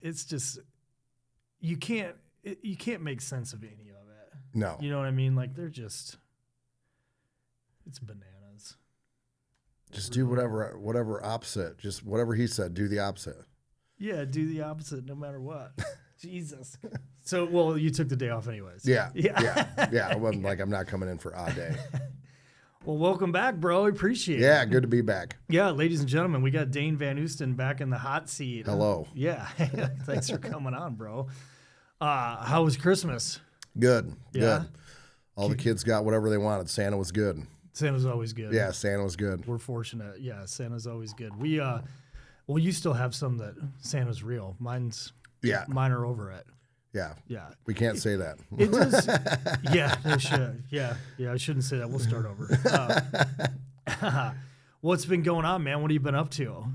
it's just you can't make sense of any of it. No. You know what I mean? Like they're just it's bananas. Just do whatever opposite. Just whatever he said, do the opposite. Yeah, do the opposite no matter what. Jesus. So, well, you took the day off anyways. Yeah. I wasn't like, I'm not coming in for a day. Well, welcome back, bro. I appreciate it. Yeah, good to be back. Yeah, ladies and gentlemen, we got Dane Van Oosten back in the hot seat. Hello. Yeah. Thanks for coming on, bro. How was Christmas? Good. Yeah? Good. All the kids got whatever they wanted. Santa was good. Santa's always good. Yeah, Santa was good. We're fortunate. Yeah, Santa's always good. Well, you still have some that Santa's real. Mine are over it. Yeah. Yeah. We can't say that. It does. Yeah, they should. Yeah, I shouldn't say that. We'll start over. What's been going on, man? What have you been up to?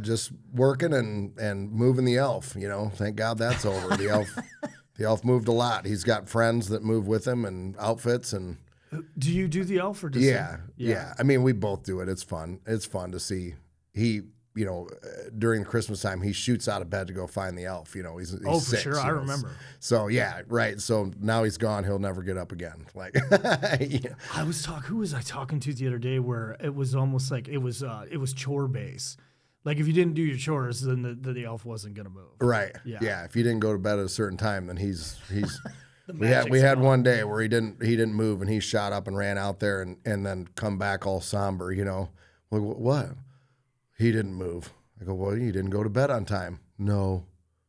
Just working and moving the elf. Thank God that's over. The elf moved a lot. He's got friends that move with him and outfits and. Do you do the elf or does yeah. I mean, we both do it. It's fun. It's fun to see. He, during Christmas time, he shoots out of bed to go find the elf. He's for 6, sure. I remember. So yeah, right. So now he's gone. He'll never get up again. Like, Who was I talking to the other day where it was almost like it was chore base. Like if you didn't do your chores, then the elf wasn't gonna move. Right. Yeah. If you didn't go to bed at a certain time, then he's. We had one day where he didn't move and he shot up and ran out there and then come back all somber. Like, what? He didn't move. I go, well, you didn't go to bed on time. No,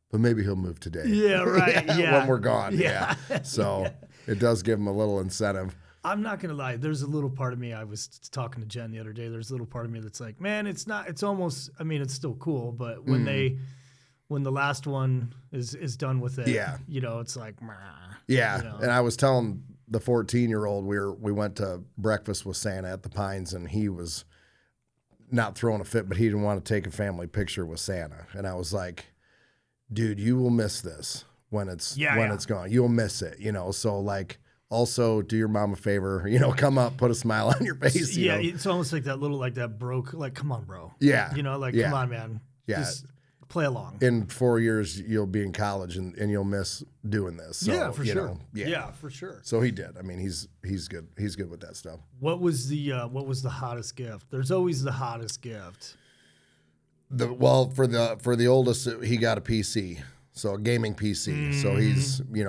but maybe he'll move today. Yeah, right. Yeah. When we're gone. Yeah. So it does give him a little incentive. I'm not going to lie. There's a little part of me, I was talking to Jen the other day, there's a little part of me that's like, man, it's almost, I mean, it's still cool, but when the last one is done with it, it's like, meh. Yeah. And I was telling the 14-year-old, we went to breakfast with Santa at the Pines and he was not throwing a fit, but he didn't want to take a family picture with Santa. And I was like, dude, you will miss this when it's gone. You'll miss it, So like, also do your mom a favor, come up, put a smile on your face. Yeah, it's almost like that little, like that broke, like, come on, bro. Yeah. Come on, man. Yeah. Just play along. In 4 years, you'll be in college and you'll miss doing this. So, yeah, for sure. Yeah, for sure. So he did. I mean, he's good. He's good with that stuff. What was the hottest gift? There's always the hottest gift. For the oldest, he got a PC. So a gaming PC. So he's, he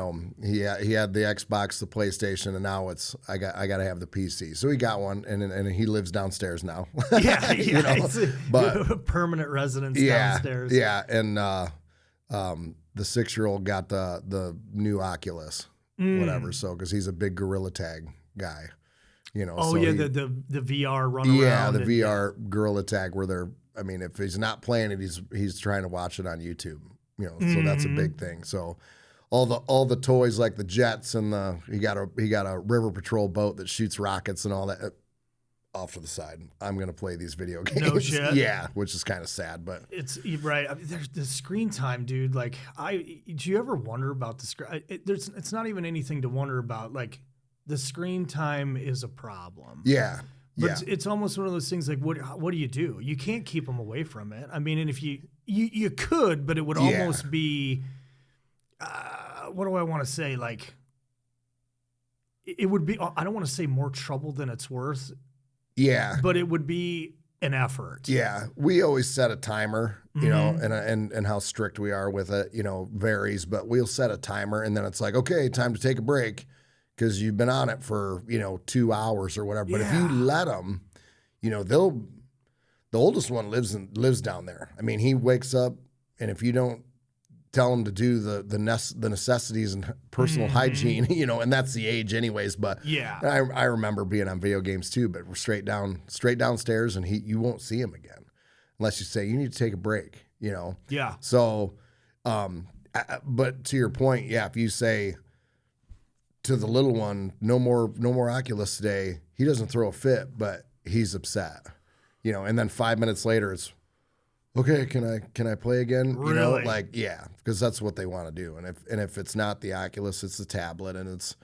had the Xbox, the PlayStation, and now it's I got to have the PC. So he got one, and he lives downstairs now. Yeah, but permanent residence downstairs. Yeah, and the 6-year-old got the new Oculus, whatever. So because he's a big Gorilla Tag guy, Oh, so the VR run around. Yeah, the VR Gorilla Tag where they're. I mean, if he's not playing it, he's trying to watch it on YouTube. So that's a big thing. So all the toys like the jets and he got a River Patrol boat that shoots rockets and all that off to the side. I'm gonna play these video games. No shit. Yeah, which is kind of sad, but it's right. I mean, there's the screen time, dude. Like, do you ever wonder about the screen? It's not even anything to wonder about. Like, the screen time is a problem. Yeah. But it's almost one of those things like, what do you do? You can't keep them away from it. I mean, and if you could, but it would almost be, what do I want to say? Like, it would be, I don't want to say more trouble than it's worth. Yeah. But it would be an effort. Yeah. We always set a timer, and how strict we are with it, varies, but we'll set a timer and then it's like, okay, time to take a break. Because you've been on it for 2 hours or whatever. But if you let them, the oldest one lives down there. I mean, he wakes up, and if you don't tell him to do the necessities and personal hygiene, and that's the age anyways. But I remember being on video games too. But we're straight downstairs, and you won't see him again unless you say you need to take a break. Yeah. So, but to your point, if you say to the little one, no more Oculus today. He doesn't throw a fit, but he's upset, and then 5 minutes later it's, okay, can I play again? Really? Because that's what they want to do. And if it's not the Oculus, it's the tablet, and it's,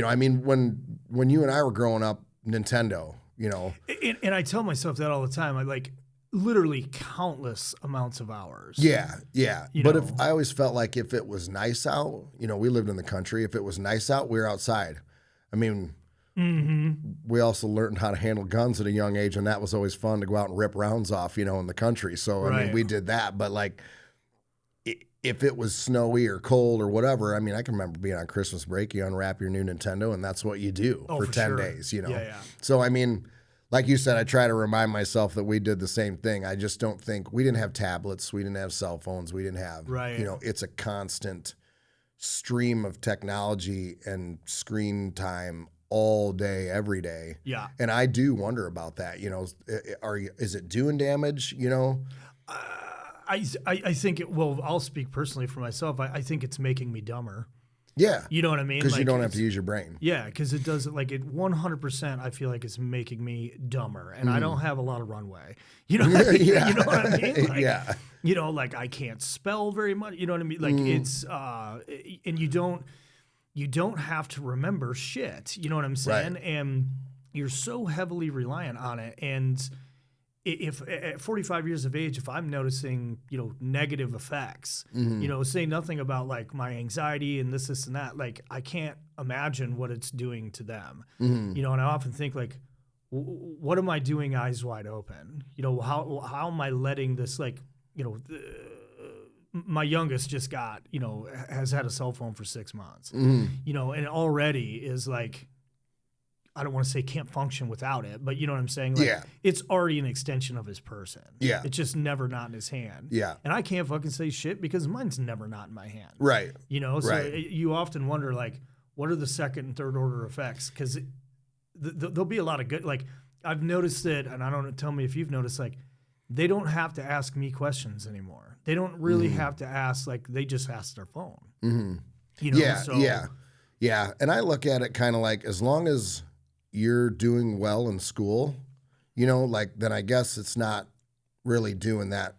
I mean, when you and I were growing up, Nintendo, And I tell myself that all the time. literally countless amounts of hours. Yeah. You But know. if I always felt like if it was nice out, we lived in the country. If it was nice out, we were outside. I mean, we also learned how to handle guns at a young age, and that was always fun to go out and rip rounds off, in the country. So, I mean, we did that. But like, if it was snowy or cold or whatever, I mean, I can remember being on Christmas break, you unwrap your new Nintendo, and that's what you do for 10 days, Yeah. So, I mean, like you said, I try to remind myself that we did the same thing. I just don't think we didn't have tablets, we didn't have cell phones, we didn't have, it's a constant stream of technology and screen time all day, every day. Yeah. And I do wonder about that. Is it doing damage? I think I'll speak personally for myself. I think it's making me dumber. Yeah. You know what I mean? Because you don't have to use your brain. Yeah, because it does, like, it 100%, I feel like it's making me dumber. And I don't have a lot of runway. You know what I mean? Yeah. You know what I mean? Like, yeah. Like, I can't spell very much. You know what I mean? Like, it's, and you don't have to remember shit. You know what I'm saying? Right. And you're so heavily reliant on it. And if at 45 years of age, if I'm noticing, negative effects, say nothing about like my anxiety and this and that, like I can't imagine what it's doing to them. And I often think like, what am I doing eyes wide open? How am I letting this, like, my youngest just got, has had a cell phone for 6 months, and already is like, I don't want to say can't function without it, but you know what I'm saying? Like, it's already an extension of his person. Yeah. It's just never not in his hand. Yeah. And I can't fucking say shit because mine's never not in my hand. Right. So you often wonder, like, what are the second and third order effects? Because there'll be a lot of good, like, I've noticed it, and I don't know, tell me if you've noticed, like, they don't have to ask me questions anymore. They don't really have to ask, like, they just ask their phone. Yeah. And I look at it kind of like, as long as you're doing well in school, then I guess it's not really doing that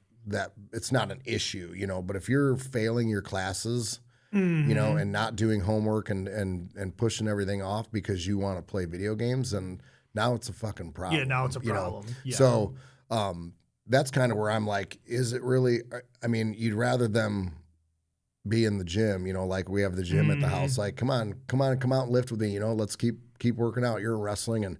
it's not an issue, but if you're failing your classes, and not doing homework and pushing everything off because you want to play video games, and now it's a fucking problem. Yeah, now it's a problem. Yeah. So, that's kind of where I'm like, is it really, I mean, you'd rather them be in the gym, like we have the gym at the house, like, come on, come out and lift with me, let's keep working out. You're in wrestling, and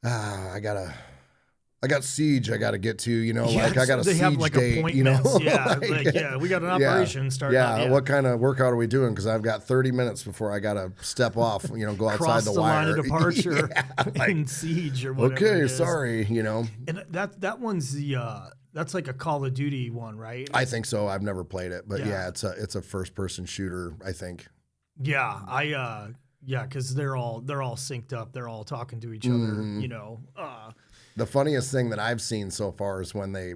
I got Siege I got to get to, like I got a Siege have like date, appointments. Yeah, we got an operation starting. Yeah, what kind of workout are we doing? Because I've got 30 minutes before I got to step off, go outside cross the wire. line of departure in Siege or whatever. Okay, sorry, And that one's that's like a Call of Duty one, right? I think so. I've never played it, but it's a first person shooter, I think. Yeah, because they're all synced up. They're all talking to each other. The funniest thing that I've seen so far is when they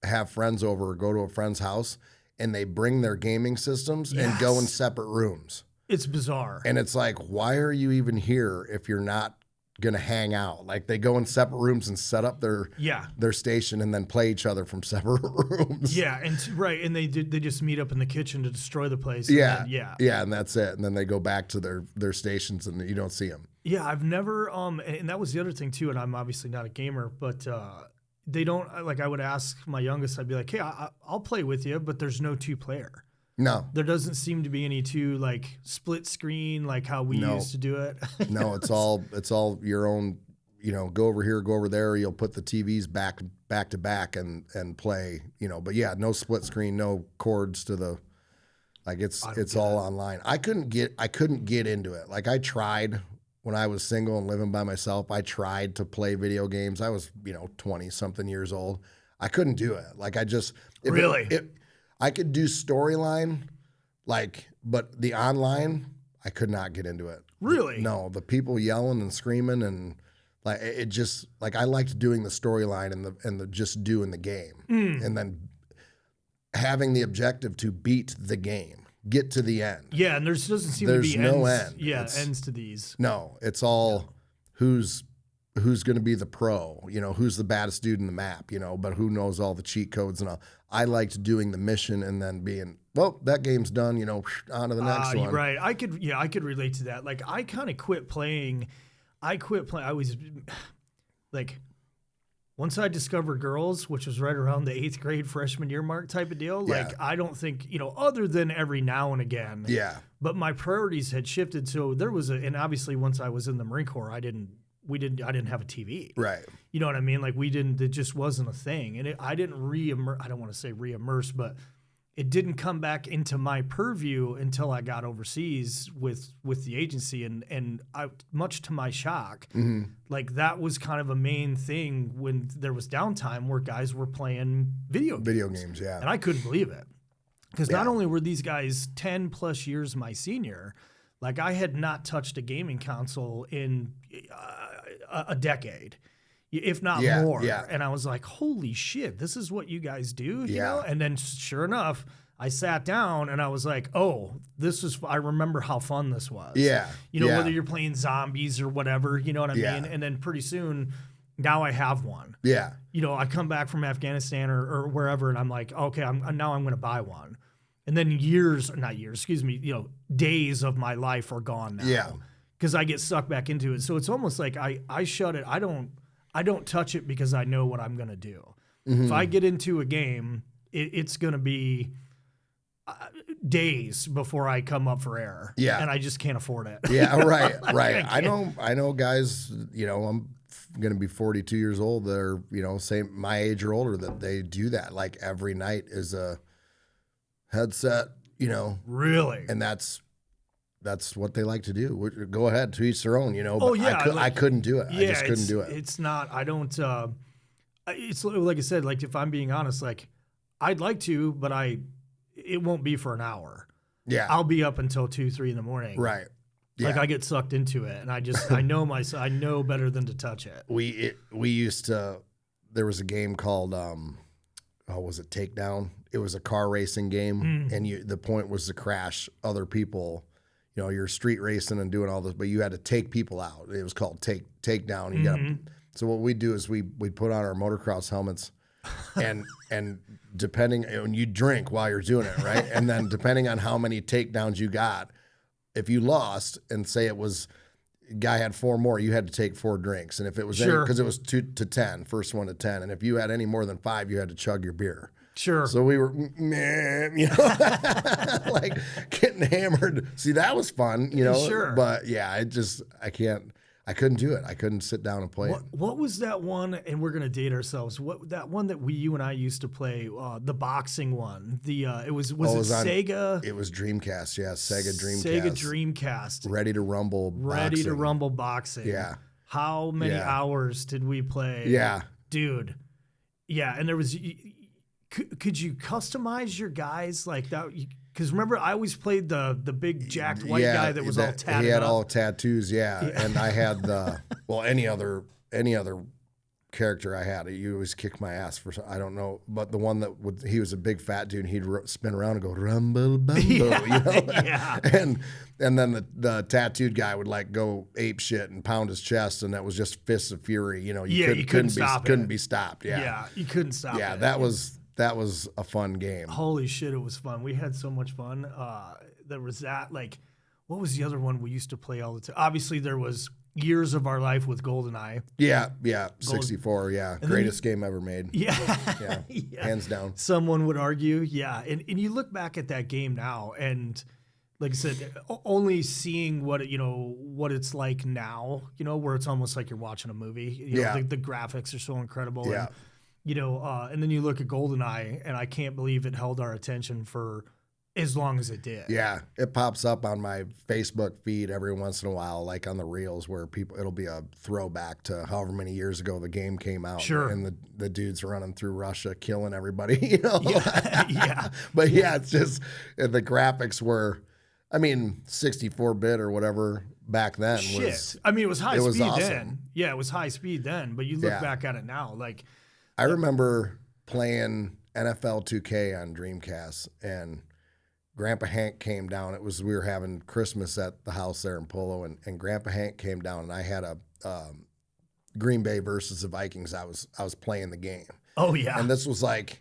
have friends over or go to a friend's house and they bring their gaming systems and go in separate rooms. It's bizarre. And it's like, why are you even here if you're not going to hang out? Like, they go in separate rooms and set up their station and then play each other from separate rooms. Yeah, and they just meet up in the kitchen to destroy the place. Yeah, and that's it. And then they go back to their stations and you don't see them. Yeah, I've never and that was the other thing too. And I'm obviously not a gamer, but they don't, like, I would ask my youngest. I'd be like, hey, I'll play with you, but there's no 2-player. No, there doesn't seem to be any two, like, split screen like how we used to do it. No, it's all your own. Go over here, go over there. You'll put the TVs back to back and play. But yeah, no split screen, no cords to the. Like, it's all online. I couldn't get into it. Like, I tried when I was single and living by myself. I tried to play video games. I was 20 something years old. I couldn't do it. Like, I just I could do storyline, like, but the online, I could not get into it. Really? No, the people yelling and screaming and, like, it just, like, I liked doing the storyline and the just doing the game, and then having the objective to beat the game, get to the end. Yeah, and there doesn't seem to be no ends. end. Yeah, ends to these. No, it's all who's going to be the pro, who's the baddest dude in the map, but who knows all the cheat codes and all. I liked doing the mission and then being, well, that game's done, on to the next one. Right. I could relate to that. Like, I kind of quit playing. I was like, once I discovered girls, which was right around the 8th grade freshman year mark type of deal, Yeah. like I don't think, other than every now and again. Yeah. But my priorities had shifted. So there was and obviously once I was in the Marine Corps, I didn't have a TV. Right. You know what I mean? Like it just wasn't a thing. And I didn't I don't want to say re-immerse, but it didn't come back into my purview until I got overseas with the agency. And I, much to my shock, like that was kind of a main thing when there was downtime where guys were playing video games. Yeah. And I couldn't believe it. Because not only were these guys 10 plus years my senior, like I had not touched a gaming console in a decade, if not more. Yeah. And I was like, holy shit, this is what you guys do? You Yeah. know? And then sure enough, I sat down and I was like, oh, I remember how fun this was. Yeah. Whether you're playing zombies or whatever, you know what I mean? And then pretty soon, now I have one. Yeah. I come back from Afghanistan or wherever, and I'm like, okay, now I'm going to buy one. And then days of my life are gone now. Yeah. Because I get sucked back into it. So it's almost like I shut it. I don't touch it because I know what I'm going to do. If I get into a game, it's going to be days before I come up for air. Yeah. And I just can't afford it. Yeah, right. I know guys, I'm going to be 42 years old that are, same my age or older, that they do that. Like every night is a headset, Really? and that's what they like to do. Go ahead, to each their own, but Oh, yeah, I couldn't do it. Yeah, I just couldn't do it. It's not, I don't, it's like I said, like if I'm being honest, like I'd like to, but it won't be for an hour. Yeah. I'll be up until 2, 3 in the morning. Right. Yeah. Like I get sucked into it, and I know myself. I know better than to touch it. We used to. There was a game called was it Takedown? It was a car racing game, and the point was to crash other people. You're street racing and doing all this, but you had to take people out. It was called Takedown. You got. So what we do is we put on our motocross helmets, and depending, and you drink while you're doing it, right? And then depending on how many takedowns you got. If you lost and say it was guy had 4 more, you had to take 4 drinks. And if it was because it was 2 to 10, first one to 10. And if you had any more than 5, you had to chug your beer. Sure. So we were, like getting hammered. See, that was fun, Sure. But yeah, I couldn't do it. I couldn't sit down and play it. What was that one? And we're gonna date ourselves. What that one that you and I used to play? The boxing one. It was Sega? It was Dreamcast. Yeah, Sega Dreamcast. Sega Dreamcast. Ready to Rumble. Boxing. Yeah. How many hours did we play? Yeah, dude. Yeah, and there was. Could you customize your guys like that? Because remember, I always played the big jacked white guy that was all tatted. He had up. all tattoos, and I had any other character I had. He always kicked my ass for I don't know, but the one he was a big fat dude. And he'd spin around and go rumble bumble, Yeah. And then the tattooed guy would like go ape shit and pound his chest, and that was just fists of fury. You couldn't be stopped. Yeah, you couldn't stop. Yeah, it. that was a fun game. Holy shit, it was fun. We had so much fun. There was that, like, what was the other one we used to play all the time? Obviously, there was Years of Our Life with GoldenEye. Yeah, 64, greatest game ever made. Yeah. Hands down. Someone would argue, and you look back at that game now, and like I said, only seeing what it's like now, where it's almost like you're watching a movie. The graphics are so incredible. Yeah. And then you look at GoldenEye, and I can't believe it held our attention for as long as it did. Yeah, it pops up on my Facebook feed every once in a while, like on the reels, where it'll be a throwback to however many years ago the game came out. Sure. And the dudes running through Russia, killing everybody. Yeah. But yeah, it's just the graphics were, 64-bit or whatever back then. Shit. It was high speed awesome. then. Yeah, it was high speed then. But you look back at it now, like. I remember playing NFL 2K on Dreamcast, and Grandpa Hank came down. We were having Christmas at the house there in Polo, and Grandpa Hank came down, and I had a Green Bay versus the Vikings. I was playing the game. Oh yeah. And this was like,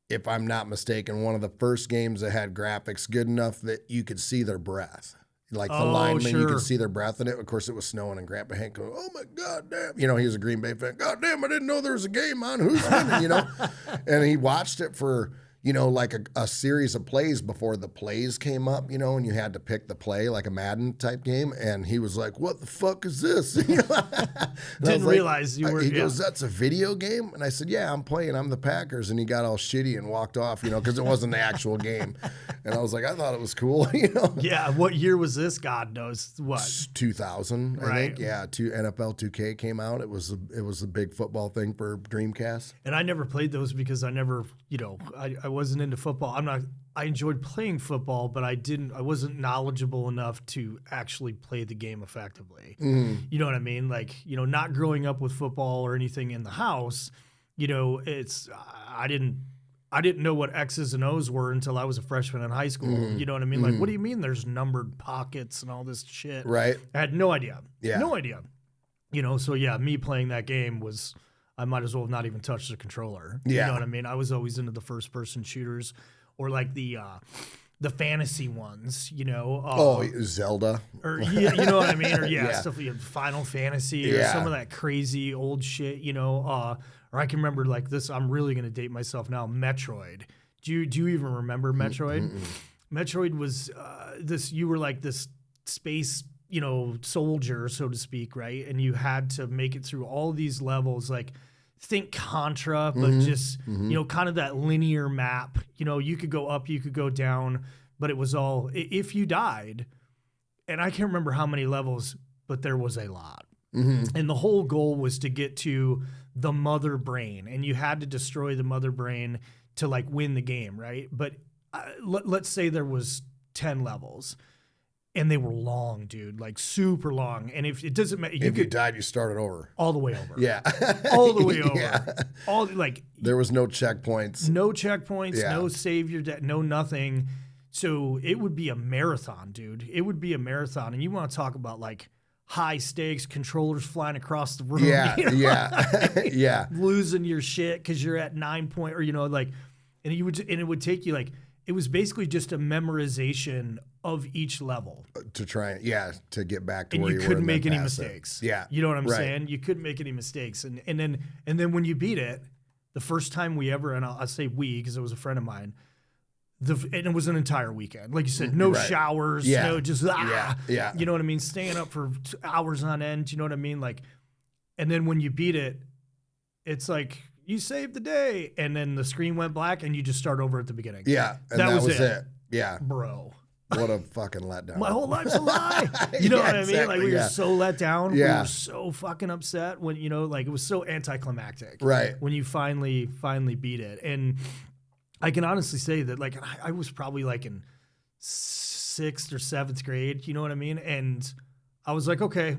if I'm not mistaken, one of the first games that had graphics good enough that you could see their breath. Like the linemen, you could see their breath in it. Of course, it was snowing, and Grandpa Hank goes, "Oh my God damn!" He was a Green Bay fan. God damn, I didn't know there was a game on. Who's winning? And he watched it for like a series of plays before the plays came up. And you had to pick the play, like a Madden type game. And he was like, "What the fuck is this?" Didn't realize you were. He goes, "That's a video game." And I said, "Yeah, I'm playing. I'm the Packers." And he got all shitty and walked off. Because it wasn't the actual game. And I was like, I thought it was cool. Yeah. What year was this? God knows what. 2000, I think. Yeah. NFL 2K came out. It was a big football thing for Dreamcast. And I never played those because I never, I wasn't into football. I enjoyed playing football, but I wasn't knowledgeable enough to actually play the game effectively. Mm-hmm. You know what I mean? Like, not growing up with football or anything in the house, I didn't know what X's and O's were until I was a freshman in high school. Mm-hmm. You know what I mean? Like, what do you mean there's numbered pockets and all this shit? Right. I had no idea. Yeah. No idea. So yeah, me playing that game was, I might as well have not even touched the controller. Yeah. You know what I mean? I was always into the first person shooters or like the fantasy ones, Zelda. Or you know what I mean? Or Yeah. stuff like Final Fantasy or some of that crazy old shit, or I can remember like this, I'm really going to date myself now, Metroid. Do you even remember Metroid? Mm-mm. Metroid was you were like this space, soldier, so to speak, right? And you had to make it through all of these levels, like think Contra, but just, kind of that linear map. You could go up, you could go down, but it was all, if you died, and I can't remember how many levels, but there was a lot. Mm-hmm. And the whole goal was to get to the mother brain, and you had to destroy the mother brain to like win the game, right? But let's say there was 10 levels, and they were long, dude, like super long. And if it doesn't matter, if you died, you started over, all the way over. Yeah, all the way over. Yeah. There was no checkpoints. No checkpoints. Yeah. No save your debt. No nothing. So it would be a marathon, dude. It would be a marathon, and you want to talk about like high stakes, controllers flying across the room. Yeah, yeah. Losing your shit because you're at 9 point, or and it would take you like, it was basically just a memorization of each level to try, to get back to and where you couldn't were make any mistakes. Yeah, you know what I'm saying? You couldn't make any mistakes, and then when you beat it, the first time we ever, and I'll say we because it was a friend of mine. And it was an entire weekend. Like you said, no showers, no just, yeah. You know what I mean? Staying up for hours on end, you know what I mean? Like, and then when you beat it, it's like, you saved the day. And then the screen went black and you just start over at the beginning. Yeah. And that was it. Yeah. Bro. What a fucking letdown. My whole life's a lie. You know what I mean? Like we were so let down. Yeah. We were so fucking upset when, like it was so anticlimactic. Right. When you finally beat it. And I can honestly say that, like, I was probably like in 6th or 7th grade, you know what I mean? And I was like, okay,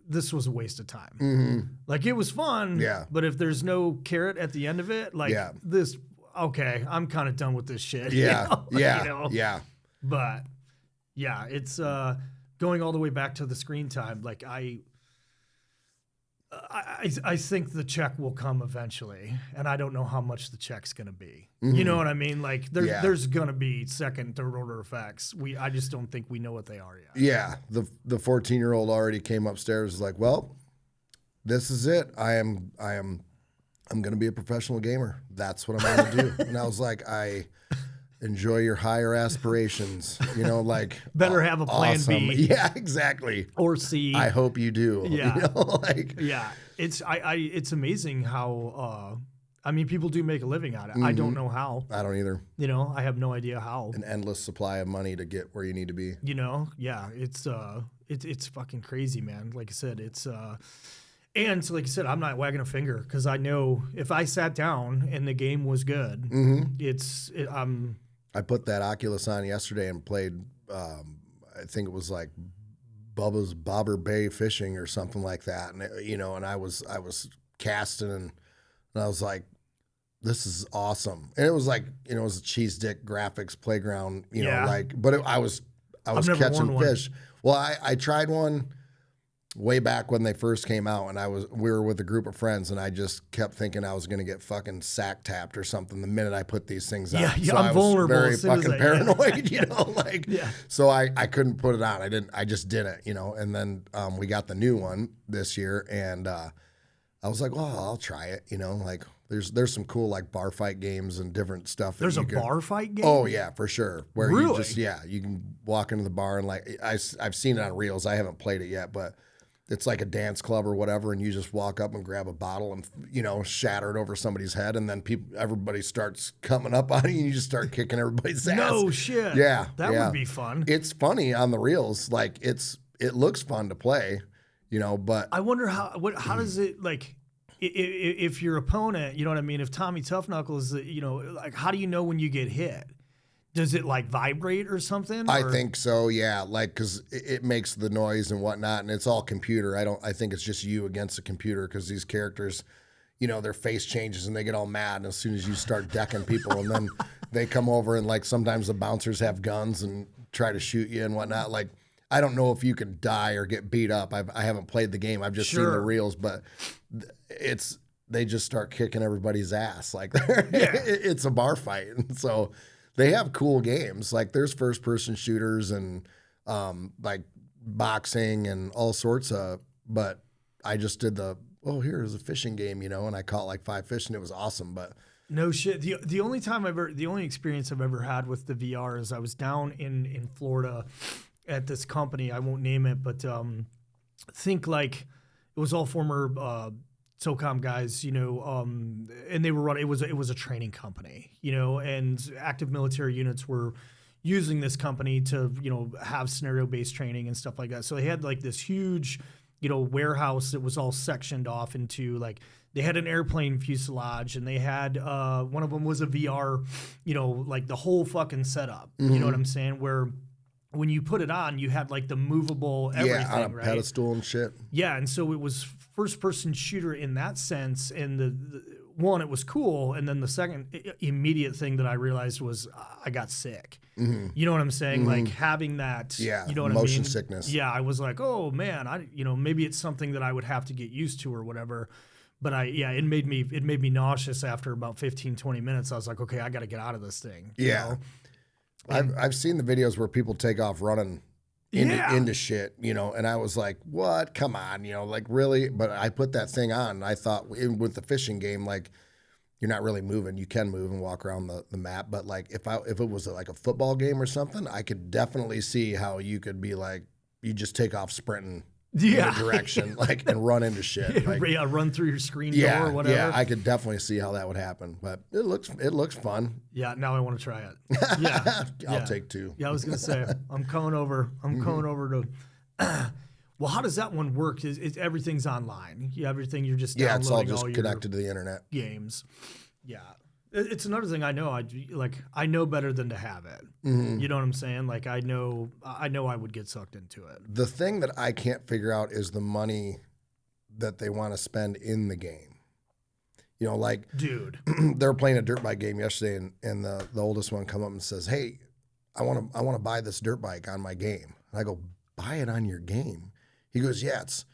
this was a waste of time. Mm-hmm. Like, it was fun, but if there's no carrot at the end of it, like this, okay, I'm kind of done with this shit. Yeah, yeah. But yeah, it's going all the way back to the screen time. Like I think the check will come eventually, and I don't know how much the check's going to be. Mm-hmm. You know what I mean? Like there's going to be second, third order effects. I just don't think we know what they are yet. Yeah, the 14-year-old already came upstairs, was like, well, this is it. I'm going to be a professional gamer. That's what I'm going to do. And I was like, I enjoy your higher aspirations. Like better have a plan awesome. B. Yeah, exactly. Or C. I hope you do. Yeah. It's amazing how people do make a living at it. Mm-hmm. I don't know how. I don't either. I have no idea how. An endless supply of money to get where you need to be. Yeah, it's fucking crazy, man. Like I said, it's and so like I said, I'm not wagging a finger because I know if I sat down and the game was good, mm-hmm. I put that Oculus on yesterday and played. I think it was like Bubba's Bobber Bay Fishing or something like that, and and I was casting and I was like, this is awesome. And it was like it was a cheese dick graphics playground, but I was catching fish. Well, I tried one way back when they first came out, and we were with a group of friends, and I just kept thinking I was going to get fucking sack tapped or something the minute I put these things on. Yeah, so I'm I was vulnerable. very fucking paranoid, you know, like, yeah. So I couldn't put it on. I just didn't, you know, and then we got the new one this year, and I was like, well, I'll try it, you know, like there's some cool like bar fight games and different stuff. There's a bar fight game? Oh yeah, for sure. Where really? you just, you can walk into the bar and like, I've seen it on reels. I haven't played it yet, but it's like a dance club or whatever, and you just walk up and grab a bottle and, you know, shatter it over somebody's head, and then everybody starts coming up on you, and you just start kicking everybody's ass. No shit. Yeah. That would be fun. It's funny on the reels. Like, it looks fun to play, you know, but I wonder how does it, like, if your opponent, you know what I mean, if Tommy Tough Knuckles, you know, like, how do you know when you get hit? Does it like vibrate or something? I think so, yeah. Like, because it makes the noise and whatnot, and it's all computer. I think it's just you against the computer, because these characters, you know, their face changes and they get all mad, and as soon as you start decking people, and then they come over, and like sometimes the bouncers have guns and try to shoot you and whatnot. Like, I don't know if you can die or get beat up. I haven't played the game. I've just seen the reels, but they just start kicking everybody's ass. Like, it's a bar fight, and so. They have cool games. Like, there's first-person shooters and like boxing and all sorts of. But I just did here's a fishing game, you know, and I caught like 5 fish, and it was awesome. But no shit. The only experience I've ever had with the VR is I was down in Florida at this company. I won't name it, but think like it was all former SOCOM guys, you know, and they were running. It was a training company, you know, and active military units were using this company to, you know, have scenario-based training and stuff like that. So they had like this huge, you know, warehouse that was all sectioned off into, like, they had an airplane fuselage, and they had one of them was a VR, you know, like the whole fucking setup. You know what I'm saying? Where when you put it on, you had like the movable everything, on a right? pedestal and shit. Yeah, and so it was first-person shooter in that sense, and the one, it was cool, and then the second immediate thing that I realized was I got sick. You know what I'm saying? Like, having that, you know what I mean? Motion sickness. Yeah, I was like, oh man, you know, maybe it's something that I would have to get used to or whatever. But it made me nauseous after about 15, 20 minutes. I was like, okay, I got to get out of this thing. You know? I've seen the videos where people take off running into shit, you know, and I was like, what? Come on, you know, like, really? But I put that thing on, and I thought with the fishing game, like, you're not really moving. You can move and walk around the map, but like if it was like a football game or something, I could definitely see how you could be like, you just take off sprinting in a direction, like, and run into shit. Like, run through your screen door or whatever. Yeah, I could definitely see how that would happen, but it looks fun. Yeah, now I want to try it. Yeah, I'll take 2. Yeah, I was gonna say I'm coming over to. Well, how does that one work? Is everything's online? Everything you're just downloading. It's all just connected to the internet. Games. Yeah, it's another thing I know. I know better than to have it. You know what I'm saying? Like, I know I would get sucked into it. The thing that I can't figure out is the money that they want to spend in the game. You know, like, dude, they were playing a dirt bike game yesterday, and the oldest one come up and says, "Hey, I want to buy this dirt bike on my game." And I go, "Buy it on your game?" He goes, "Yeah, it's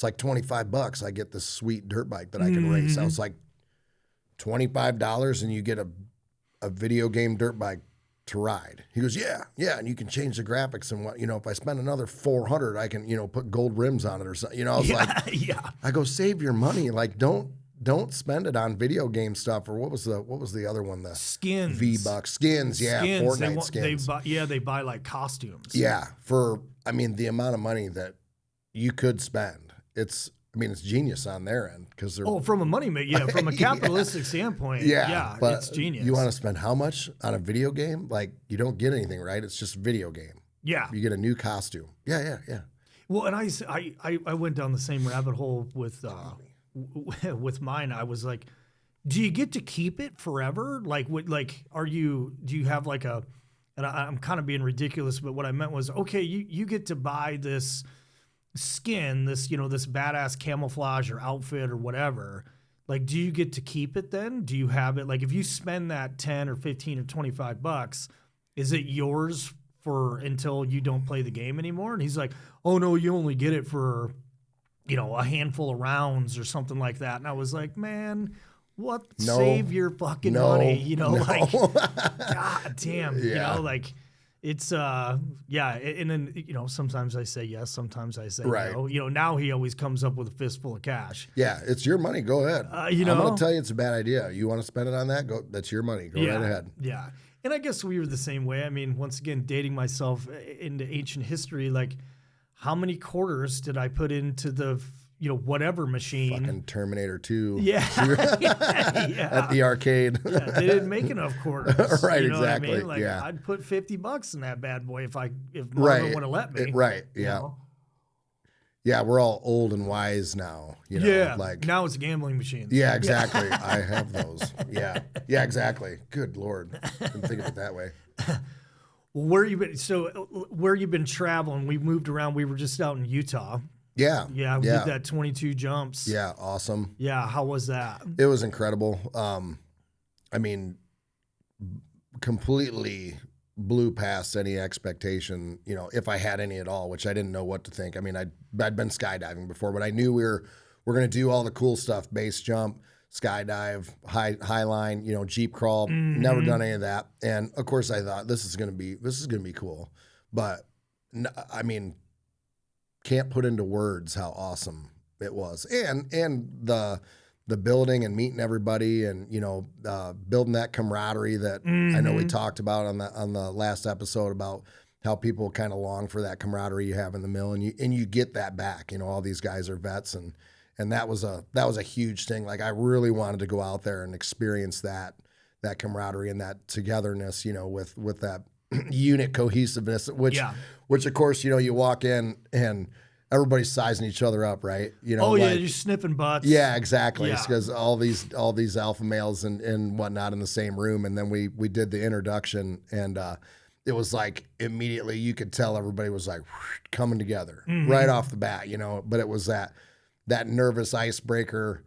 like $25. I get this sweet dirt bike that I can race." I was like, $25 and you get a video game dirt bike to ride? He goes, yeah, and you can change the graphics and what, you know, if I spend another $400, I can, you know, put gold rims on it or something. You know, I was like, I go, save your money. Like, don't spend it on video game stuff. Or what was the other one? The skins, V-Bucks, skins. Yeah, Fortnite skins. They buy like costumes. Yeah, the amount of money that you could spend. It's genius on their end, because they're from a capitalistic standpoint. But it's genius. You want to spend how much on a video game? Like, you don't get anything, right? It's just a video game. Yeah, you get a new costume. Yeah. Well, and I went down the same rabbit hole with mine. I was like, do you get to keep it forever? Like, do you have like a? And I'm kind of being ridiculous, but what I meant was, okay, you get to buy this skin, this badass camouflage or outfit or whatever. Like, do you get to keep it then? Do you have it? Like, if you spend that 10 or 15 or $25, is it yours for until you don't play the game anymore? And he's like, oh no, you only get it for a handful of rounds or something like that. And I was like, man, save your fucking money, like, God damn, like, it's, yeah. And then, sometimes I say yes, sometimes I say no. Now he always comes up with a fistful of cash. Yeah, it's your money. Go ahead. I'm going to tell you it's a bad idea. You want to spend it on that? That's your money. Go right ahead. Yeah. And I guess we were the same way. I mean, once again, dating myself into ancient history, like, how many quarters did I put into the, whatever machine? Fucking Terminator 2. Yeah. At the arcade. Yeah, they didn't make enough quarters. Right, you know exactly. What I mean? Like, yeah. I'd put $50 in that bad boy if Marvin would have let me. Right, yeah. Yeah, we're all old and wise now. Like, now it's gambling machines. Yeah, exactly. I have those. Yeah. Yeah, exactly. Good Lord. Didn't think of it that way. Where you been traveling? We moved around. We were just out in Utah. Yeah. Yeah, we did that 22 jumps. Yeah, awesome. Yeah, how was that? It was incredible. I mean, completely blew past any expectation, if I had any at all, which I didn't know what to think. I mean, I'd been skydiving before, but I knew we're going to do all the cool stuff, base jump, skydive, high line, Jeep crawl, never done any of that. And of course I thought this is going to be cool, but I mean, can't put into words how awesome it was. And the building and meeting everybody and, building that camaraderie that I know we talked about on the last episode about how people kind of long for that camaraderie you have in the mill, and you get that back. all these guys are vets, and that was a huge thing. Like, I really wanted to go out there and experience that camaraderie and that togetherness, with that unit cohesiveness, which of course, you walk in and everybody's sizing each other up, right? You're sniffing butts. Yeah, exactly. Because all these alpha males and whatnot in the same room, and then we did the introduction, and it was like immediately you could tell everybody was like coming together right off the bat, But it was that nervous icebreaker,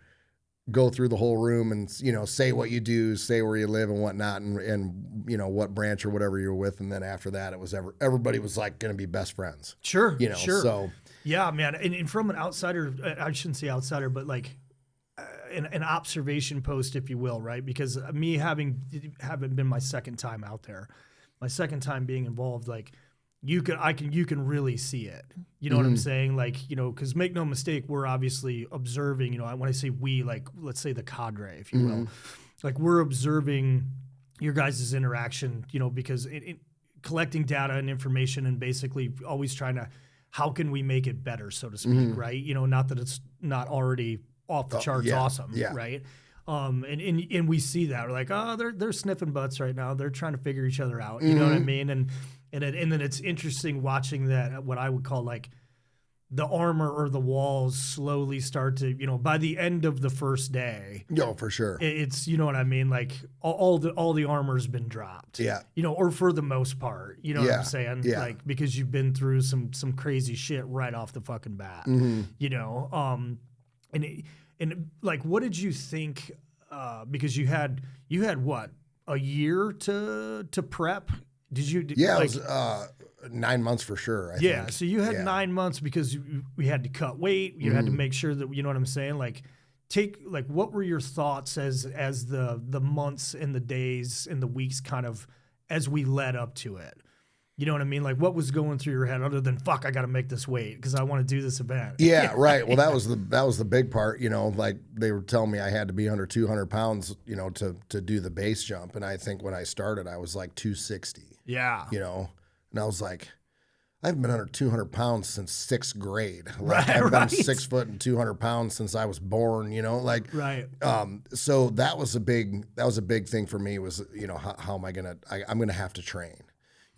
go through the whole room and say what you do, say where you live and whatnot, and what branch or whatever you're with, and then after that it was everybody was like going to be best friends. Sure. So. Yeah, man. And from an outsider, I shouldn't say outsider, but like an observation post, if you will, right? Because me having been my second time out there, my second time being involved, like you can really see it. You know what I'm saying? Like, because make no mistake, we're obviously observing, when I say we, like, let's say the cadre, if you will, like we're observing your guys' interaction, because collecting data and information and basically always trying to, how can we make it better, so to speak, right? Not that it's not already off the charts awesome, right? And we see that. We're like, they're sniffing butts right now. They're trying to figure each other out. You know what I mean? And then it's interesting watching that, what I would call like the armor or the walls slowly start to, by the end of the first day. No, for sure. It's, you know what I mean? Like all the armor's been dropped. Yeah. Or for the most part, you know what I'm saying? Yeah. Like, because you've been through some crazy shit right off the fucking bat, and like, what did you think? Because you had what, a year to prep? Did you? Yeah, it was 9 months for sure. I think. So you had 9 months because we had to cut weight. You had to make sure that, you know what I'm saying? Like, what were your thoughts as the months and the days and the weeks kind of as we led up to it? You know what I mean? Like, what was going through your head other than, fuck, I got to make this weight because I want to do this event? Yeah, right. Well, that was the big part. Like they were telling me I had to be under 200 pounds, to do the base jump. And I think when I started, I was like 260. Yeah. And I was like, I've been under 200 pounds since sixth grade. Like, I've been 6 foot and 200 pounds since I was born. Right. So that was a big thing for me was, how am I'm gonna have to train.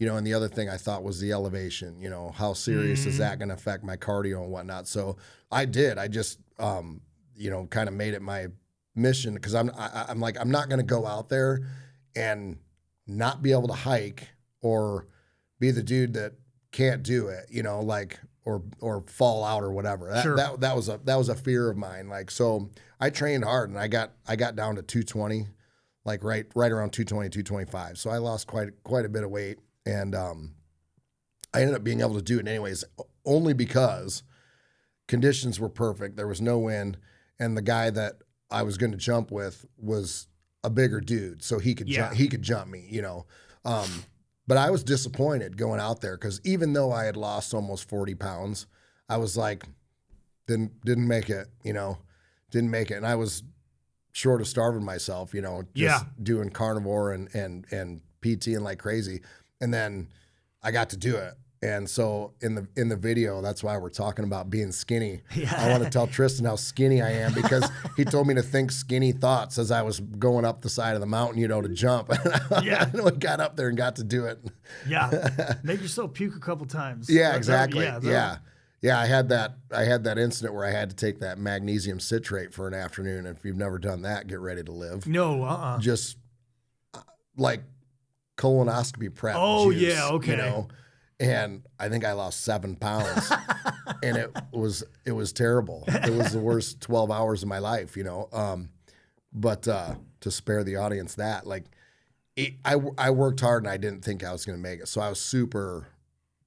And the other thing I thought was the elevation, how serious is that going to affect my cardio and whatnot? So I just, kind of made it my mission because I'm like, I'm not going to go out there and not be able to hike or be the dude that can't do it, or fall out or whatever. That was a fear of mine. Like, so I trained hard and I got down to 220, like right around 220, 225. So I lost quite a bit of weight. And I ended up being able to do it anyways, only because conditions were perfect. There was no wind, and the guy that I was going to jump with was a bigger dude, so he could jump me, you know. But I was disappointed going out there because even though I had lost almost 40 pounds, I was like, didn't make it, you know, didn't make it, and I was short of starving myself, you know, just doing carnivore and PTing like crazy, and then I got to do it. And so in the video, that's why we're talking about being skinny. Yeah. I want to tell Tristan how skinny I am because he told me to think skinny thoughts as I was going up the side of the mountain, you know, to jump. Yeah. And we got up there and got to do it. Yeah. Make yourself puke a couple times. Yeah, exactly. Yeah. I had that incident where I had to take that magnesium citrate for an afternoon. If you've never done that, get ready to live. No, Just like colonoscopy prep. Oh, juice, yeah, okay. You know? And I think I lost 7 pounds, and it was terrible. It was the worst 12 hours of my life, you know. But to spare the audience that, like, I worked hard and I didn't think I was going to make it, so I was super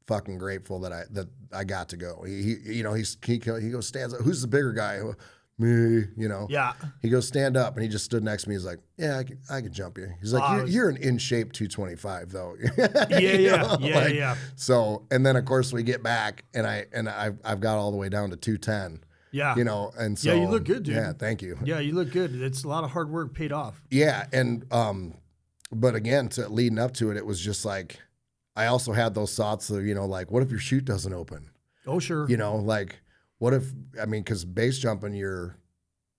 fucking grateful that I got to go. He you know, he goes, stands up. Who's the bigger guy? Me, you know. Yeah. He goes, stand up, and he just stood next to me. He's like, yeah, I could jump you. He's like, you're an in shape 225 though. Yeah. So, and then of course we get back, and I've got all the way down to 210. Yeah. You know, and so you look good, dude. Yeah, thank you. Yeah, you look good. It's a lot of hard work paid off. Yeah, and but again, leading up to it, it was just like I also had those thoughts of, you know, like, what if your chute doesn't open? Oh, sure. You know, like, what if, I mean, because base jumping, you're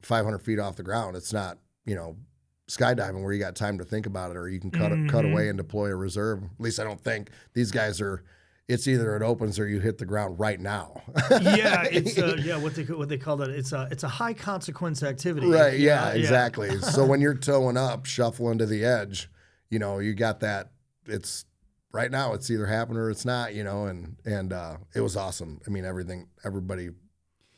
500 feet off the ground. It's not, you know, skydiving where you got time to think about it, or you can cut away and deploy a reserve. At least I don't think these guys are. It's either it opens or you hit the ground right now. Yeah, it's what they call that. It's a high consequence activity. Right. Yeah. Exactly. So when you're towing up, shuffling to the edge, you know, you got that. It's right now. It's either happening or it's not. You know, and it was awesome. I mean, everybody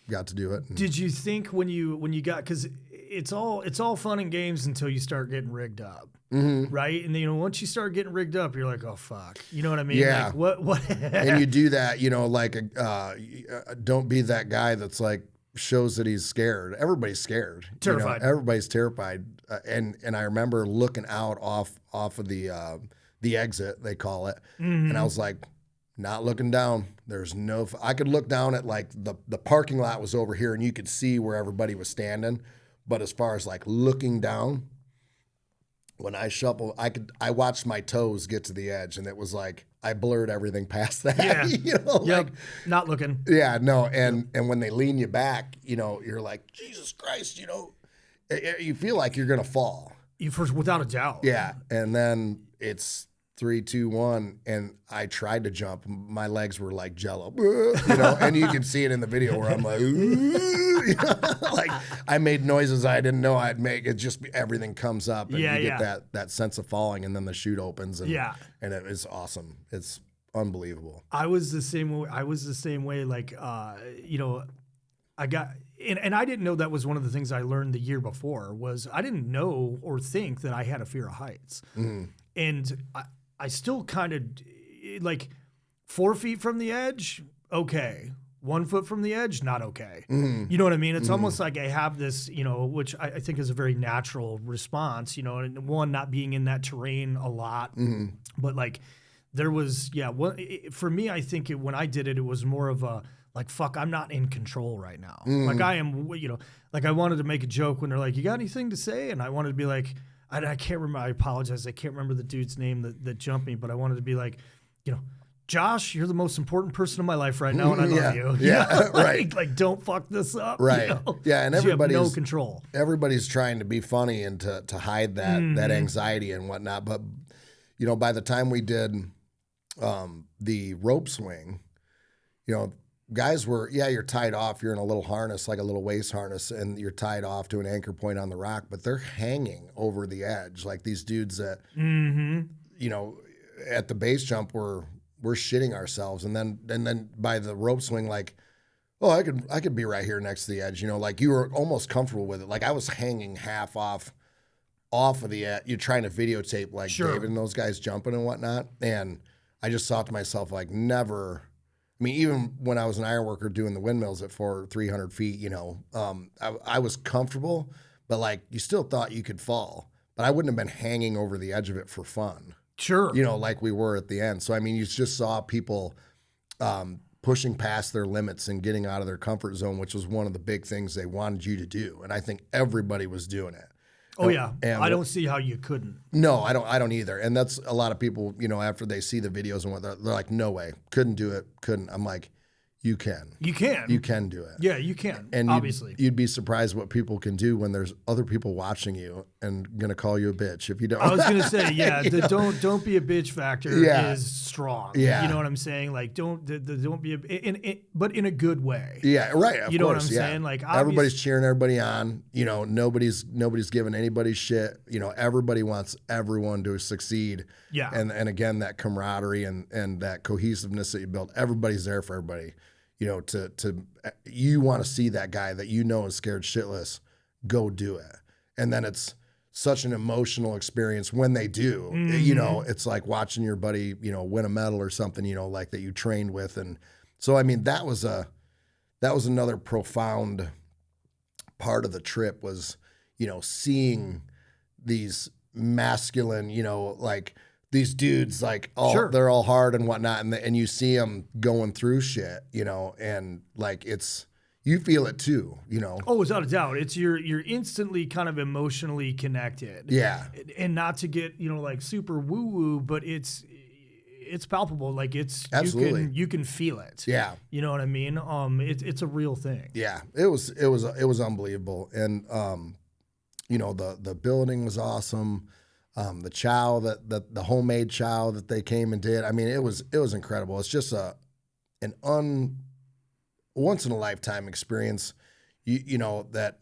got to do it. Did you think when you got, because it's all fun and games until you start getting rigged up, right? And then, you know, once you start getting rigged up, you're like, oh fuck, you know what I mean? Yeah. Like, what? And you do that, you know, like don't be that guy that's like shows that he's scared. Everybody's scared, terrified. You know? Everybody's terrified. And I remember looking out off of the exit, they call it, and I was like, not looking down. There's no. I could look down at like the parking lot was over here, and you could see where everybody was standing. But as far as like looking down, when I shuffle, I watched my toes get to the edge, and it was like I blurred everything past that. Yeah, you know, like not looking. Yeah, no, and when they lean you back, you know, you're like, Jesus Christ, you know, you feel like you're gonna fall. Without a doubt. Yeah, and then it's 3, 2, 1, and I tried to jump. My legs were like jello, you know, and you can see it in the video where I'm like, you know, like I made noises I didn't know I'd make. It just everything comes up, and you get that sense of falling, and then the chute opens, and it is awesome. It's unbelievable. I was the same way. Like, you know, I got. And I didn't know that was one of the things I learned the year before was I didn't know or think that I had a fear of heights. And I still kind of like 4 feet from the edge, okay. 1 foot from the edge, not okay. You know what I mean? It's almost like I have this, you know, which I think is a very natural response, you know, and one, not being in that terrain a lot, but like there was, for me, I think when I did it, it was more of a, like, fuck, I'm not in control right now. Like I am, you know, like I wanted to make a joke when they're like, you got anything to say? And I wanted to be like, I can't remember, I apologize. I can't remember the dude's name that jumped me, but I wanted to be like, you know, Josh, you're the most important person in my life right now, and I love you. Yeah, right. Like, don't fuck this up. Right. You know? Yeah, and everybody's no control. Everybody's trying to be funny and to hide that anxiety and whatnot. But, you know, by the time we did the rope swing, you know, guys were, you're tied off. You're in a little harness, like a little waist harness, and you're tied off to an anchor point on the rock, but they're hanging over the edge. Like these dudes that, you know, at the base jump we're shitting ourselves. And then by the rope swing, like, oh, I could be right here next to the edge. You know, like you were almost comfortable with it. Like I was hanging half off of the edge. You're trying to videotape like David and those guys jumping and whatnot. And I just thought to myself, like, never I mean, even when I was an iron worker doing the windmills at 300 feet, I was comfortable, but like you still thought you could fall, but I wouldn't have been hanging over the edge of it for fun. Sure. Like we were at the end. So, I mean, you just saw people pushing past their limits and getting out of their comfort zone, which was one of the big things they wanted you to do. And I think everybody was doing it. Oh, yeah. And I don't see how you couldn't. No, I don't either. And that's a lot of people, after they see the videos and what they're like, no way, couldn't do it, couldn't. I'm like, you can. You can. You can do it. Yeah, you can, and obviously. You'd be surprised what people can do when there's other people watching you and going to call you a bitch if you don't. I was going to say, yeah, the don't be a bitch factor is strong. Yeah. You know what I'm saying? Like, don't be but in a good way. Yeah, right. Of you know course, what I'm saying? Like, everybody's cheering everybody on. Nobody's giving anybody shit. Everybody wants everyone to succeed. Yeah. And again, that camaraderie and that cohesiveness that you build, everybody's there for everybody. You want to see that guy that is scared shitless, go do it. And then it's such an emotional experience when they do. Mm-hmm. It's like watching your buddy, win a medal or something, like that you trained with. And so, I mean, that was another profound part of the trip was, seeing these masculine, like these dudes, like, sure. They're all hard and whatnot. And you see them going through shit, and like, you feel it too, Oh, without a doubt. You're instantly kind of emotionally connected. Yeah. And not to get, like super woo woo, but it's palpable. Like absolutely, you can feel it. Yeah. You know what I mean? It's a real thing. Yeah. It was unbelievable. And, the building was awesome. The chow the homemade chow that they came and did. I mean, it was incredible. It's just an once in a lifetime experience, that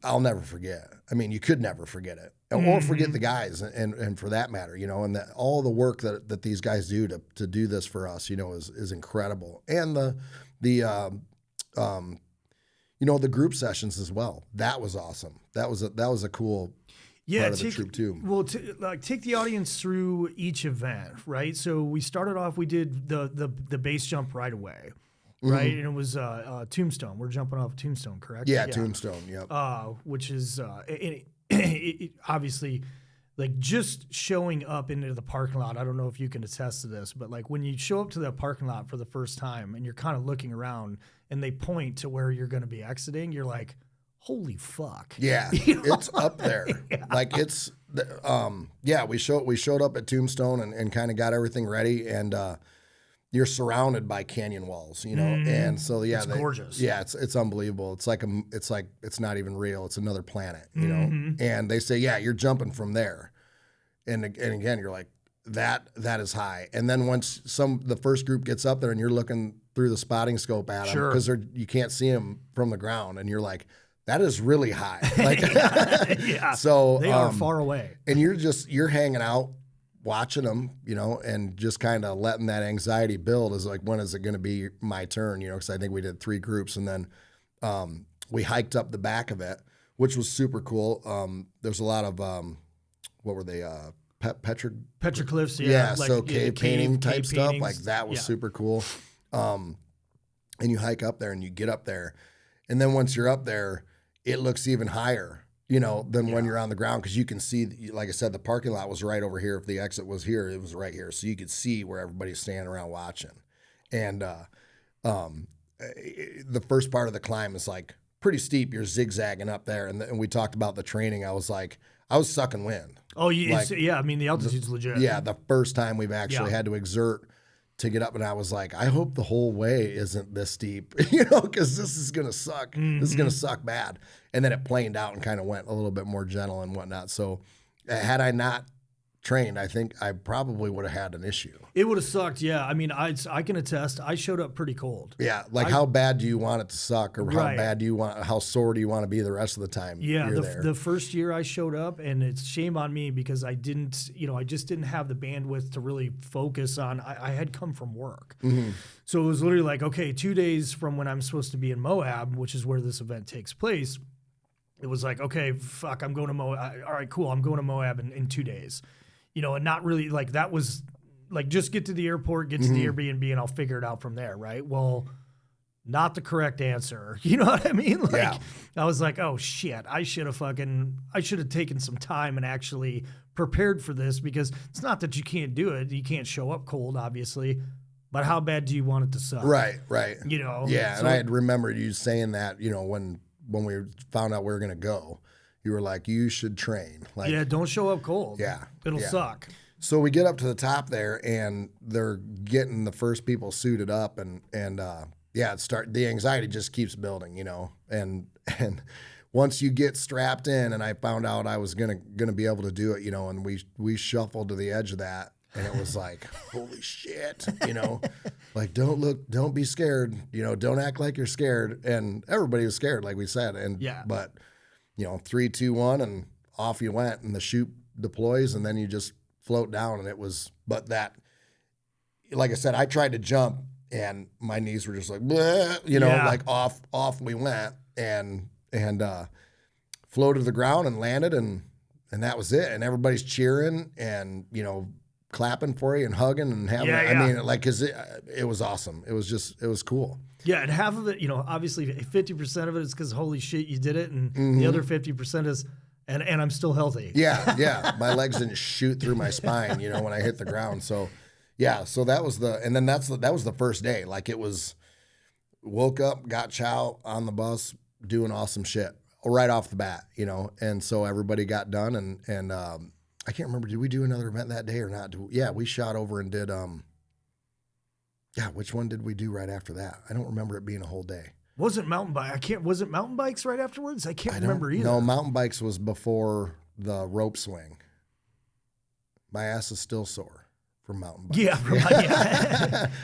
I'll never forget. I mean, you could never forget it, or forget the guys, and for that matter, and that all the work that these guys do to do this for us, is incredible. And the group sessions as well. That was awesome. That was a cool. Part of the troop too. Well, take the audience through each event, right? So we started off. We did the base jump right away, right? Mm-hmm. And it was Tombstone. We're jumping off Tombstone, correct? Yeah. Tombstone. Yep. Which is obviously like just showing up into the parking lot. I don't know if you can attest to this, but like when you show up to the parking lot for the first time and you're kind of looking around and they point to where you're going to be exiting, you're like, holy fuck. Yeah, it's up there. Yeah. Like it's, we showed up at Tombstone and kind of got everything ready, and you're surrounded by canyon walls, and so it's gorgeous. Yeah, it's unbelievable. It's like it's not even real. It's another planet, and they say, yeah, you're jumping from there, and again, you're like, that is high. And then once the first group gets up there and you're looking through the spotting scope at them, because you can't see them from the ground, and you're like, that is really high. Like, yeah. So they are far away, and you're hanging out, watching them, and just kind of letting that anxiety build. Is like, when is it going to be my turn? Because I think we did 3 groups, and then we hiked up the back of it, which was super cool. There's a lot of what were they? Petroglyphs. Yeah. Like, so cave painting type stuff, paintings. like that was super cool. And you hike up there and you get up there, and then once you're up there, it looks even higher, than when you're on the ground, because you can see, like I said, the parking lot was right over here. If the exit was here, it was right here, so you could see where everybody's standing around watching. And the first part of the climb is like pretty steep. You're zigzagging up there, and we talked about the training. I was sucking wind. Oh, yeah, I mean, the altitude's legit. Yeah, the first time we've actually had to exert to get up, and I was like, I hope the whole way isn't this steep, because this is gonna suck. Mm-hmm. This is gonna suck bad. And then it planed out and kind of went a little bit more gentle and whatnot. So had I not trained, I think I probably would have had an issue. It would have sucked, yeah. I mean, I can attest. I showed up pretty cold. Yeah, like how bad do you want it to suck, or how sore do you want to be the rest of the time? Yeah, the first year I showed up, and it's shame on me because I didn't, I just didn't have the bandwidth to really focus on. I had come from work, so it was literally like, okay, 2 days from when I'm supposed to be in Moab, which is where this event takes place. It was like, okay, fuck, I'm going to Moab. All right, cool, I'm going to Moab in 2 days. And not really, like, that was like just get to the airport, get to the Airbnb, and I'll figure it out from there, right? Well, not the correct answer. You know what I mean? Like, I was like, oh shit, I should have taken some time and actually prepared for this, because it's not that you can't do it. You can't show up cold, obviously, but how bad do you want it to suck? Right. You know? Yeah. So, and I had remembered you saying that, you know, when we found out we were going to go, you were like, you should train. Like, yeah, don't show up cold. Yeah. It'll suck. So we get up to the top there, and they're getting the first people suited up, and the anxiety just keeps building, you know, and once you get strapped in, and I found out I was gonna be able to do it, you know, and we shuffled to the edge of that, and it was like, holy shit, you know, like don't be scared, you know, don't act like you're scared, and everybody was scared, like we said, but you know, 3, 2, 1, and off you went, and the chute deploys, and then you just float down, and it was, but that, like I said, I tried to jump, and my knees were just like, bleh, you know, like off we went, and floated to the ground and landed, and that was it. And everybody's cheering and, you know, clapping for you and hugging and having, I mean, like, cause it was awesome. It was cool. Yeah. And half of it, you know, obviously 50% of it is because holy shit, you did it. And the other 50% is, and I'm still healthy. Yeah. My legs didn't shoot through my spine, you know, when I hit the ground. So yeah, so that was that was the first day. Like, it was, woke up, got chow on the bus, doing awesome shit right off the bat, you know. And so everybody got done, and I can't remember, did we do another event that day or not? We shot over and did which one did we do right after that? I don't remember it being a whole day. Was it mountain bikes right afterwards? I can't remember either. No, mountain bikes was before the rope swing. My ass is still sore from mountain bikes. Yeah.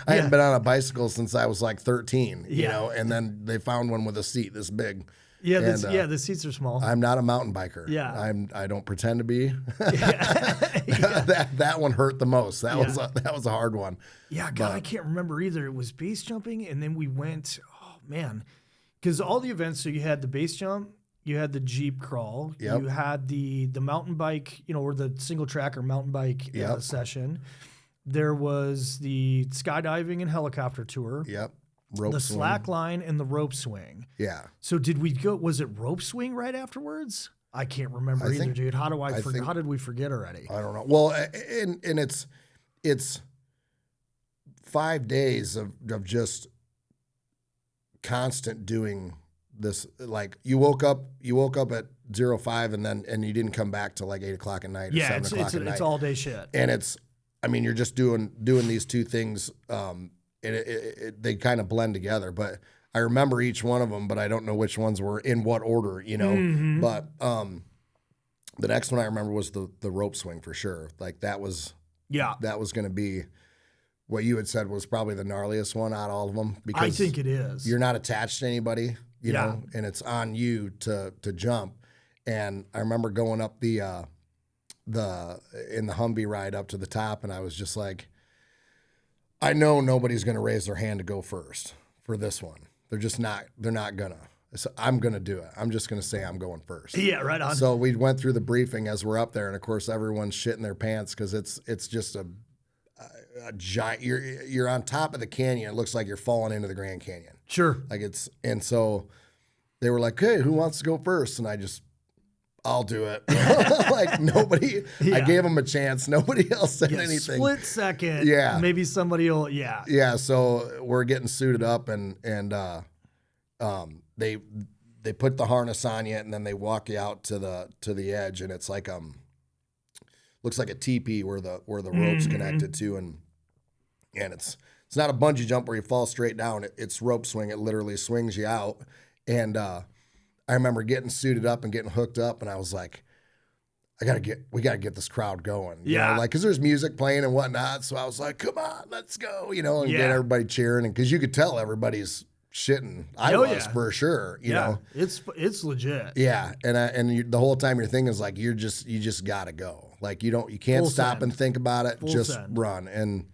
I hadn't been on a bicycle since I was like 13, you know, and then they found one with a seat this big. Yeah, the seats are small. I'm not a mountain biker. Yeah. I don't pretend to be. That one hurt the most. That was a hard one. Yeah, God, I can't remember either. It was base jumping, and then we went, oh man, because all the events, so you had the base jump, you had the Jeep crawl, you had the mountain bike, you know, or the single track or mountain bike session. There was the skydiving and helicopter tour. Yep. The slack line and the rope swing. Yeah. So did we go, was it rope swing right afterwards? I can't remember either, dude. How did we forget already? I don't know. Well, and it's 5 days of just constant doing this. Like, you woke up at 05 and you didn't come back till like 8 o'clock at night or 7 o'clock at night. It's all day shit. And you're just doing these two things, they kind of blend together. But I remember each one of them, but I don't know which ones were in what order, you know. Mm-hmm. But the next one I remember was the rope swing for sure. Like, that was going to be what you had said was probably the gnarliest one out of all of them. Because I think it is. You're not attached to anybody, you know, and it's on you to jump. And I remember going up in the Humvee ride up to the top, and I was just like, I know nobody's going to raise their hand to go first for this one. They're not going to. So I'm going to do it. I'm just going to say I'm going first. Yeah, right on. So we went through the briefing as we're up there, and of course everyone's shitting their pants because it's just a giant. You're on top of the canyon. It looks like you're falling into the Grand Canyon. Sure. And so they were like, "Hey, who wants to go first?" And I'll do it. Like, nobody, I gave them a chance. Nobody else said anything. Split second. Yeah. Maybe somebody will, Yeah, so we're getting suited up, and they put the harness on you, and then they walk you out to the edge, and it's like, looks like a teepee where the rope's connected to, and it's not a bungee jump where you fall straight down. It's rope swing. It literally swings you out, and I remember getting suited up and getting hooked up, and I was like, we gotta get this crowd going. You know, like, cause there's music playing and whatnot. So I was like, come on, let's go, you know, and get everybody cheering. And cause you could tell everybody's shitting. I was for sure, you know, it's legit. Yeah. And the whole time you're thinking is like, you just gotta go. Like, you can't Full stop send. and think about it. Full just send. run. And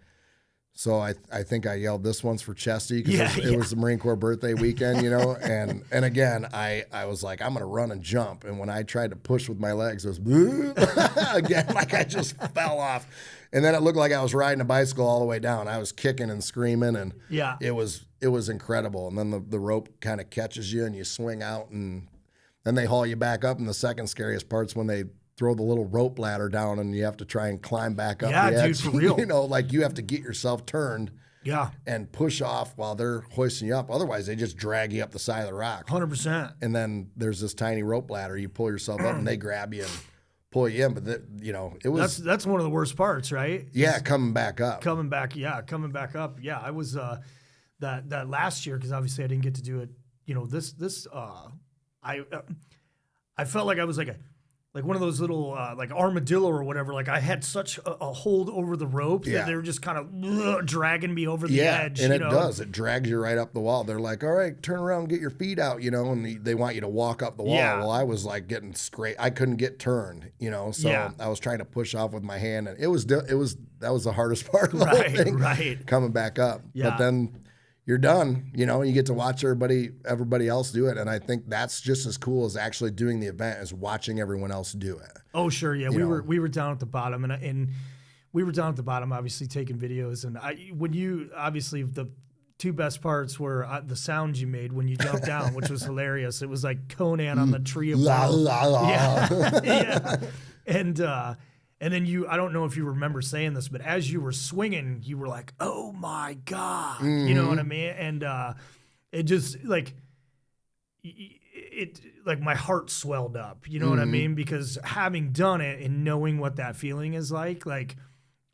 so I think I yelled, "This one's for Chesty," because it was the Marine Corps birthday weekend, you know. And again, I was like, I'm gonna run and jump. And when I tried to push with my legs, it was again like I just fell off. And then it looked like I was riding a bicycle all the way down. I was kicking and screaming, and it was incredible. And then the rope kind of catches you, and you swing out, and then they haul you back up. And the second scariest part's when they throw the little rope ladder down, and you have to try and climb back up the edge. Dude, for real. You know, like you have to get yourself turned. Yeah. And push off while they're hoisting you up. Otherwise, they just drag you up the side of the rock. 100%. And then there's this tiny rope ladder. You pull yourself up, and they grab you and pull you in. But it was that's one of the worst parts, right? Yeah, coming back up. Coming back up. Yeah, I was that last year because obviously I didn't get to do it. You know, I felt like I was like one of those little like armadillo or whatever. Like I had such a hold over the rope that they were just kind of dragging me over the edge. And it does. It drags you right up the wall. They're like, all right, turn around and get your feet out, you know, and they want you to walk up the wall. Yeah. Well, I was like getting straight. I couldn't get turned, you know, so I was trying to push off with my hand, and that was the hardest part of the whole thing, coming back up. Yeah. But then you're done, you know, and you get to watch everybody else do it. And I think that's just as cool as actually doing the event as watching everyone else do it. Oh, sure. Yeah. We were down at the bottom and we were down at the bottom, obviously taking videos. And obviously the two best parts were the sounds you made when you jumped down, which was hilarious. It was like Conan on the tree of la, la, la. Yeah. Yeah. And then I don't know if you remember saying this, but as you were swinging, you were like, oh my God, you know what I mean? And it just like, my heart swelled up, you know what I mean? Because having done it and knowing what that feeling is like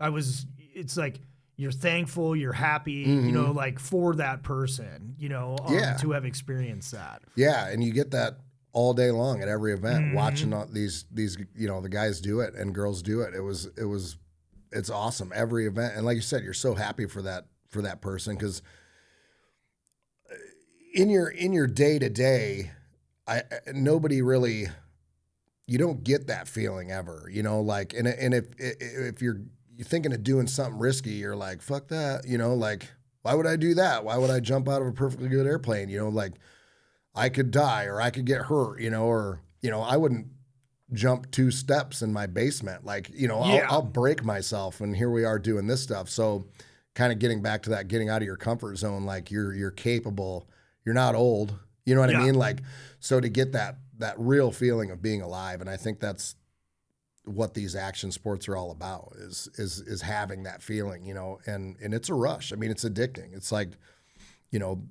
it's like, you're thankful, you're happy, you know, like for that person, you know, to have experienced that. Yeah. And you get that all day long at every event, watching all these, you know, the guys do it and girls do it. It's awesome. Every event. And like you said, you're so happy for that person. 'Cause in your day to day, nobody really, you don't get that feeling ever, you know, like, and if you're thinking of doing something risky, you're like, fuck that, you know, like, why would I do that? Why would I jump out of a perfectly good airplane? You know, like, I could die or I could get hurt, you know, or, you know, I wouldn't jump 2 steps in my basement. Like, you know, I'll break myself, and here we are doing this stuff. So kind of getting back to that, getting out of your comfort zone, like you're capable, you're not old, you know what I mean? Like, so to get that real feeling of being alive. And I think that's what these action sports are all about is having that feeling, you know, and it's a rush. I mean, it's addicting. It's like, you know,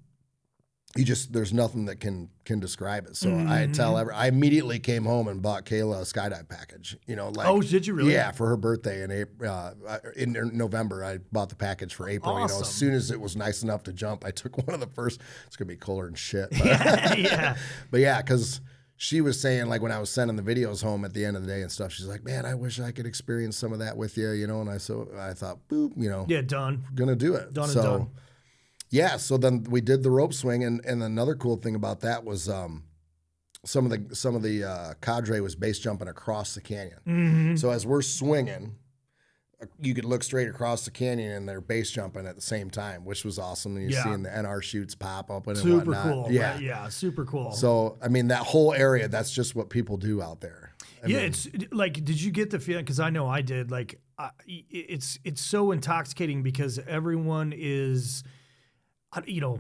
there's nothing that can describe it. So I immediately came home and bought Kayla a skydive package, you know, like, oh, did you really? Yeah. For her birthday in November, I bought the package for April, awesome. You know, as soon as it was nice enough to jump, I took one of the first, it's going to be colder than shit. But yeah. But yeah, 'cause she was saying, like, when I was sending the videos home at the end of the day and stuff, she's like, man, I wish I could experience some of that with you, you know? And I thought, boop, you know, done. Going to do it. Done and done. Yeah, so then we did the rope swing, and another cool thing about that was some of the cadre was base jumping across the canyon. So as we're swinging, you could look straight across the canyon, and they're base jumping at the same time, which was awesome. And you're seeing the NR chutes pop up and super whatnot. Cool. Yeah, right? Yeah, super cool. So I mean, that whole area, that's just what people do out there. I mean, it's like, did you get the feeling? Because I know I did. Like, it's so intoxicating because everyone is. You know,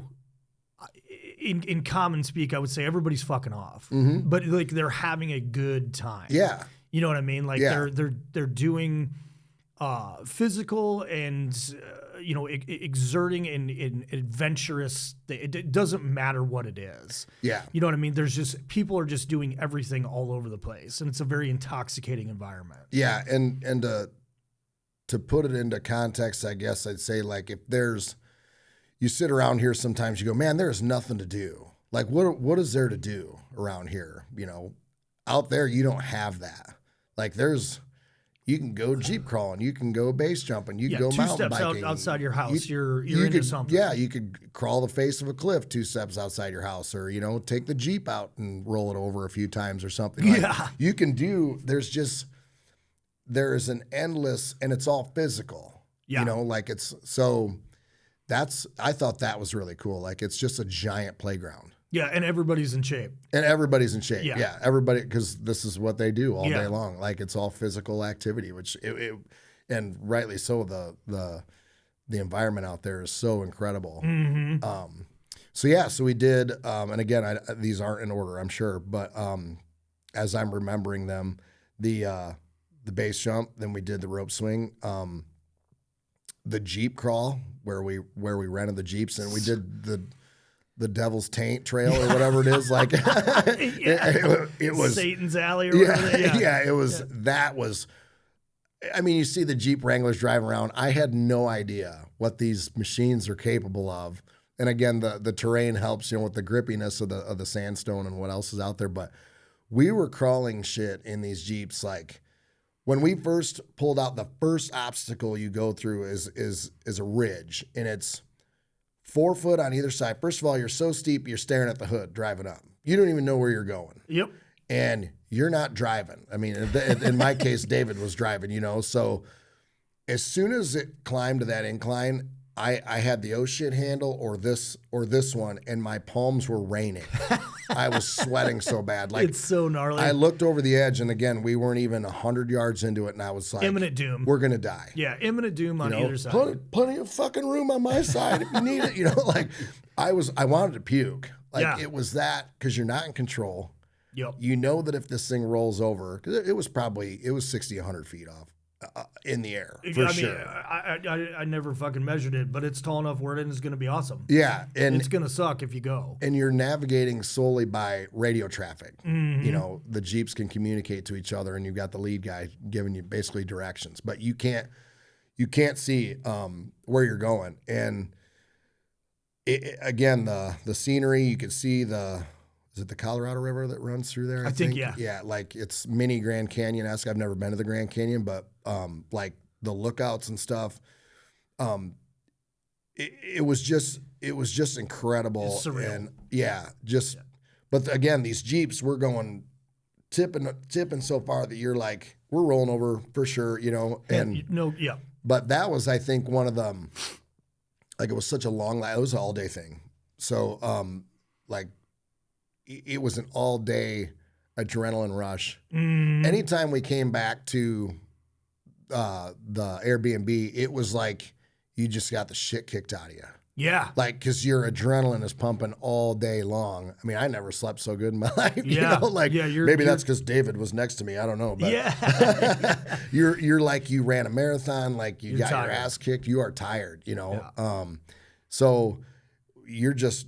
in common speak, I would say everybody's fucking off, but like they're having a good time. Yeah, you know what I mean. Like they're doing physical and you know exerting and adventurous. It doesn't matter what it is. Yeah, you know what I mean. There's just people are just doing everything all over the place, and it's a very intoxicating environment. Yeah, and to put it into context, I guess I'd say, like, if you sit around here sometimes, you go, man, there's nothing to do. Like, what is there to do around here? You know, out there, you don't have that. Like, you can go Jeep crawling, you can go base jumping, you can go mountain biking. 2 steps outside your house, you're into something. Yeah, you could crawl the face of a cliff 2 steps outside your house, or, you know, take the Jeep out and roll it over a few times or something. Like, you can do, there's an endless, and it's all physical. Yeah. You know, like I thought that was really cool. Like, it's just a giant playground. Yeah, and everybody's in shape. Yeah, everybody, because this is what they do all day long. Like, it's all physical activity, which and rightly so. The environment out there is so incredible. So we did, and again, these aren't in order, I'm sure, but as I'm remembering them, the base jump, then we did the rope swing, the Jeep crawl where we rented the Jeeps, and we did the Devil's Taint Trail or whatever it is, like it was Satan's Alley or whatever. it was. That was. I mean, you see the Jeep Wranglers driving around. I had no idea what these machines are capable of. And again, the terrain helps, with the grippiness of the sandstone and what else is out there. But we were crawling shit in these Jeeps. Like when we first pulled out, the first obstacle you go through is a ridge, and it's 4 foot on either side. First of all, you're so steep, you're staring at the hood driving up. You don't even know where you're going. Yep. And you're not driving. I mean, in my case, David was driving, So as soon as it climbed to that incline, I had the oh shit handle or this one, and my palms were raining. I was sweating so bad. Like, it's so gnarly. I looked over the edge, and again, we weren't even 100 yards into it, and I was like, imminent doom. We're gonna die. Yeah, imminent doom on either side. Plenty of fucking room on my side if you need it. Like I wanted to puke. Like it was that, because you're not in control. Yep. You know that if this thing rolls over, because it was 60, 100 feet off in the air, for sure. I never fucking measured it, but it's tall enough where it is going to be awesome. Yeah. And it's going to suck if you go. And you're navigating solely by radio traffic. The Jeeps can communicate to each other, and you've got the lead guy giving you basically directions, but you can't see where you're going. And again, the scenery, you could see is it the Colorado River that runs through there? I think, yeah. Yeah, like it's mini Grand Canyon-esque. I've never been to the Grand Canyon, but like the lookouts and stuff, it was just incredible. It's surreal. And but again, these Jeeps, we're going tipping so far that you're like, we're rolling over for sure, But that was, I think, one of them. Like, it was such a long, it was an all day thing. So, it was an all day adrenaline rush. Anytime we came back to the Airbnb, it was like you just got the shit kicked out of you. Yeah. Like, because your adrenaline is pumping all day long. I mean, I never slept so good in my life. Yeah. Maybe that's because David was next to me. I don't know. But you're like, you ran a marathon, like you got tired. Your ass kicked. You are tired, Yeah. So you're just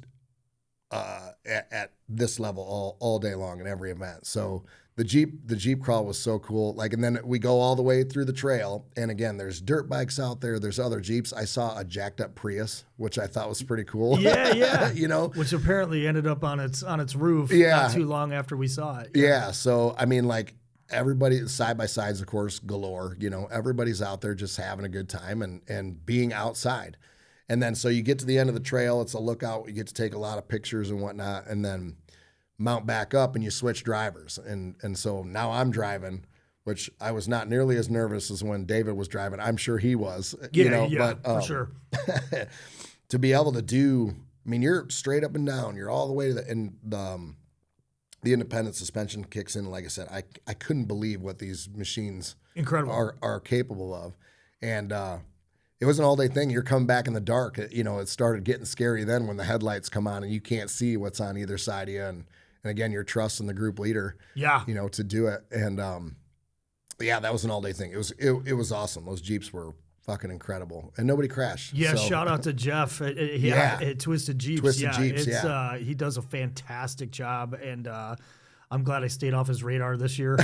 at this level all day long in every event. So the Jeep crawl was so cool. Like, and then we go all the way through the trail. And again, there's dirt bikes out there. There's other Jeeps. I saw a jacked up Prius, which I thought was pretty cool. Yeah. Which apparently ended up on its roof not too long after we saw it. Yeah. So, I mean, like, everybody, side by sides, of course, galore, everybody's out there just having a good time and being outside. And then, so you get to the end of the trail, it's a lookout. You get to take a lot of pictures and whatnot, and then mount back up and you switch drivers. And so now I'm driving, which I was not nearly as nervous as when David was driving. I'm sure he was, but for sure. To be able to do, I mean, you're straight up and down, you're all the way to the independent suspension kicks in. Like I said, I couldn't believe what these machines are capable of. And, it was an all-day thing. You're coming back in the dark. It started getting scary then when the headlights come on and you can't see what's on either side of you. And again, you're trusting the group leader, to do it. And that was an all-day thing. It was awesome. Those Jeeps were fucking incredible, and nobody crashed. Yeah, so. Shout out to Jeff. Twisted Jeeps. Yeah. He does a fantastic job, and I'm glad I stayed off his radar this year.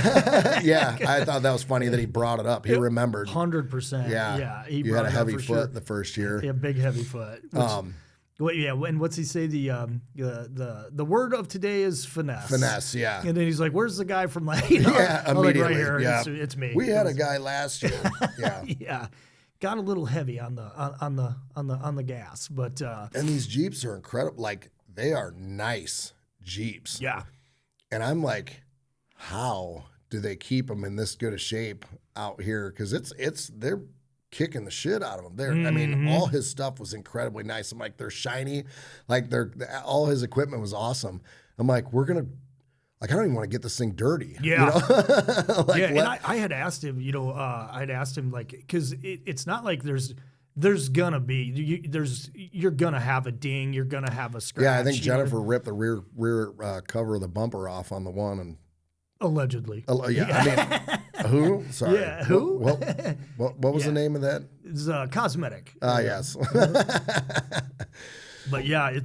Yeah, I thought that was funny that he brought it up. He remembered. 100%. Yeah. You had a heavy foot the first year. Yeah, big heavy foot. And what's he say? The word of today is finesse. Finesse, yeah. And then he's like, "Where's the guy from immediately. Like right here, yeah. It's me." We had a guy last year. Yeah. Yeah. Got a little heavy on the gas, but and these Jeeps are incredible. Like, they are nice Jeeps. Yeah. And I'm like, how do they keep them in this good a shape out here? Because they're kicking the shit out of them. I mean, all his stuff was incredibly nice. I'm like, they're shiny, like all his equipment was awesome. I'm like, we're gonna like, I don't even want to get this thing dirty. Yeah. You know? Like, yeah. And I had asked him, I'd asked him like, because it's not like there's gonna be you're gonna have a ding, you're gonna have a scratch. Yeah, I think Jennifer ripped the rear cover of the bumper off on the one, and allegedly. Yeah, I mean, who? Sorry. Yeah, who? What was the name of that? It's cosmetic. Yes. But yeah,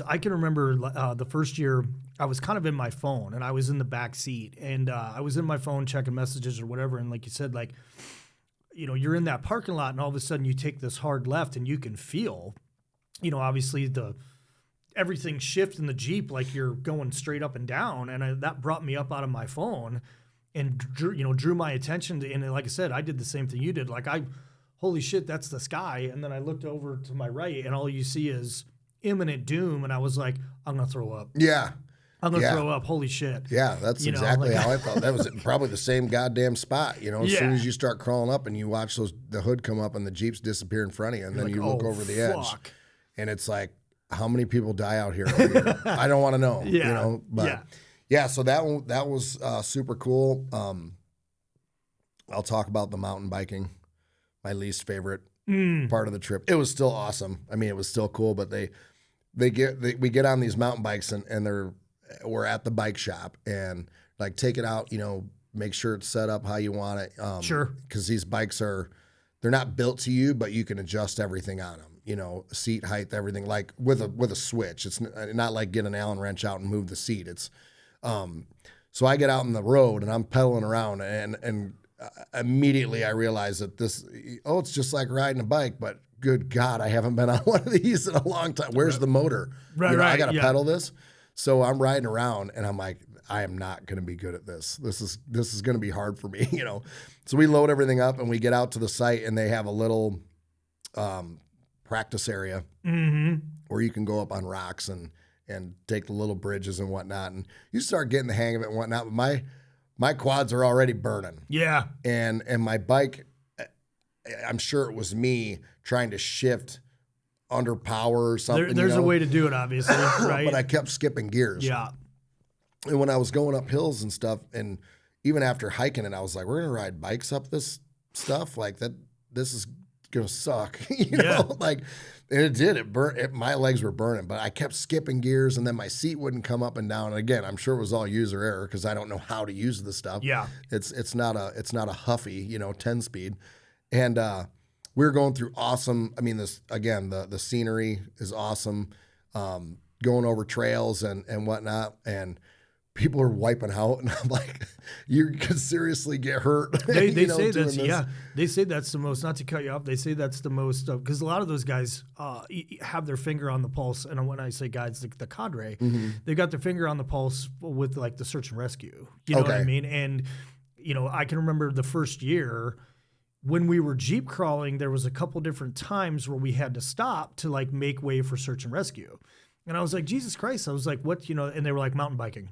I can remember the first year I was kind of in my phone and I was in the back seat and I was in my phone checking messages or whatever. And like you said, like, you're in that parking lot and all of a sudden you take this hard left and you can feel, obviously everything shift in the Jeep, like you're going straight up and down. And that brought me up out of my phone and drew my attention to, and like I said, I did the same thing you did. Like holy shit, that's the sky. And then I looked over to my right and all you see is imminent doom. And I was like, I'm going to throw up. Yeah. I'm going to throw up. Holy shit. Yeah, that's exactly how I felt. That was probably the same goddamn spot. As soon as you start crawling up and you watch the hood come up and the Jeeps disappear in front of you, and then you look over the edge, and it's like, how many people die out here every year? I don't want to know. But so that was super cool. I'll talk about the mountain biking, my least favorite part of the trip. It was still awesome. I mean, it was still cool, but we get on these mountain bikes and we're at the bike shop and like take it out, make sure it's set up how you want it. Sure. Because these bikes they're not built to you, but you can adjust everything on them. Seat height, everything, like with a switch. It's not like get an Allen wrench out and move the seat. It's so I get out on the road and I'm pedaling around and immediately I realize that it's just like riding a bike, but good God, I haven't been on one of these in a long time. Where's the motor? Right. I got to pedal this. So I'm riding around and I'm like, I am not going to be good at this. This is going to be hard for me, So we load everything up and we get out to the site and they have a little practice area where you can go up on rocks and take the little bridges and whatnot. And you start getting the hang of it and whatnot. But my quads are already burning. Yeah. And my bike, I'm sure it was me trying to shift under power or something. There's a way to do it, obviously, right? But I kept skipping gears. Yeah. And when I was going up hills and stuff, and even after hiking it, I was like, we're going to ride bikes up this stuff? Like that, this is going to suck, Like, and it did. It burned. My legs were burning, but I kept skipping gears, and then my seat wouldn't come up and down. And again, I'm sure it was all user error because I don't know how to use the stuff. Yeah. It's not a huffy, 10 speed. And we were going through awesome. I mean, the scenery is awesome. Going over trails and whatnot, and people are wiping out, and I'm like, you could seriously get hurt. They say that's They say that's the most. Not to cut you off, they say that's the most because a lot of those guys have their finger on the pulse. And when I say guys, the cadre, they've got their finger on the pulse with like the search and rescue. You know what I mean? And I can remember the first year. When we were Jeep crawling, there was a couple different times where we had to stop to like make way for search and rescue. And I was like, Jesus Christ. I was like, what, and they were like mountain biking.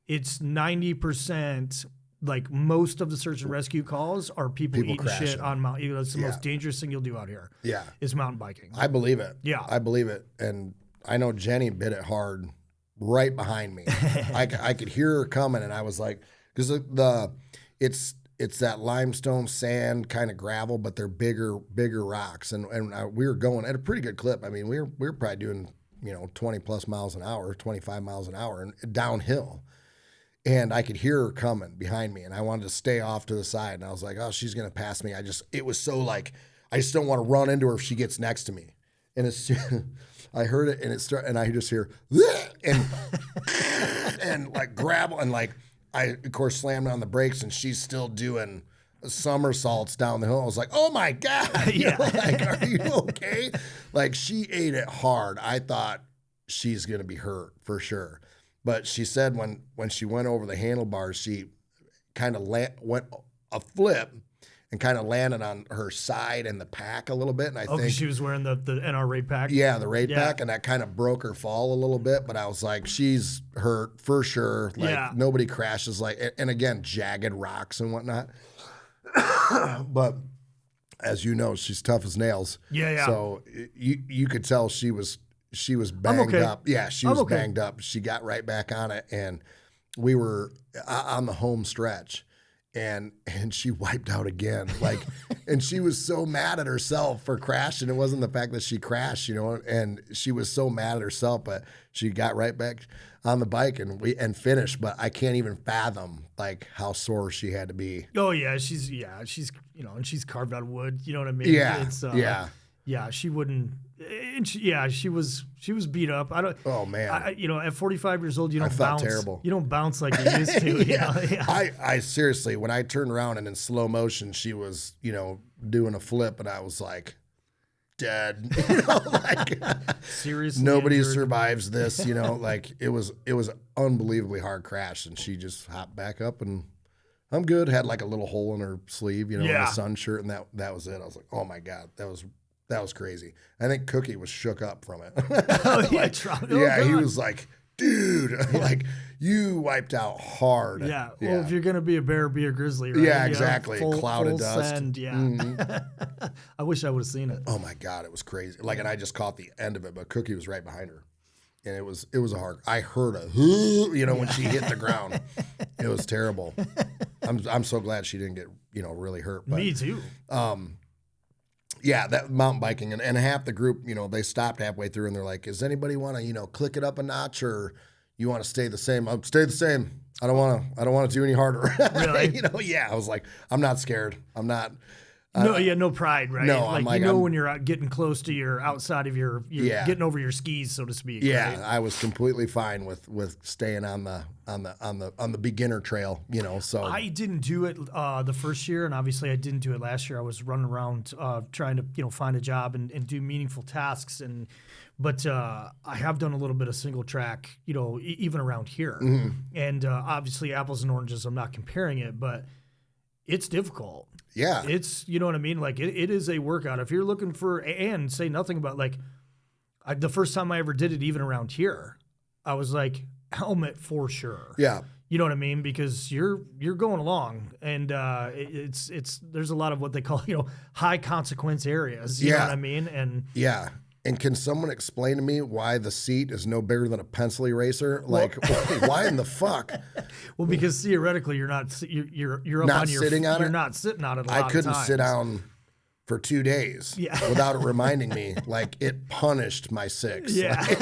It's 90%, like most of the search and rescue calls are people eating crashing shit on mountain. It's the most dangerous thing you'll do out here. Yeah. Is mountain biking. I believe it. Yeah. I believe it. And I know Jenny bit it hard right behind me. I could hear her coming and I was like, because it's that limestone sand kind of gravel, but they're bigger rocks. And we were going at a pretty good clip. I mean, we were probably doing, 20 plus miles an hour, 25 miles an hour and downhill. And I could hear her coming behind me and I wanted to stay off to the side. And I was like, oh, she's going to pass me. It was so like, I just don't want to run into her if she gets next to me. And I heard it and I just hear, and like gravel and like, I, of course, slammed on the brakes, and she's still doing somersaults down the hill. I was like, oh, my God. Are you okay? Like, she ate it hard. I thought she's going to be hurt for sure. But she said when she went over the handlebars, she kind of went a flip and kind of landed on her side and the pack a little bit. And I think she was wearing the NR raid pack. Yeah, the raid pack, and that kind of broke her fall a little bit. But I was like, she's hurt for sure. Like nobody crashes and again, jagged rocks and whatnot. But as you know, she's tough as nails. Yeah. So you could tell she was banged up. Yeah, she was banged up. She got right back on it, and we were on the home stretch. And she wiped out again, like, and she was so mad at herself for crashing. It wasn't the fact that she crashed, you know, and she was so mad at herself, but she got right back on the bike and finished. But I can't even fathom like how sore she had to be. Oh yeah, she's you know, and she's carved out of wood. You know what I mean? Yeah, it's, yeah. She wouldn't. And she was beat up. I don't. Oh man. You know, at 45 years old, you don't felt bounce. Terrible. You don't bounce like you used to. Yeah. You know? Yeah. I seriously, when I turned around and in slow motion, she was, you know, doing a flip, and I was like, dead. You know, like seriously, nobody injured. survives this. You know, like it was unbelievably hard crash, and she just hopped back up and. I'm good. Had like a little hole in her sleeve, you know, in the sun shirt, and that was it. I was like, oh my God, that was crazy. I think Cookie was shook up from it. Oh yeah, yeah, he was like, dude, like you wiped out hard. Yeah. Well, if you're gonna be a bear, be a grizzly. Right? Yeah, exactly. Cloud of dust. Send, yeah. I wish I would have seen it. Oh my God, it was crazy. Like, and I just caught the end of it, but Cookie was right behind her. And it was a hard. I heard a, you know, when she hit the ground. It was terrible. I'm so glad she didn't get, you know, really hurt. But, me too. Yeah, that mountain biking and half the group, you know, they stopped halfway through and they're like, "Does anybody want to, you know, click it up a notch or you want to stay the same?" I'll stay the same. I don't want to do any harder. Really? You know, yeah. I was like, I'm not scared. I'm not. No pride, right? No, like, you know, when you're out getting close to your outside of your getting over your skis, so to speak. Yeah, right? I was completely fine with staying on the beginner trail, you know. So I didn't do it the first year, and obviously I didn't do it last year. I was running around trying to, you know, find a job and do meaningful tasks, but I have done a little bit of single track, you know, even around here, and obviously apples and oranges. I'm not comparing it, but it's difficult. Yeah. It's, you know what I mean? Like, it is a workout. If you're looking for, and say nothing about, like, the first time I ever did it, even around here, I was like, helmet for sure. Yeah. You know what I mean? Because you're going along, and it's there's a lot of what they call, you know, high consequence areas. You know what I mean? And yeah. And can someone explain to me why the seat is no bigger than a pencil eraser? Like, why in the fuck? Well, because theoretically you're up not on your sitting on you're it? not sitting on it a lot I couldn't of times. sit down for 2 days without it reminding me. Like, it punished my six. Yeah. Like,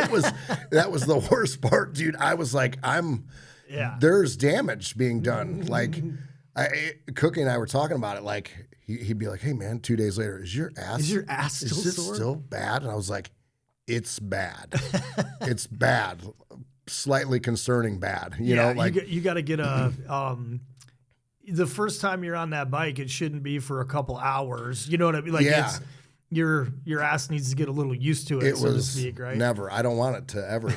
that was the worst part, dude. I was like, there's damage being done. Like, Cookie and I were talking about it. Like, he'd be like, "Hey man, 2 days later, is your ass still bad?" And I was like, "It's bad. It's bad. Slightly concerning bad." You know, like you got to get a. The first time you're on that bike, it shouldn't be for a couple hours. You know what I mean? Like, it's, your ass needs to get a little used to it, so to speak, right? Never. I don't want it to ever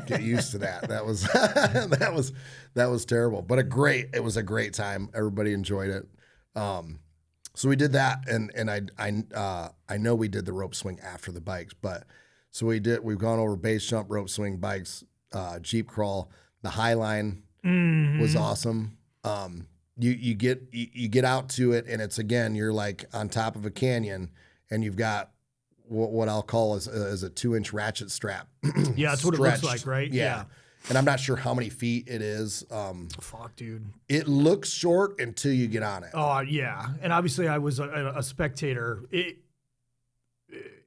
get used to that. That was that was terrible. But it was a great time. Everybody enjoyed it. So we did that, and I know we did the rope swing after the bikes, but so we've gone over base jump, rope swing, bikes, Jeep crawl. The highline was awesome. You get out to it, and it's, again, you're like on top of a canyon, and you've got what I'll call is a 2-inch ratchet strap. Yeah, that's what it looks like, right? Yeah. And I'm not sure how many feet it is. Fuck, dude. It looks short until you get on it. Oh, yeah. And obviously I was a spectator.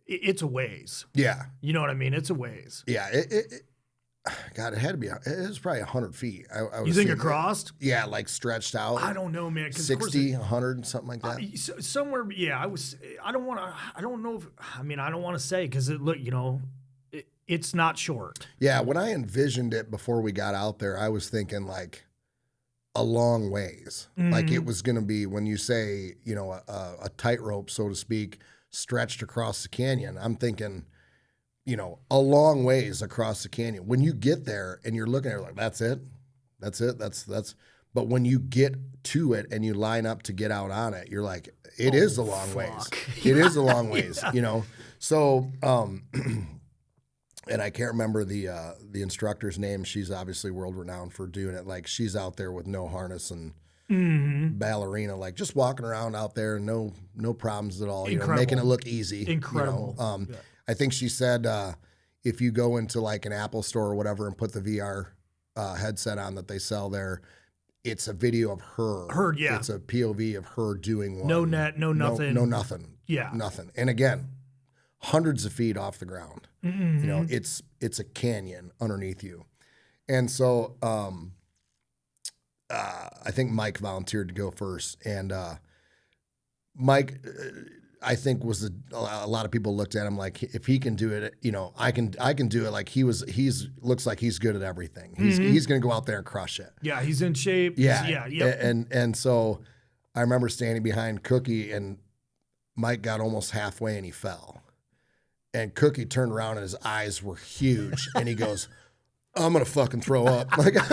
It's a ways. Yeah. You know what I mean? It's a ways. Yeah. God, it had to be. It was probably 100 feet. You think it crossed? Yeah, like stretched out. I don't know, man. 60, 100, something like that. Somewhere, yeah. I don't know if, I don't want to say, because you know, it's not short. Yeah, when I envisioned it before we got out there, I was thinking like a long ways. Like it was going to be, when you say, you know, a tightrope, so to speak, stretched across the canyon, I'm thinking, you know, a long ways across the canyon. When you get there and you're looking at it like, that's it. But when you get to it and you line up to get out on it, you're like, it is a long ways. It is a long ways, you know? So, and I can't remember the instructor's name. She's obviously world renowned for doing it. Like, she's out there with no harness and ballerina, like just walking around out there, no problems at all. You know, making it look easy. Incredible. You know? I think she said if you go into like an Apple store or whatever and put the VR headset on that they sell there. It's a video of her. Her, yeah. It's a POV of her doing one. No net, no nothing. No nothing. Yeah. Nothing. And again, hundreds of feet off the ground. Mm-hmm. You know, it's a canyon underneath you. And so I think Mike volunteered to go first. And Mike, I think a lot of people looked at him like, if he can do it, you know, I can do it. Like he's looks like he's good at everything. He's going to go out there and crush it. Yeah, he's in shape. Yeah, yep. And so I remember standing behind Cookie, and Mike got almost halfway and he fell. And Cookie turned around and his eyes were huge, and he goes, I'm gonna fucking throw up. Like, and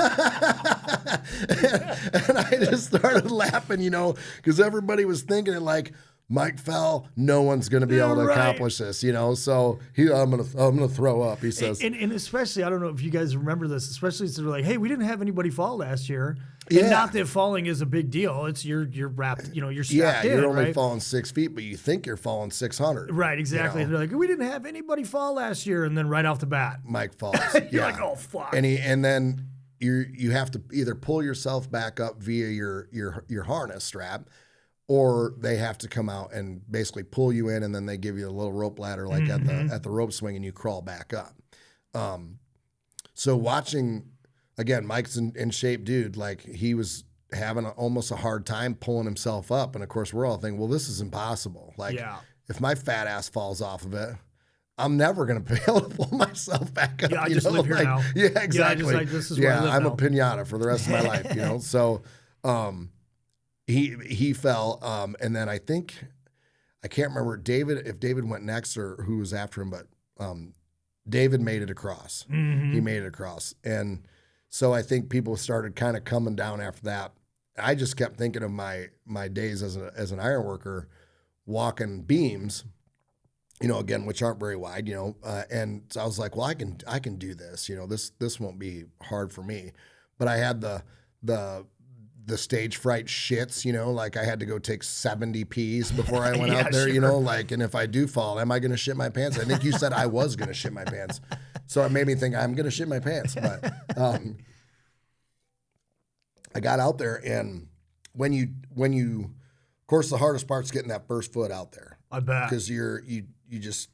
I just started laughing, you know, because everybody was thinking it like, Mike fell, no one's gonna be able to accomplish this, you know. So I'm gonna throw up, he says. And especially, I don't know if you guys remember this, especially since they're like, hey, we didn't have anybody fall last year. And not that falling is a big deal. It's you're wrapped, you know, you're strapped in. Yeah, you're only falling 6 feet, but you think you're falling 600. Right, exactly. You know? And they're like, we didn't have anybody fall last year, and then right off the bat, Mike falls. You're like, oh fuck. And then you have to either pull yourself back up via your harness strap, or they have to come out and basically pull you in, and then they give you a little rope ladder like at the rope swing, and you crawl back up. So watching, again, Mike's in shape, dude. Like, he was having almost a hard time pulling himself up, and of course we're all thinking, well, this is impossible. Like, if my fat ass falls off of it, I'm never gonna be able to pull myself back up. Yeah, I just live here now. Yeah, exactly. Yeah, this is where I live I'm now. a pinata for the rest of my life, you know. So, he fell, and then I can't remember if David went next or who was after him, but David made it across. Mm-hmm. He made it across, and so I think people started kind of coming down after that. I just kept thinking of my days as an iron worker, walking beams, you know, again, which aren't very wide, you know, and so I was like, well, I can do this, you know, this won't be hard for me, but I had the stage fright shits, you know, like I had to go take 70 Ps before I went out there, you know, like, and if I do fall, am I going to shit my pants? I think you said I was going to shit my pants. So it made me think I'm going to shit my pants. But I got out there, and when you, of course, the hardest part's getting that first foot out there. I bet. Because you just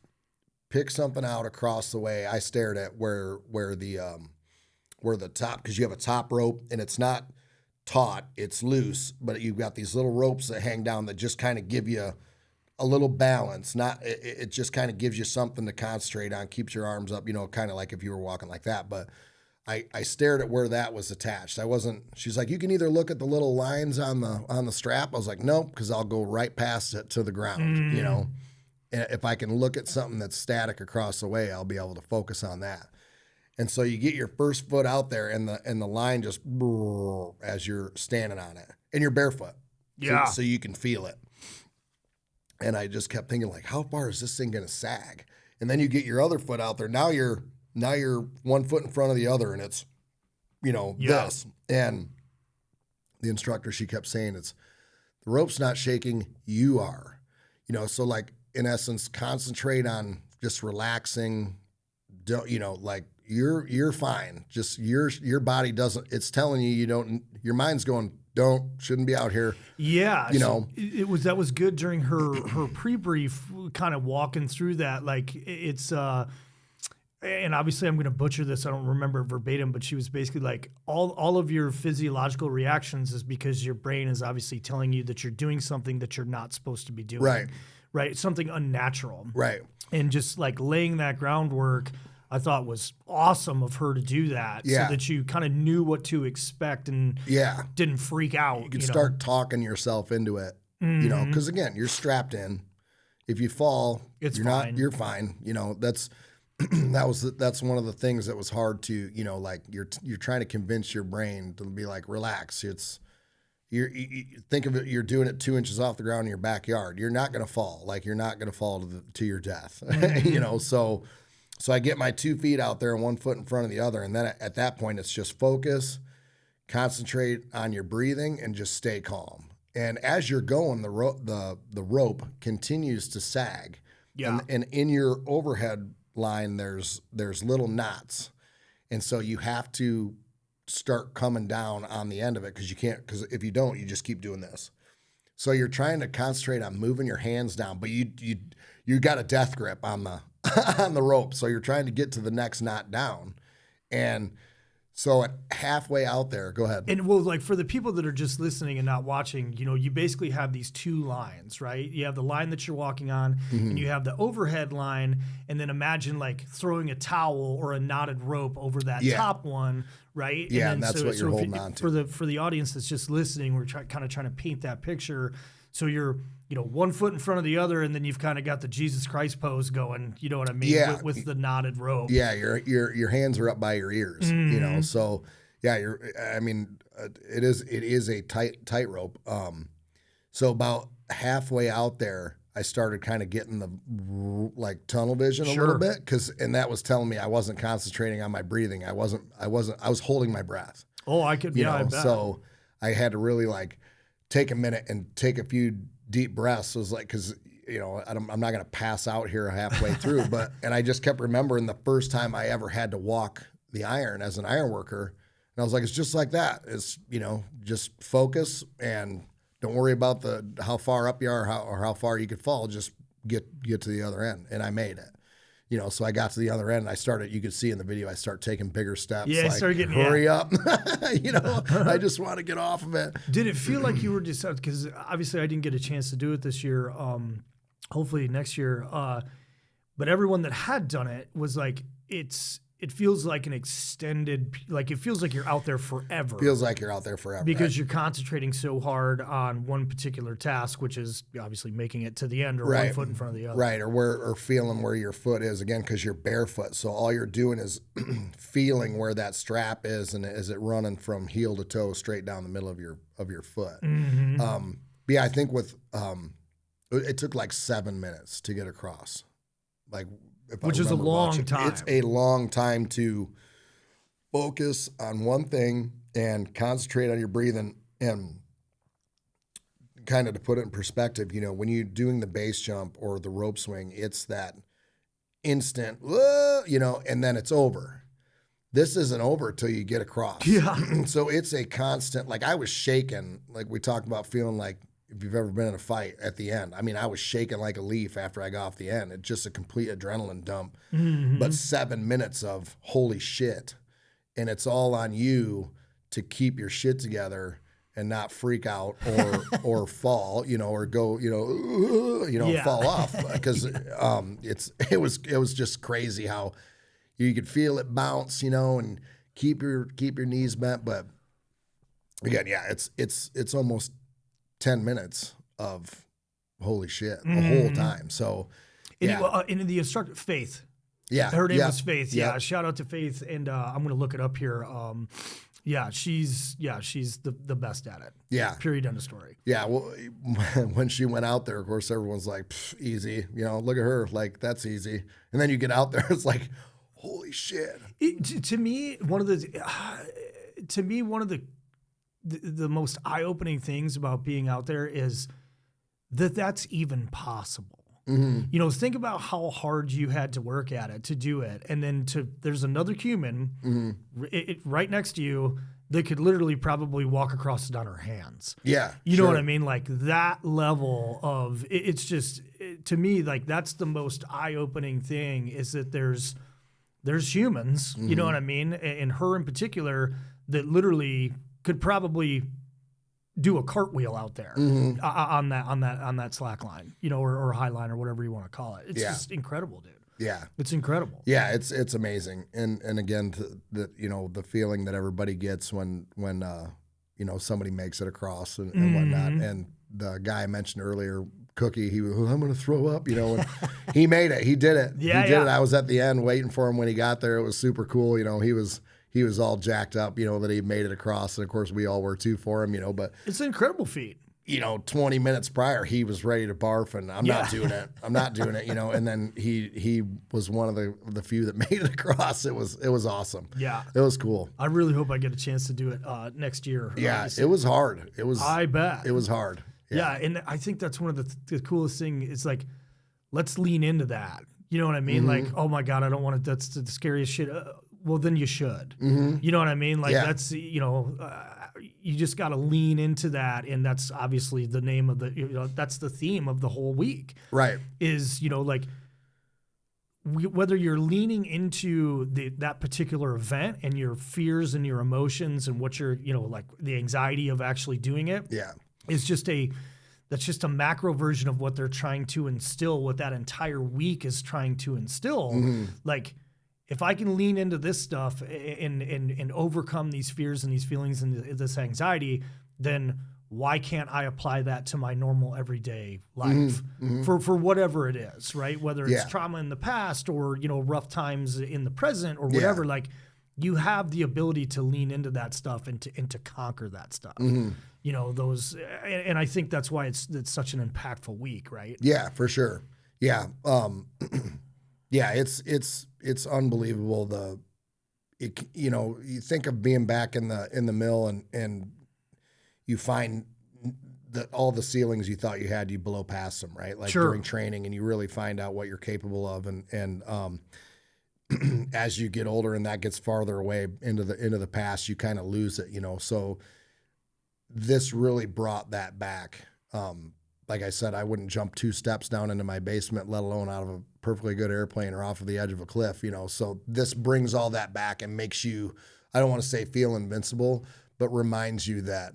pick something out across the way. I stared at where the top, because you have a top rope, and it's not taut, it's loose, but you've got these little ropes that hang down that just kind of give you a little balance. It just kind of gives you something to concentrate on, keeps your arms up, you know, kind of like if you were walking like that. But I stared at where that was attached. She's like, you can either look at the little lines on the strap. I was like, nope, because I'll go right past it to the ground, you know. And if I can look at something that's static across the way, I'll be able to focus on that. And so you get your first foot out there, and the line just as you're standing on it, and you're barefoot, so you can feel it. And I just kept thinking, like, how far is this thing gonna sag? And then you get your other foot out there. Now you're 1 foot in front of the other, and it's, you know, this. And the instructor, she kept saying, the rope's not shaking, you are, you know. So, like, in essence, concentrate on just relaxing. Don't, you know, like, you're fine. Just your body doesn't, it's telling you don't, your mind's going, shouldn't be out here. Yeah. You know, that was good during her pre-brief, kind of walking through that. Like, it's, and obviously I'm going to butcher this. I don't remember verbatim, but she was basically like, all of your physiological reactions is because your brain is obviously telling you that you're doing something that you're not supposed to be doing. Right. It's something unnatural. Right. And just like laying that groundwork, I thought was awesome of her to do that, so that you kind of knew what to expect and didn't freak out. You could start talking yourself into it, you know, because again, you're strapped in. If you fall, you're fine. You know, that's one of the things that was hard to, you know, like you're trying to convince your brain to be like, relax. You think of it, you're doing it 2 inches off the ground in your backyard. You're not going to fall. Like, you're not going to fall to your death, you know, So I get my 2 feet out there and 1 foot in front of the other. And then at that point, it's just focus, concentrate on your breathing, and just stay calm. And as you're going, the rope continues to sag. Yeah. And in your overhead line, there's little knots. And so you have to start coming down on the end of it because you can't, because if you don't, you just keep doing this. So you're trying to concentrate on moving your hands down, but you got a death grip on the on the rope. So you're trying to get to the next knot down. And so at halfway out there, go ahead. And well, like for the people that are just listening and not watching, you know, you basically have these two lines, right? You have the line that you're walking on, and you have the overhead line, and then imagine like throwing a towel or a knotted rope over that top one, right? Yeah, and that's what you're holding on to. For the audience that's just listening, we're kind of trying to paint that picture. So you're, you know, 1 foot in front of the other, and then you've kind of got the Jesus Christ pose going. You know what I mean? Yeah. With the knotted rope. Yeah, your hands are up by your ears. You know, so yeah, it is a tight rope. So about halfway out there, I started kind of getting the like tunnel vision a little bit, and that was telling me I wasn't concentrating on my breathing. I was holding my breath. Oh, I could. You know, I bet. So I had to really like take a minute and take a few deep breaths. It was like, because, you know, I'm not going to pass out here halfway through, and I just kept remembering the first time I ever had to walk the iron as an iron worker. And I was like, it's just like that. It's, you know, just focus and don't worry about how far up you are or how far you could fall. Just get to the other end. And I made it. You know, so I got to the other end and I started, you could see in the video, I start taking bigger steps. Yeah, like, started getting, hurry up. You know, I just want to get off of it. Did it feel like you were just, because obviously I didn't get a chance to do it this year, hopefully next year, but everyone that had done it was like, it feels like an extended, like it feels like you're out there forever. Feels like you're out there forever. Because you're concentrating so hard on one particular task, which is obviously making it to the end or 1 foot in front of the other. Right, or feeling where your foot is, again, because you're barefoot. So all you're doing is feeling where that strap is, and is it running from heel to toe straight down the middle of your foot. But yeah, I think it took like 7 minutes to get across. Like, which is a long time. It's a long time to focus on one thing and concentrate on your breathing. And kind of to put it in perspective, you know, when you're doing the base jump or the rope swing, it's that instant, you know, and then it's over. This isn't over till you get across. Yeah. So it's a constant, like I was shaking, like we talked about feeling like, if you've ever been in a fight at the end. I mean, I was shaking like a leaf after I got off the end. It's just a complete adrenaline dump. But 7 minutes of holy shit. And it's all on you to keep your shit together and not freak out or fall, you know, or go, fall off. Because it was just crazy how you could feel it bounce, you know, and keep your knees bent. But again, yeah, it's almost 10 minutes of holy shit the whole time. So, yeah. And the instructor, Faith. Yeah. Her name was Faith. Yeah. Shout out to Faith. And I'm going to look it up here. She's the best at it. Yeah. Period. End of story. Yeah. Well, when she went out there, of course, everyone's like, easy. You know, look at her. Like, that's easy. And then you get out there, it's like, holy shit. To me, one of the most eye-opening things about being out there is that's even possible. You know, think about how hard you had to work at it to do it. And then there's another human right next to you that could literally probably walk across it on her hands. Yeah. You know what I mean? Like that level of, it's just, to me, like that's the most eye-opening thing is that there's humans, you know what I mean? And her in particular that literally could probably do a cartwheel out there on that slack line, you know, or high line or whatever you want to call it. It's just incredible, dude. Yeah, it's incredible. Yeah, it's amazing, and again, the feeling that everybody gets when you know somebody makes it across and whatnot. And the guy I mentioned earlier, Cookie, he was, I'm going to throw up, you know. And he made it. He did it. Yeah, he did it. I was at the end waiting for him when he got there. It was super cool. You know, he was all jacked up, you know, that he made it across. And of course, we all were too for him, you know. But it's an incredible feat. You know, 20 minutes prior, he was ready to barf, and I'm not doing it. I'm not doing it, you know. And then he was one of the few that made it across. It was awesome. Yeah, it was cool. I really hope I get a chance to do it next year. Yeah, it was hard. I bet it was hard. Yeah, and I think that's one of the coolest thing is like, let's lean into that. You know what I mean? Like, oh my God, I don't want to. That's the scariest shit. well, then you should. You know what I mean? Like that's, you just got to lean into that. And that's obviously the name of that's the theme of the whole week. Right. Is, like whether you're leaning into that particular event and your fears and your emotions and what you're, like the anxiety of actually doing it. Yeah. Is that's just a macro version of what they're trying to instill, what that entire week is trying to instill. Like, if I can lean into this stuff and overcome these fears and these feelings and this anxiety, then why can't I apply that to my normal everyday life for whatever it is, right? Whether it's trauma in the past or, rough times in the present or whatever, like you have the ability to lean into that stuff and to conquer that stuff. Those, and I think that's why it's such an impactful week, right? Yeah, for sure. Yeah. Yeah, it's unbelievable. You think of being back in the mill and you find that all the ceilings you thought you had, you blow past them, right? Like during training, and you really find out what you're capable of. And as you get older and that gets farther away into the past, you kind of lose it, So this really brought that back. Like I said, I wouldn't jump 2 steps down into my basement, let alone out of a perfectly good airplane or off of the edge of a cliff, So this brings all that back and makes you, I don't want to say feel invincible, but reminds you that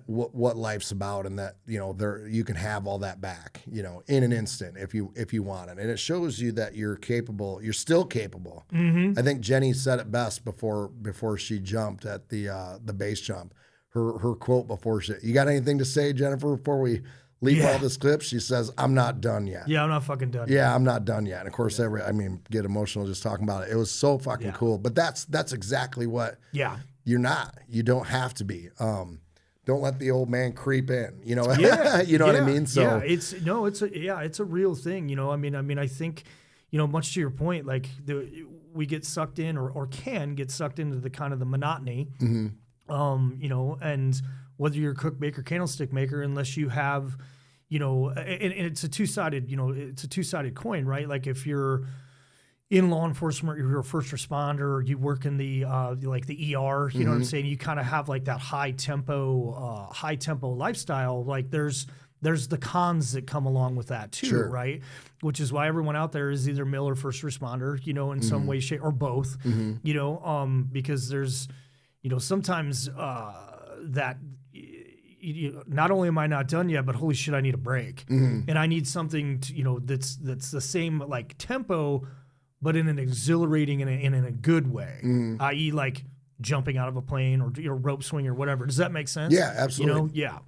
what life's about, and that, you can have all that back, in an instant if you want it. And it shows you that you're capable, you're still capable. I think Jenny said it best before she jumped at the base jump. Her quote before you got anything to say, Jennifer, before we leave all this clip? She says, "I'm not done yet." Yeah, I'm not fucking done. Yeah, I'm not done yet. And of course, get emotional just talking about it. It was so fucking cool. But that's exactly what. Yeah. You're not. You don't have to be. Don't let the old man creep in. You know. What I mean. So it's a real thing. I think, much to your point, like we get sucked in or can get sucked into the kind of the monotony. And whether you're a cook, baker, candlestick maker, unless you have, and it's a two-sided coin, right? Like if you're in law enforcement, you're a first responder, you work in the like the ER, you know what I'm saying? You kind of have like that high tempo lifestyle. Like there's the cons that come along with that too, right? Which is why everyone out there is either mill or first responder, in some way, shape, or both, because there's, sometimes that not only am I not done yet, but holy shit, I need a break, and I need something to, that's the same like tempo, but in an exhilarating and in a good way, i.e., like jumping out of a plane or rope swing or whatever. Does that make sense? Yeah, absolutely. Yeah.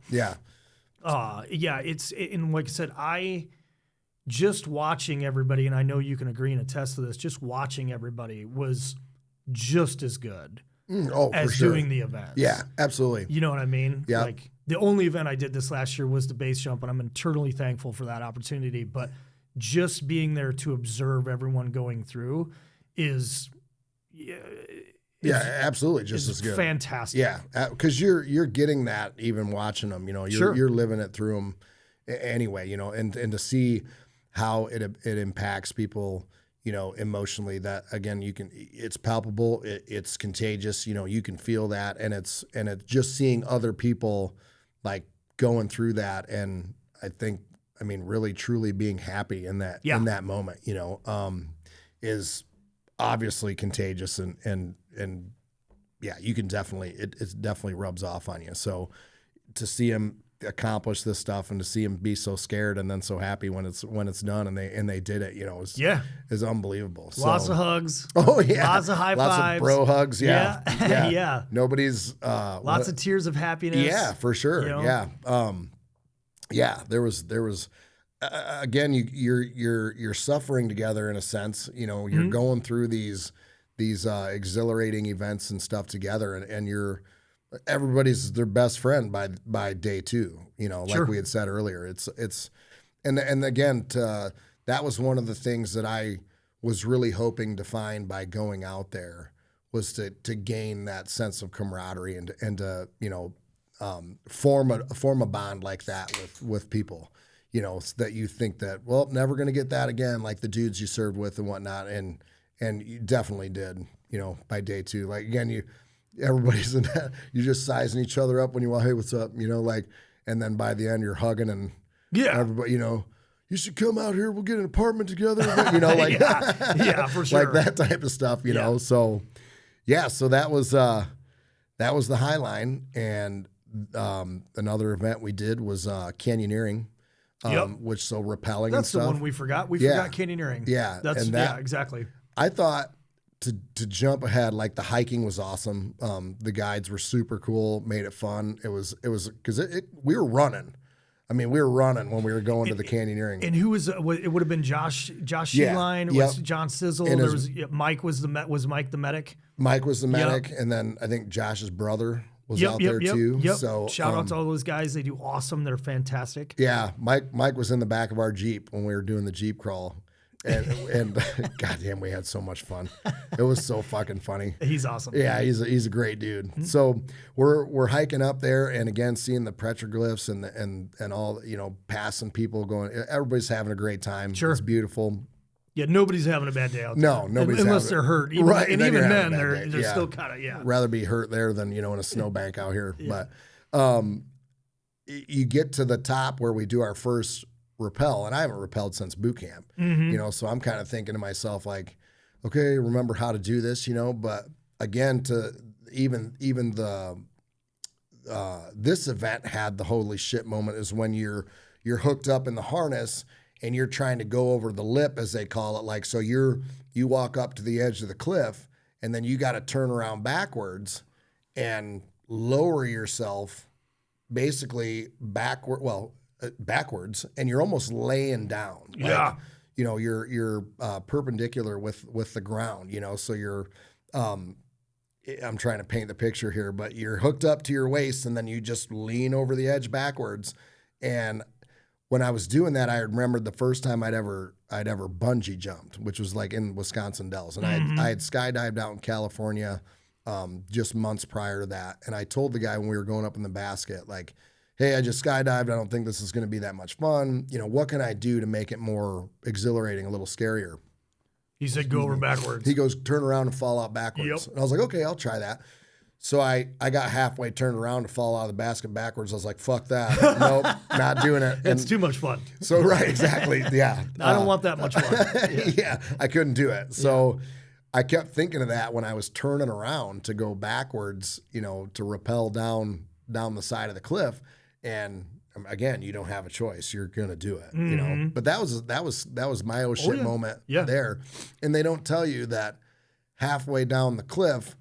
And like I said, I just watching everybody, and I know you can agree and attest to this. Just watching everybody was just as good. As doing the event. Yeah, absolutely. You know what I mean? Yeah. Like the only event I did this last year was the base jump, and I'm eternally thankful for that opportunity. But just being there to observe everyone going through is absolutely just as good. Fantastic. Yeah, because you're getting that even watching them. You're living it through them anyway. And to see how it impacts people. Emotionally, that again, it's palpable, it's contagious, you can feel that. And it's just seeing other people like going through that. And I think, really truly being happy in that moment, is obviously contagious and you can definitely, it definitely rubs off on you. So to see him accomplish this stuff and to see him be so scared and then so happy when it's done and they did it, is unbelievable. Lots of hugs. Oh yeah. Lots of high fives. Lots of bro hugs. Yeah. Yeah. Nobody's lots of tears of happiness. Yeah, for sure. Yeah. There was again, you're suffering together in a sense, you're going through these exhilarating events and stuff together, and everybody's their best friend by day 2, like we had said earlier. And again, that was one of the things that I was really hoping to find by going out there, was to gain that sense of camaraderie and to, form a bond like that with people, so that you think that, well, never going to get that again, like the dudes you served with and whatnot. And And you definitely did, by day 2. Like, again, everybody's in that. You're just sizing each other up when you walk, hey, what's up? And then by the end, you're hugging and everybody, you should come out here. We'll get an apartment together. Yeah, for sure. Like that type of stuff, know? So, so that was the highline. And another event we did was canyoneering, which rappelling and stuff. That's the one we forgot. We forgot canyoneering. Yeah. Exactly. I thought to jump ahead, like the hiking was awesome. The guides were super cool, made it fun. It was because we were running. I mean, we were running when we were going to the canyoneering. And who was it? Would have been Josh Sheline. It was John Sizzle. And there was Mike. Was Mike the medic? Mike was the medic, and then I think Josh's brother was out there too. Yep. So shout out to all those guys. They do awesome. They're fantastic. Yeah, Mike was in the back of our Jeep when we were doing the Jeep crawl. And goddamn, we had so much fun. It was so fucking funny. He's awesome. Yeah, he's a great dude. Mm-hmm. So we're hiking up there, and again seeing the petroglyphs and all, passing people going. Everybody's having a great time. Sure, it's beautiful. Yeah, nobody's having a bad day out there. No, nobody's unless they're hurt. Even, right, and even then they're still kind of Rather be hurt there than in a snowbank out here. Yeah. But you get to the top where we do our first rappel, and I haven't rappelled since boot camp, so I'm kind of thinking to myself like, okay, remember how to do this, but again, to even the this event had the holy shit moment is when you're hooked up in the harness and you're trying to go over the lip, as they call it, like, so you walk up to the edge of the cliff and then you got to turn around backwards and lower yourself basically backwards, and you're almost laying down. Like, you're perpendicular with the ground, so you're, I'm trying to paint the picture here, but you're hooked up to your waist and then you just lean over the edge backwards. And when I was doing that, I remembered the first time I'd ever bungee jumped, which was like in Wisconsin Dells. And I had skydived out in California, just months prior to that. And I told the guy when we were going up in the basket, like, hey, I just skydived. I don't think this is going to be that much fun. What can I do to make it more exhilarating, a little scarier? He said, go over backwards. He goes, turn around and fall out backwards. Yep. And I was like, okay, I'll try that. So I got halfway turned around to fall out of the basket backwards. I was like, fuck that. Nope, not doing it. It's too much fun. So, right, exactly. Yeah. I don't want that much fun. Yeah, I couldn't do it. So I kept thinking of that when I was turning around to go backwards, to rappel down the side of the cliff. And again, you don't have a choice. You're gonna do it, But that was my oh shit moment there. And they don't tell you that halfway down the cliff,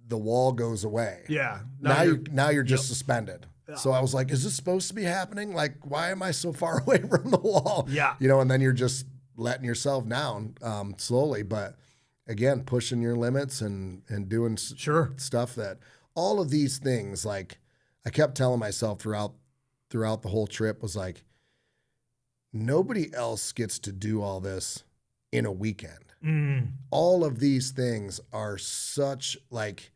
the wall goes away. Yeah. Now you're just suspended. So I was like, is this supposed to be happening? Like, why am I so far away from the wall? Yeah. And then you're just letting yourself down slowly. But again, pushing your limits and doing stuff that all of these things, like, I kept telling myself throughout the whole trip was like, nobody else gets to do all this in a weekend. All of these things are such, like,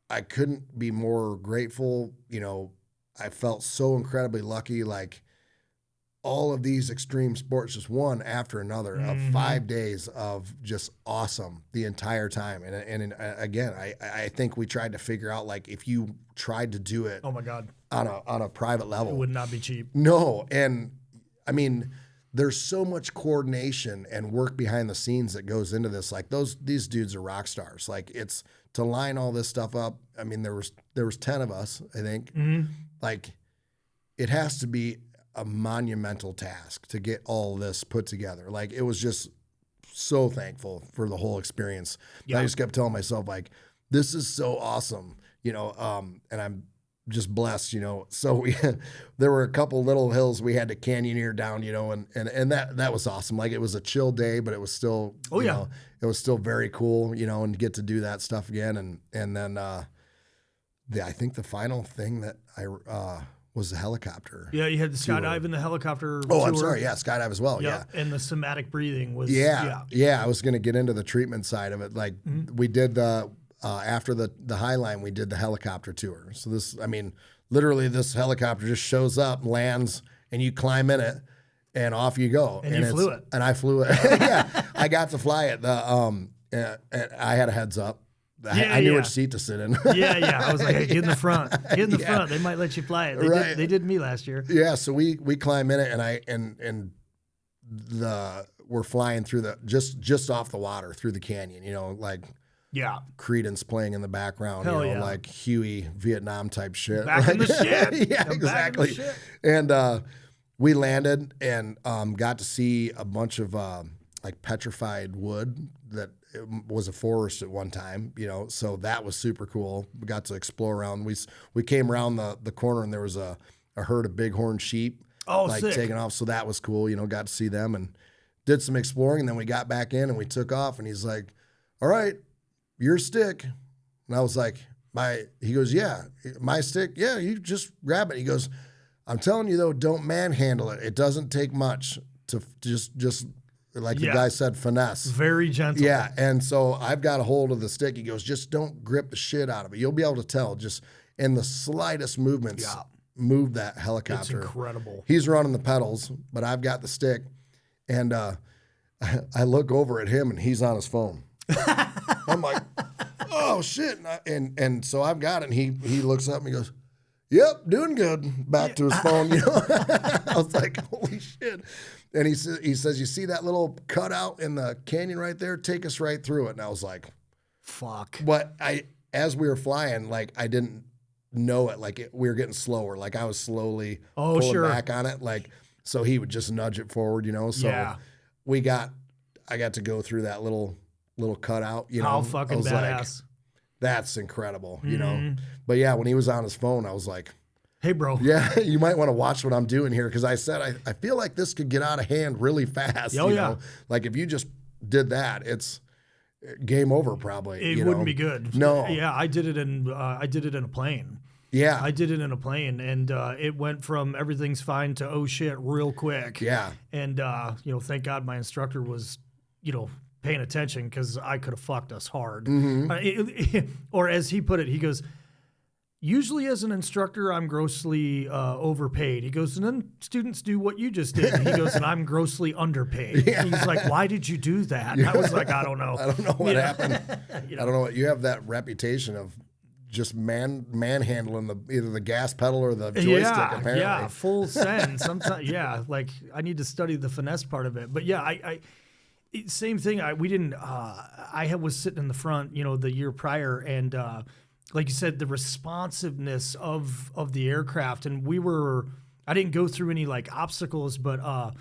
I couldn't be more grateful. I felt so incredibly lucky. Like, all of these extreme sports, just one after another, of 5 days of just awesome the entire time. And again, I think we tried to figure out, like, if you tried to do it, oh my God, on a private level, it would not be cheap. No, and I mean, there's so much coordination and work behind the scenes that goes into this. Like, these dudes are rock stars. Like, it's to line all this stuff up. I mean, there was 10 of us, I think. Like, it has to be a monumental task to get all this put together. Like, it was just so thankful for the whole experience. Yeah. I just kept telling myself, like, this is so awesome, and I'm just blessed, So there were a couple little hills we had to canyoneer down, and that was awesome. Like, it was a chill day, but it was still, it was still very cool, and get to do that stuff again. And then I think the final thing that was the helicopter. Yeah, you had the skydive and the helicopter tour. I'm sorry. Yeah, skydive as well. Yep. Yeah. And the somatic breathing was. Yeah. I was going to get into the treatment side of it. Like, we did after the highline, we did the helicopter tour. So literally this helicopter just shows up, lands, and you climb in it, and off you go. And you flew it. And I flew it. Yeah. I got to fly it. I had a heads up. I knew which seat to sit in. I was like, hey, get in the front. Get in the front. They might let you fly it. They did me last year. Yeah, so we climb in it, and we're flying through just off the water through the canyon. Like Creedence playing in the background. Like Huey Vietnam type shit. Back in the shit. Yeah, exactly. And we landed and got to see a bunch of like petrified wood that was a forest at one time, so that was super cool. We got to explore around. We came around the corner and there was a herd of bighorn sheep sick. taking off. So that was cool, got to see them and did some exploring. And then we got back in and we took off and he's like, all right, your stick. And I was like, he goes, yeah, my stick. Yeah, you just grab it. He goes, I'm telling you though, don't manhandle it. It doesn't take much to just like the guy said, finesse. Very gentle. Yeah, and so I've got a hold of the stick. He goes, just don't grip the shit out of it. You'll be able to tell just in the slightest movements, move that helicopter. It's incredible. He's running the pedals, but I've got the stick. And I look over at him, and he's on his phone. I'm like, oh, shit. And so I've got it, and he looks up, and he goes, yep, doing good. Back to his phone. I was like, holy shit. And he says, you see that little cutout in the canyon right there? Take us right through it. And I was like, fuck. But as we were flying, like I didn't know it. Like we were getting slower. Like I was slowly pulling back on it. Like, so he would just nudge it forward, So I got to go through that little cutout, How fucking badass. Like, that's incredible, But yeah, when he was on his phone, I was like, hey, bro. Yeah, you might want to watch what I'm doing here because I said I feel like this could get out of hand really fast. Oh, yeah. Like if you just did that, it's game over probably. It wouldn't be good. No. Yeah, I did it in a plane. Yeah. I did it in a plane, and it went from everything's fine to oh shit real quick. Yeah. And thank God my instructor was, paying attention because I could have fucked us hard. Mm-hmm. Or as he put it, he goes, usually as an instructor, I'm grossly overpaid. He goes, and then students do what you just did. And he goes, and I'm grossly underpaid. Yeah. He's like, why did you do that? And I was like, I don't know. I don't know what happened. I don't know what, you have that reputation of just manhandling either the gas pedal or the joystick, apparently. Yeah, full send. Sometimes, like I need to study the finesse part of it. But yeah, same thing. I was sitting in the front, the year prior, and like you said, the responsiveness of the aircraft, and I didn't go through any like obstacles, but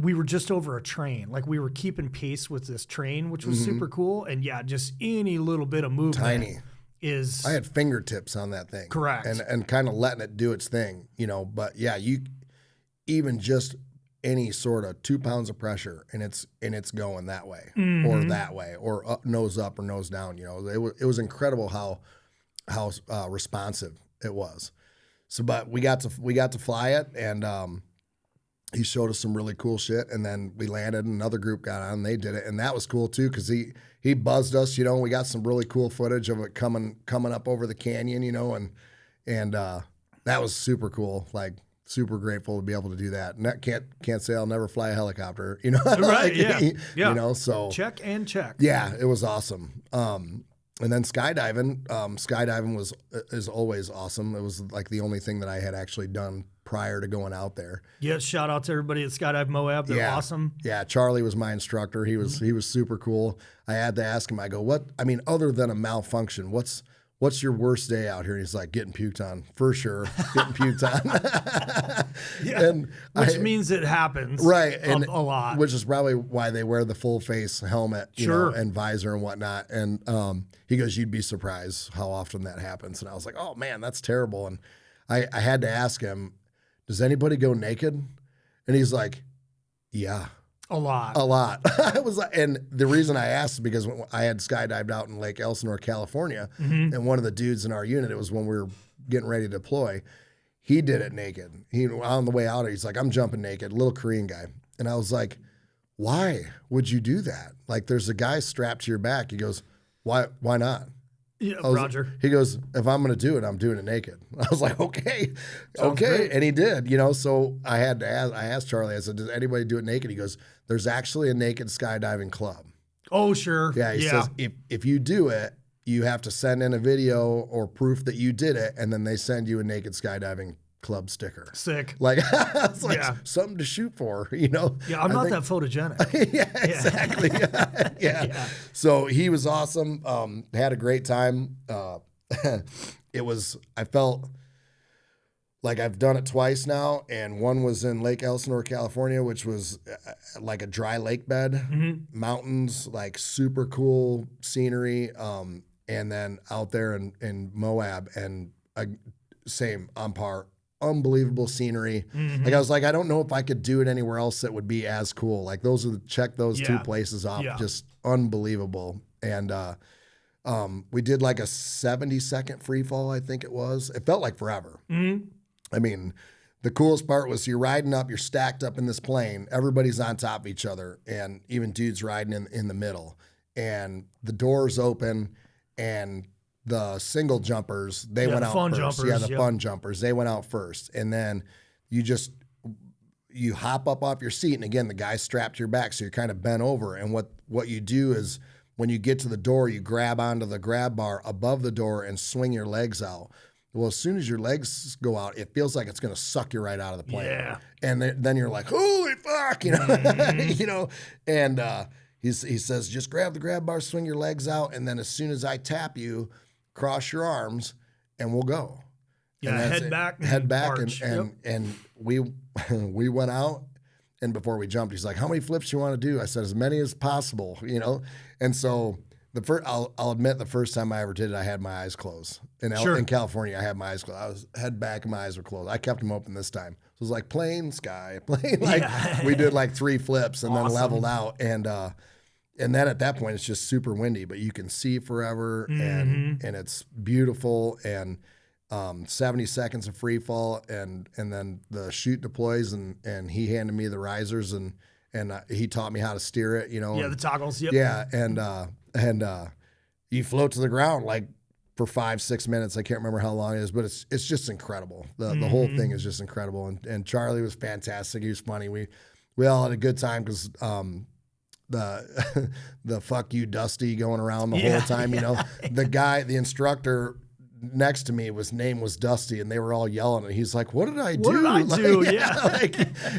we were just over a train. Like we were keeping pace with this train, which was super cool. And yeah, just any little bit of movement. Tiny. I had fingertips on that thing. Correct. And kind of letting it do its thing, but yeah, even just any sort of 2 pounds of pressure and it's going that way or that way or nose up or nose down. It was incredible how responsive it was. So, but we got to fly it and he showed us some really cool shit. And then we landed and another group got on and they did it. And that was cool too. Cause he buzzed us, we got some really cool footage of it coming up over the canyon, and that was super cool. Like, super grateful to be able to do that. And that can't say I'll never fly a helicopter, Right, like, yeah. So check and check. Yeah, it was awesome. And then skydiving is always awesome. It was like the only thing that I had actually done prior to going out there. Yes, shout out to everybody at Skydive Moab. They're awesome. Yeah, Charlie was my instructor. He was super cool. I had to ask him, I go, other than a malfunction, what's your worst day out here? And he's like, getting puked on, for sure. Getting puked on. And which means it happens. Right. A lot. Which is probably why they wear the full face helmet, and visor and whatnot. And he goes, you'd be surprised how often that happens. And I was like, oh man, that's terrible. And I had to ask him, does anybody go naked? And he's like, yeah. A lot. I was like, and the reason I asked is because when I had skydived out in Lake Elsinore, California, and one of the dudes in our unit, it was when we were getting ready to deploy, he did it naked. He on the way out, he's like, I'm jumping naked, little Korean guy. And I was like, why would you do that? Like, there's a guy strapped to your back. He goes, why not? Yeah, Roger. He goes, if I'm going to do it, I'm doing it naked. I was like, okay. Sounds great. And he did, so I asked Charlie, I said, does anybody do it naked? He goes, there's actually a naked skydiving club. Oh, sure. Yeah. He says, if you do it, you have to send in a video or proof that you did it. And then they send you a naked skydiving club sticker. Sick. Like, it's like something to shoot for, Yeah, I'm not that photogenic. Yeah, exactly. Yeah. So he was awesome. Had a great time. I felt like I've done it twice now, and one was in Lake Elsinore, California, which was like a dry lake bed, mountains, like super cool scenery. And then out there in Moab, and same on par. Unbelievable scenery. Like I was like, I don't know if I could do it anywhere else that would be as cool. Like check those two places off. Just unbelievable. And we did like a 70-second free fall, I think it was. It felt like forever. I mean, the coolest part was you're riding up, you're stacked up in this plane. Everybody's on top of each other, and even dudes riding in the middle. And the doors open, and the single jumpers, they went out first. Fun jumpers, they went out first. And then you hop up off your seat. And again, the guy's strapped to your back, so you're kind of bent over. And what you do is when you get to the door, you grab onto the grab bar above the door and swing your legs out. Well, as soon as your legs go out, it feels like it's going to suck you right out of the plane. Yeah. And then you're like, holy fuck, And he says, just grab the grab bar, swing your legs out. And then as soon as I tap you, cross your arms, and we'll go. Yeah, head back, and we went out, and before we jumped, he's like, "How many flips do you want to do?" I said, "As many as possible," And so I'll admit, the first time I ever did it, I had my eyes closed. In California, I had my eyes closed. I was head back, and my eyes were closed. I kept them open this time. So it was like plane, sky, plane. We did like 3 flips and then leveled out, and then at that point, it's just super windy, but you can see forever, and it's beautiful. And 70 seconds of free fall, and then the chute deploys, and he handed me the risers, and he taught me how to steer it. Yeah, the toggles. Yep. Yeah, and you float to the ground like for 5-6 minutes. I can't remember how long it is, but it's just incredible. The whole thing is just incredible. And Charlie was fantastic. He was funny. We all had a good time because. The fuck you Dusty going around the whole time, the instructor next to me, name was Dusty, and they were all yelling, and he's like, what did I do?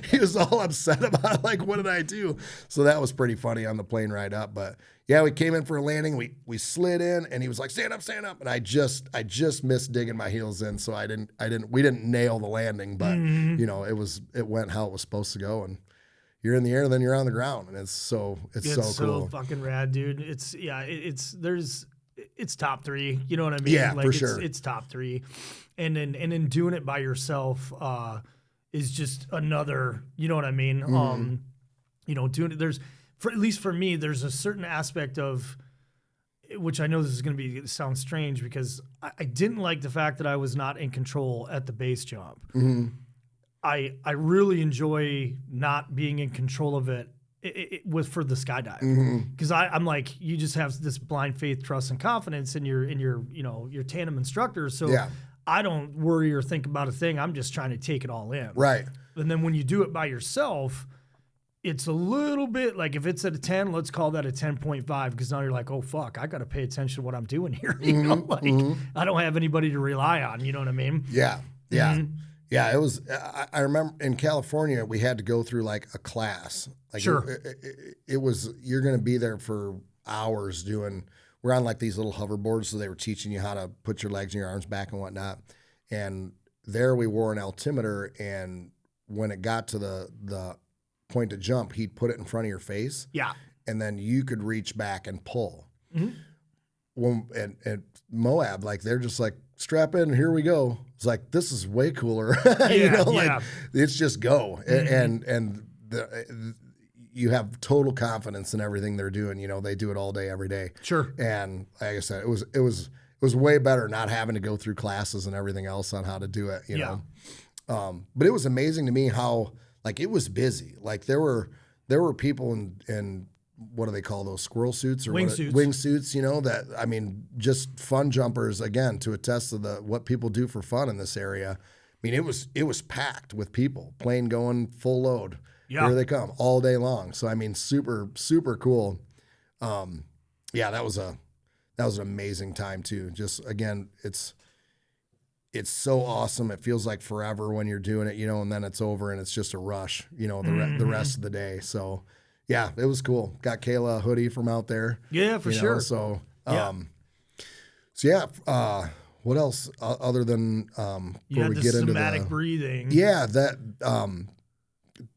He was all upset about it, like, what did I do? So that was pretty funny on the plane ride up. But yeah, we came in for a landing, we slid in, and he was like, stand up, and I just missed digging my heels in, so we didn't nail the landing, but it went how it was supposed to go. And you're in the air, then you're on the ground, and it's so cool. Fucking rad, dude. It's top 3. You know what I mean? Yeah, for sure. It's top 3, and then doing it by yourself is just another. You know what I mean? Doing it. At least for me, there's a certain aspect of which I know this is going to sound strange because I didn't like the fact that I was not in control at the base jump. I really enjoy not being in control of it for the skydive because I'm like, you just have this blind faith, trust, and confidence in your tandem instructor. So I don't worry or think about a thing. I'm just trying to take it all in. Right. And then when you do it by yourself, it's a little bit like if it's at a 10, let's call that a 10.5 because now you're like, oh fuck, I got to pay attention to what I'm doing here. I don't have anybody to rely on. You know what I mean? Yeah. Yeah. Yeah, it was. I remember in California we had to go through like a class. Like it was. You're going to be there for hours doing. We're on like these little hoverboards, so they were teaching you how to put your legs and your arms back and whatnot. And there we wore an altimeter, and when it got to the point to jump, he'd put it in front of your face. Yeah, and then you could reach back and pull. When at Moab, like they're just like, strap in, here we go. It's like, this is way cooler. It's just go. And you have total confidence in everything they're doing. They do it all day, every day. Sure. And like I said, it was way better not having to go through classes and everything else on how to do it, you know. But it was amazing to me how like it was busy. Like there were people in what do they call those, squirrel suits or wingsuits? Wingsuits, you know, that, I mean, just fun jumpers, again, to attest to what people do for fun in this area. I mean, it was packed with people, plane going full load. Yeah. Here they come all day long. So, I mean, super, super cool. Yeah, that was an amazing time too. Just, again, it's so awesome. It feels like forever when you're doing it, you know, and then it's over and it's just a rush, you know, the rest of the day. So, yeah, it was cool. Got Kayla a hoodie from out there. Yeah, for sure. So, what else other than before we get into somatic breathing? Yeah, that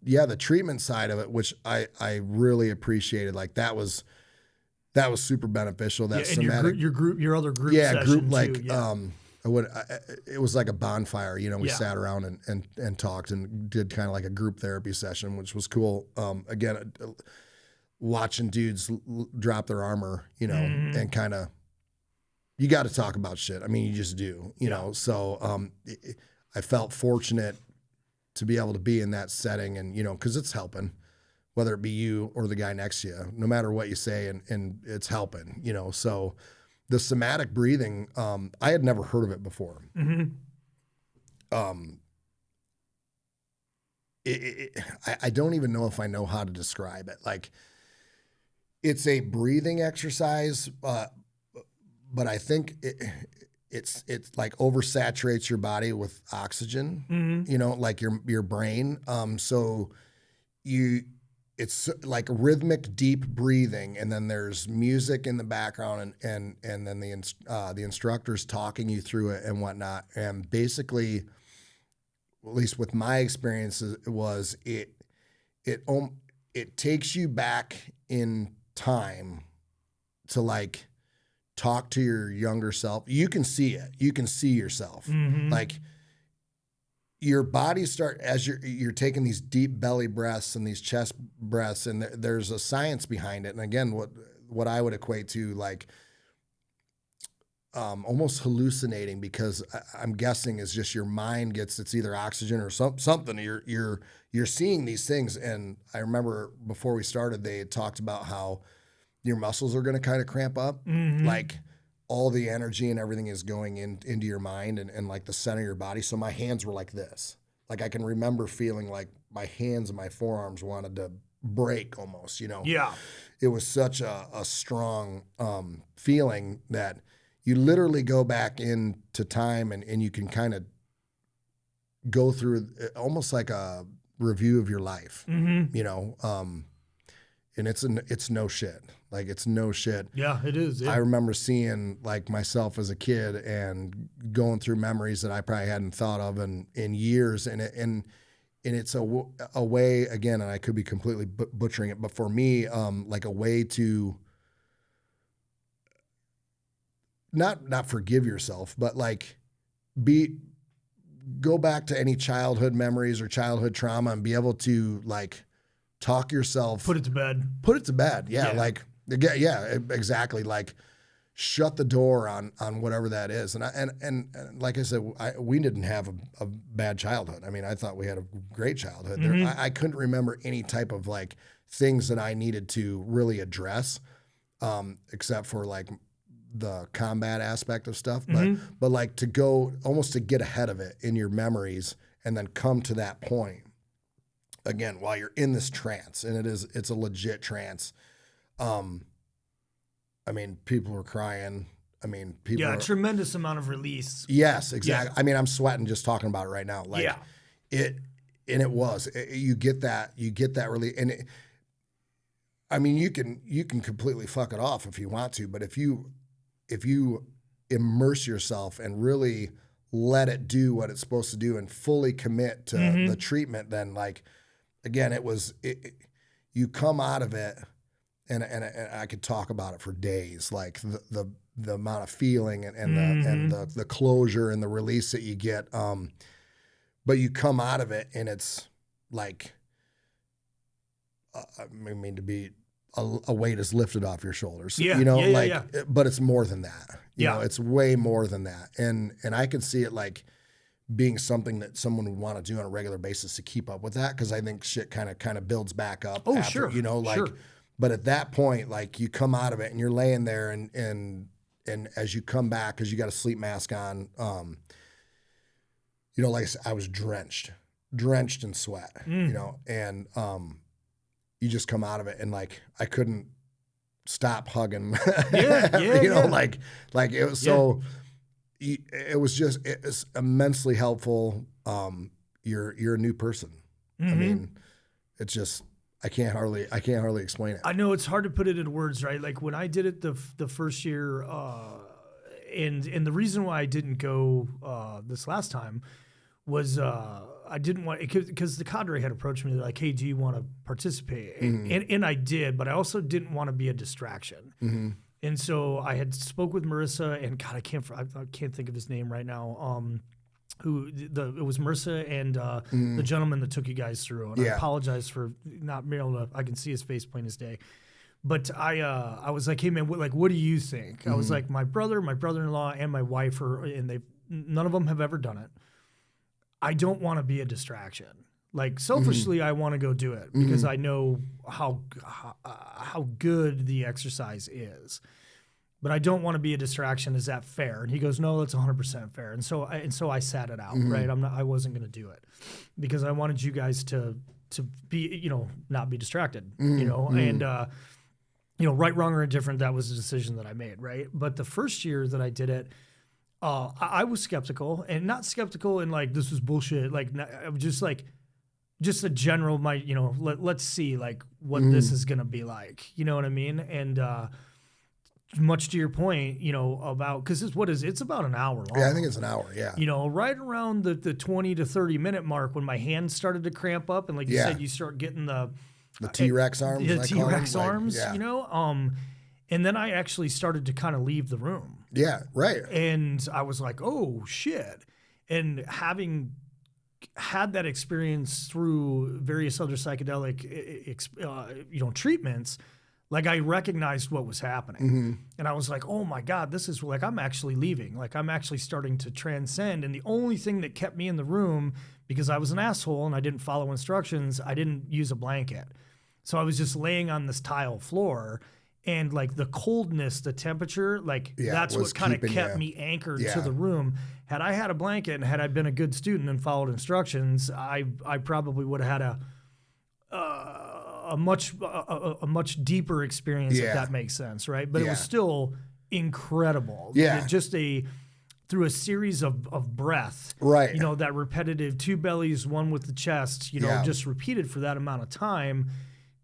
the treatment side of it, which I really appreciated. Like that was super beneficial. That somatic, your other group, group like too, it was like a bonfire, you know, we sat around and talked and did kind of like a group therapy session, which was cool. Again, watching dudes drop their armor, you know, and kind of, you got to talk about shit. I mean, you just do, you know? So, I felt fortunate to be able to be in that setting and, you know, cause it's helping, whether it be you or the guy next to you, no matter what you say, and it's helping, you know? So, the somatic breathing, I had never heard of it before. I don't even know if I know how to describe it. Like, it's a breathing exercise, but I think it's like oversaturates your body with oxygen. You know, like your brain. So it's like rhythmic, deep breathing, and then there's music in the background, and then the instructor's talking you through it and whatnot. And basically, at least with my experiences, it takes you back in time to like talk to your younger self. You can see it. You can see yourself. Like, your body as you're taking these deep belly breaths and these chest breaths, and there's a science behind it. And again, what I would equate to like almost hallucinating, because I'm guessing is just your mind it's either oxygen or something. You're seeing these things. And I remember before we started, they had talked about how your muscles are going to kind of cramp up, like all the energy and everything is going into your mind and like the center of your body. So my hands were like this. Like I can remember feeling like my hands and my forearms wanted to break almost, you know? Yeah. It was such a strong feeling that you literally go back into time and you can kind of go through almost like a review of your life, you know? And it's no shit. Like, it's no shit. Yeah, it is. Yeah. I remember seeing like myself as a kid and going through memories that I probably hadn't thought of in years. And it's a way, again, and I could be completely butchering it, but for me, like a way to not forgive yourself, but like go back to any childhood memories or childhood trauma and be able to like talk yourself. Put it to bed. Yeah. Like, yeah, exactly. Like, shut the door on whatever that is. And like I said, we didn't have a bad childhood. I mean, I thought we had a great childhood. I couldn't remember any type of like things that I needed to really address, except for like the combat aspect of stuff. But like to go almost to get ahead of it in your memories and then come to that point again while you're in this trance, and it's a legit trance. I mean, people were crying. I mean, a tremendous amount of release. Yes, exactly. Yeah. I mean, I'm sweating just talking about it right now. Like, you get that really, and I mean, you can completely fuck it off if you want to, but if you immerse yourself and really let it do what it's supposed to do and fully commit to the treatment, then like, again, you come out of it. And I could talk about it for days, like the amount of feeling and the closure and the release that you get. But you come out of it and it's like, I mean, to be a weight is lifted off your shoulders, you know, but it's more than that. You know, it's way more than that. And I can see it like being something that someone would want to do on a regular basis to keep up with that. Cause I think shit kind of builds back up. Oh, after, sure. You know, like, But at that point, like you come out of it and you're laying there and as you come back, cause you got a sleep mask on, you know, like I said, I was drenched in sweat, you know, and you just come out of it and like I couldn't stop hugging, you know, like it was so, it was immensely helpful. You're a new person. I mean, it's just, I can't hardly explain it. I know it's hard to put it in words, right? Like when I did it the first year, and the reason why I didn't go this last time was I didn't want, because the cadre had approached me, they're like, hey, do you want to participate? And I did, but I also didn't want to be a distraction. And so I had spoke with Marissa, and God, I can't think of his name right now. It was Marissa and the gentleman that took you guys through. And I apologize for not being able to, I can see his face plain as day. But I was like, hey man, what do you think? I was like, my brother-in-law, and my wife none of them have ever done it. I don't want to be a distraction. Like selfishly, I want to go do it because I know how good the exercise is. But I don't want to be a distraction. Is that fair? And he goes, no, that's 100% fair. And so I sat it out, right? I wasn't going to do it because I wanted you guys to be, you know, not be distracted, you know, and, you know, right, wrong, or indifferent, that was a decision that I made, right? But the first year that I did it, I was skeptical, and not skeptical in like, this is bullshit. Like, I was just a general, you know, let's see like what this is going to be like, you know what I mean? And, much to your point, you know, about, because it's about an hour long. Yeah, I think it's an hour, yeah. You know, right around the 20 to 30 minute mark when my hands started to cramp up, and like you said, you start getting the T-Rex arms. The T-Rex arms, you know? And then I actually started to kind of leave the room. Yeah, right. And I was like, oh, shit. And having had that experience through various other psychedelic, you know, treatments, like I recognized what was happening, and I was like, oh my God, this is like, I'm actually leaving. Like I'm actually starting to transcend. And the only thing that kept me in the room, because I was an asshole and I didn't follow instructions, I didn't use a blanket. So I was just laying on this tile floor, and like the coldness, the temperature, like that's what kind of kept me anchored to the room. Had I had a blanket and had I been a good student and followed instructions, I probably would have had a much deeper experience, if that makes sense, right? But it was still incredible. Yeah. Just through a series of breath, right? You know, that repetitive 2 bellies, 1 with the chest, you know, just repeated for that amount of time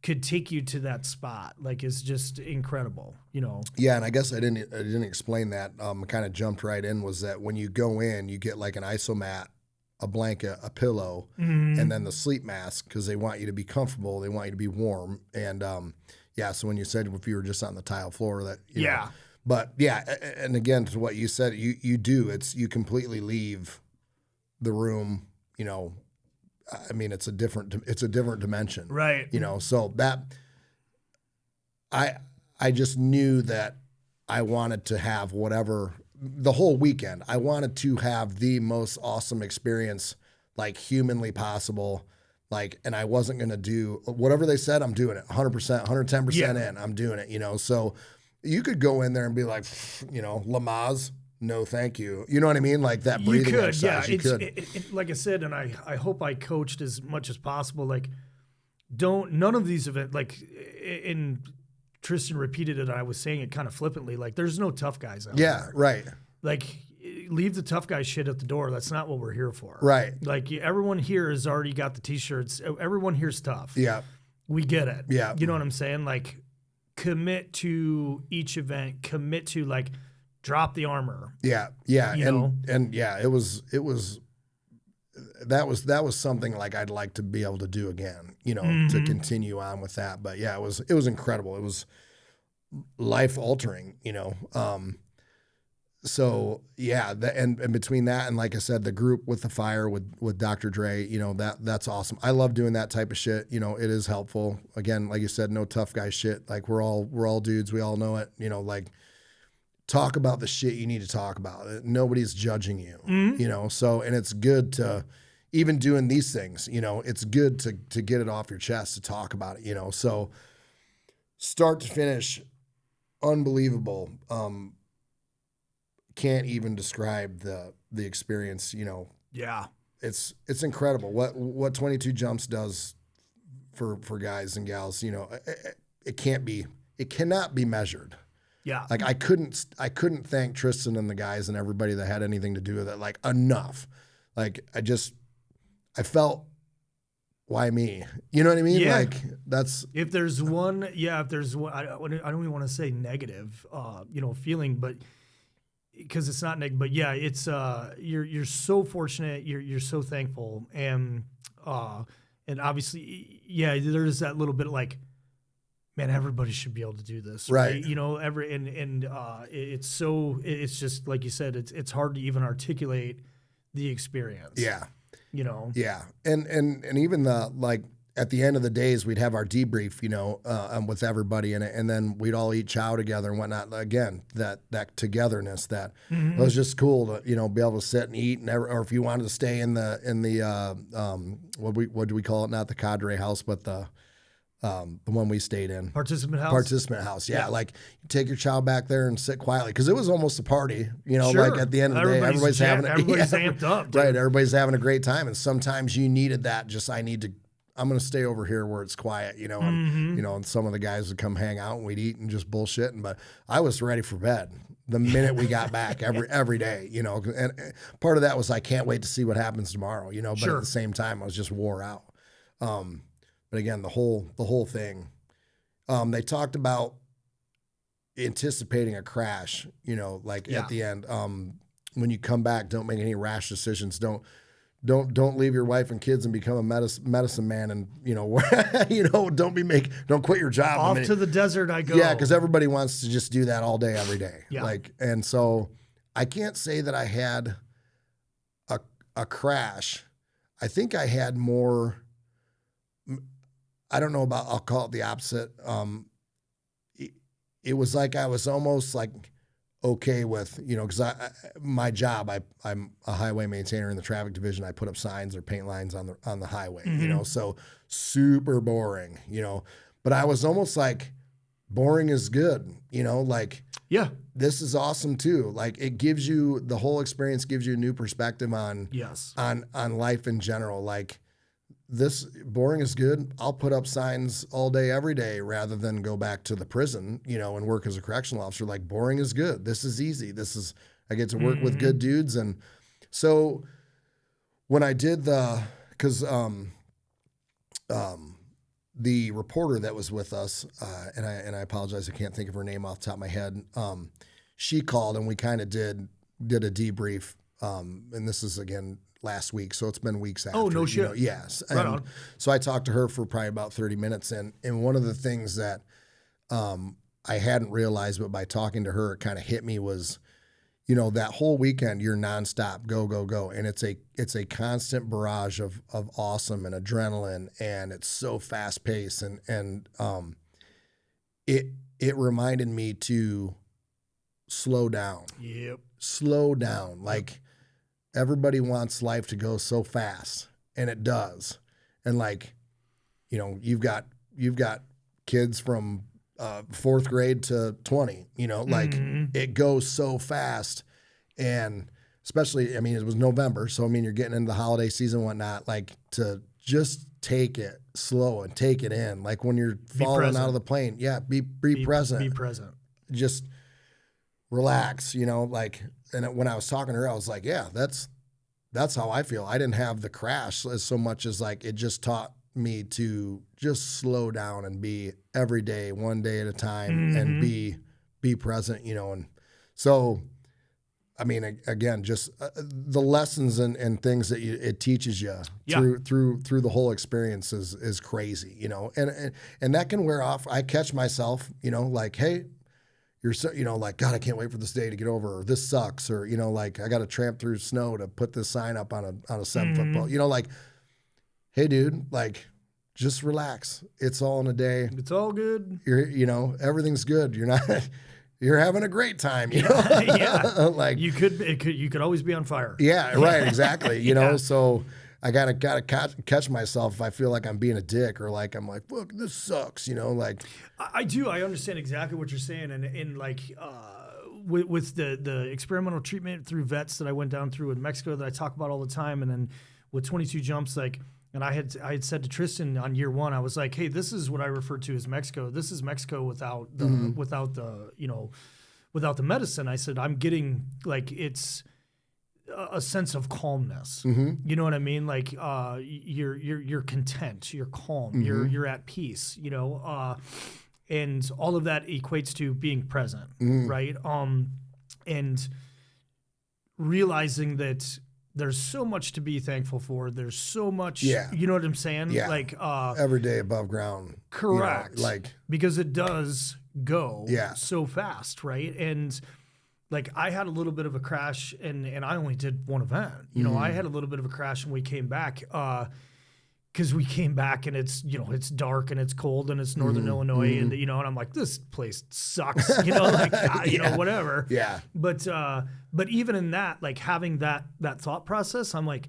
could take you to that spot. Like, it's just incredible, you know? Yeah. And I guess I didn't explain that. Kind of jumped right in, was that when you go in, you get like an isomat, a blanket, a pillow, and then the sleep mask, because they want you to be comfortable. They want you to be warm. And so when you said if you were just on the tile floor, that you know, but and again, to what you said, you do, you completely leave the room. You know, I mean, it's a different dimension, right? You know, so that I just knew that I wanted to have whatever. The whole weekend, I wanted to have the most awesome experience, like humanly possible. Like, and I wasn't going to do whatever they said. I'm doing it 100%, 110% in. I'm doing it, you know? So you could go in there and be like, you know, Lamaze, no, thank you. You know what I mean? Like that breathing exercise. You could. Like I said, and I hope I coached as much as possible. Like, none of these events, like in Tristan repeated it, and I was saying it kind of flippantly, like there's no tough guys out there. Yeah, right. Like, leave the tough guy shit at the door. That's not what we're here for. Right. Like, everyone here has already got the T-shirts. Everyone here's tough. Yeah. We get it. Yeah. You know what I'm saying? Like, commit to each event. Commit to, like, drop the armor. Yeah. Yeah. You know? And yeah, it was that was something like I'd like to be able to do again, you know, to continue on with that. But yeah, it was incredible. It was life altering, you know? So yeah, and between that and, like I said, the group with the fire with Dr. Dre, you know, that's awesome. I love doing that type of shit. You know, it is helpful. Again, like you said, no tough guy shit. Like we're all dudes. We all know it, you know, like talk about the shit you need to talk about. Nobody's judging you, you know? So, and it's good to, even doing these things, you know, it's good to get it off your chest, to talk about it, you know? So start to finish, unbelievable. Can't even describe the experience, you know. Yeah. It's incredible what 22 jumps does for guys and gals, you know. It cannot be measured. Yeah. Like I couldn't thank Tristan and the guys and everybody that had anything to do with it like enough. Like I felt, why me? You know what I mean? Yeah. Like that's if there's one, I don't even want to say negative, feeling, but because it's not negative, but yeah, it's you're so fortunate, you're so thankful, and obviously, yeah, there's that little bit like, man, everybody should be able to do this, right? You know, it's just like you said, it's hard to even articulate the experience. Yeah. You know. Yeah, and even the like at the end of the days we'd have our debrief, you know, with everybody in it, and then we'd all eat chow together and whatnot. Again, that togetherness, that it was just cool to, you know, be able to sit and eat, and or if you wanted to stay in the what do we call it? Not the cadre house, but the one we stayed in. Participant house. Yeah. Like you take your chow back there and sit quietly because it was almost a party, you know, sure. Like at the end of the day, everybody's amped up. Dude. Right. Everybody's having a great time. And sometimes you needed that. I'm going to stay over here where it's quiet, you know, and, you know, and some of the guys would come hang out and we'd eat and just bullshit. But I was ready for bed the minute we got back every day, you know, and part of that was I can't wait to see what happens tomorrow, you know, but sure. At the same time, I was just wore out. But again, the whole thing, they talked about anticipating a crash, you know, like at the end, when you come back, don't make any rash decisions. Don't leave your wife and kids and become a medicine man. And, you know, don't quit your job. Off to the desert I go. Yeah. Cause everybody wants to just do that all day, every day. Yeah. And so I can't say that I had a crash. I think I had more, I don't know about, I'll call it the opposite. It was like I was almost like okay with, you know, because my job, I'm a highway maintainer in the traffic division. I put up signs or paint lines on the highway, you know, so super boring, you know. But I was almost like boring is good, you know, like this is awesome too. Like the whole experience gives you a new perspective on life in general. Like, this boring is good. I'll put up signs all day, every day, rather than go back to the prison, you know, and work as a correctional officer. Like, boring is good. This is easy. I get to work with good dudes. And so when I did because the reporter that was with us, and I apologize, I can't think of her name off the top of my head. She called and we kind of did a debrief. And this is again last week, so it's been weeks after. Oh, no shit. You know, yes. Right on. So I talked to her for probably about 30 minutes, and one of the things that I hadn't realized, but by talking to her, it kind of hit me was, you know, that whole weekend you're nonstop, go, go, go, and it's a constant barrage of awesome and adrenaline, and it's so fast paced, and it reminded me to slow down. Yep. Slow down. Like, everybody wants life to go so fast, and it does. And like, you know, you've got kids from 4th grade to 20, you know, like it goes so fast. And especially, I mean, it was November. So, I mean, you're getting into the holiday season and whatnot, like to just take it slow and take it in. Like when you're falling out of the plane, be present. Be present. Just relax, you know, like, and when I was talking to her, I was like, yeah, that's how I feel. I didn't have the crash as so much as like, it just taught me to just slow down and be every day, one day at a time, and be present, you know? And so, I mean, again, just the lessons and things that it teaches you through the whole experience is crazy, you know? And that can wear off. I catch myself, you know, like, hey, you're so, you know, like, God, I can't wait for this day to get over, or this sucks, or, you know, like, I got to tramp through snow to put this sign up on a 7-foot pole, you know, like, hey, dude, like, just relax. It's all in a day. It's all good. You know, everything's good. You're having a great time, you know? Like you could always be on fire. Yeah, right. Exactly. You know, so I gotta catch myself if I feel like I'm being a dick or like I'm like, fuck, this sucks, you know, like. I do. I understand exactly what you're saying, and like with the experimental treatment through vets that I went down through in Mexico that I talk about all the time, and then with 22 jumps, like, and I had said to Tristan on year one, I was like, hey, this is what I refer to as Mexico. This is Mexico without the without the medicine. I said I'm getting like it's a sense of calmness. You know what I mean? Like you're content, you're calm, you're at peace, you know, and all of that equates to being present, right? And realizing that there's so much to be thankful for. There's so much, you know what I'm saying? Yeah. Like Every day above ground. Correct. You know, like, because it does go so fast, right? And like I had a little bit of a crash and I only did one event. You know, I had a little bit of a crash when we came back because we came back and it's, you know, it's dark and it's cold and it's Northern Illinois and, you know, and I'm like, this place sucks, you know, like, you know, whatever. Yeah. But even in that, like having that thought process, I'm like,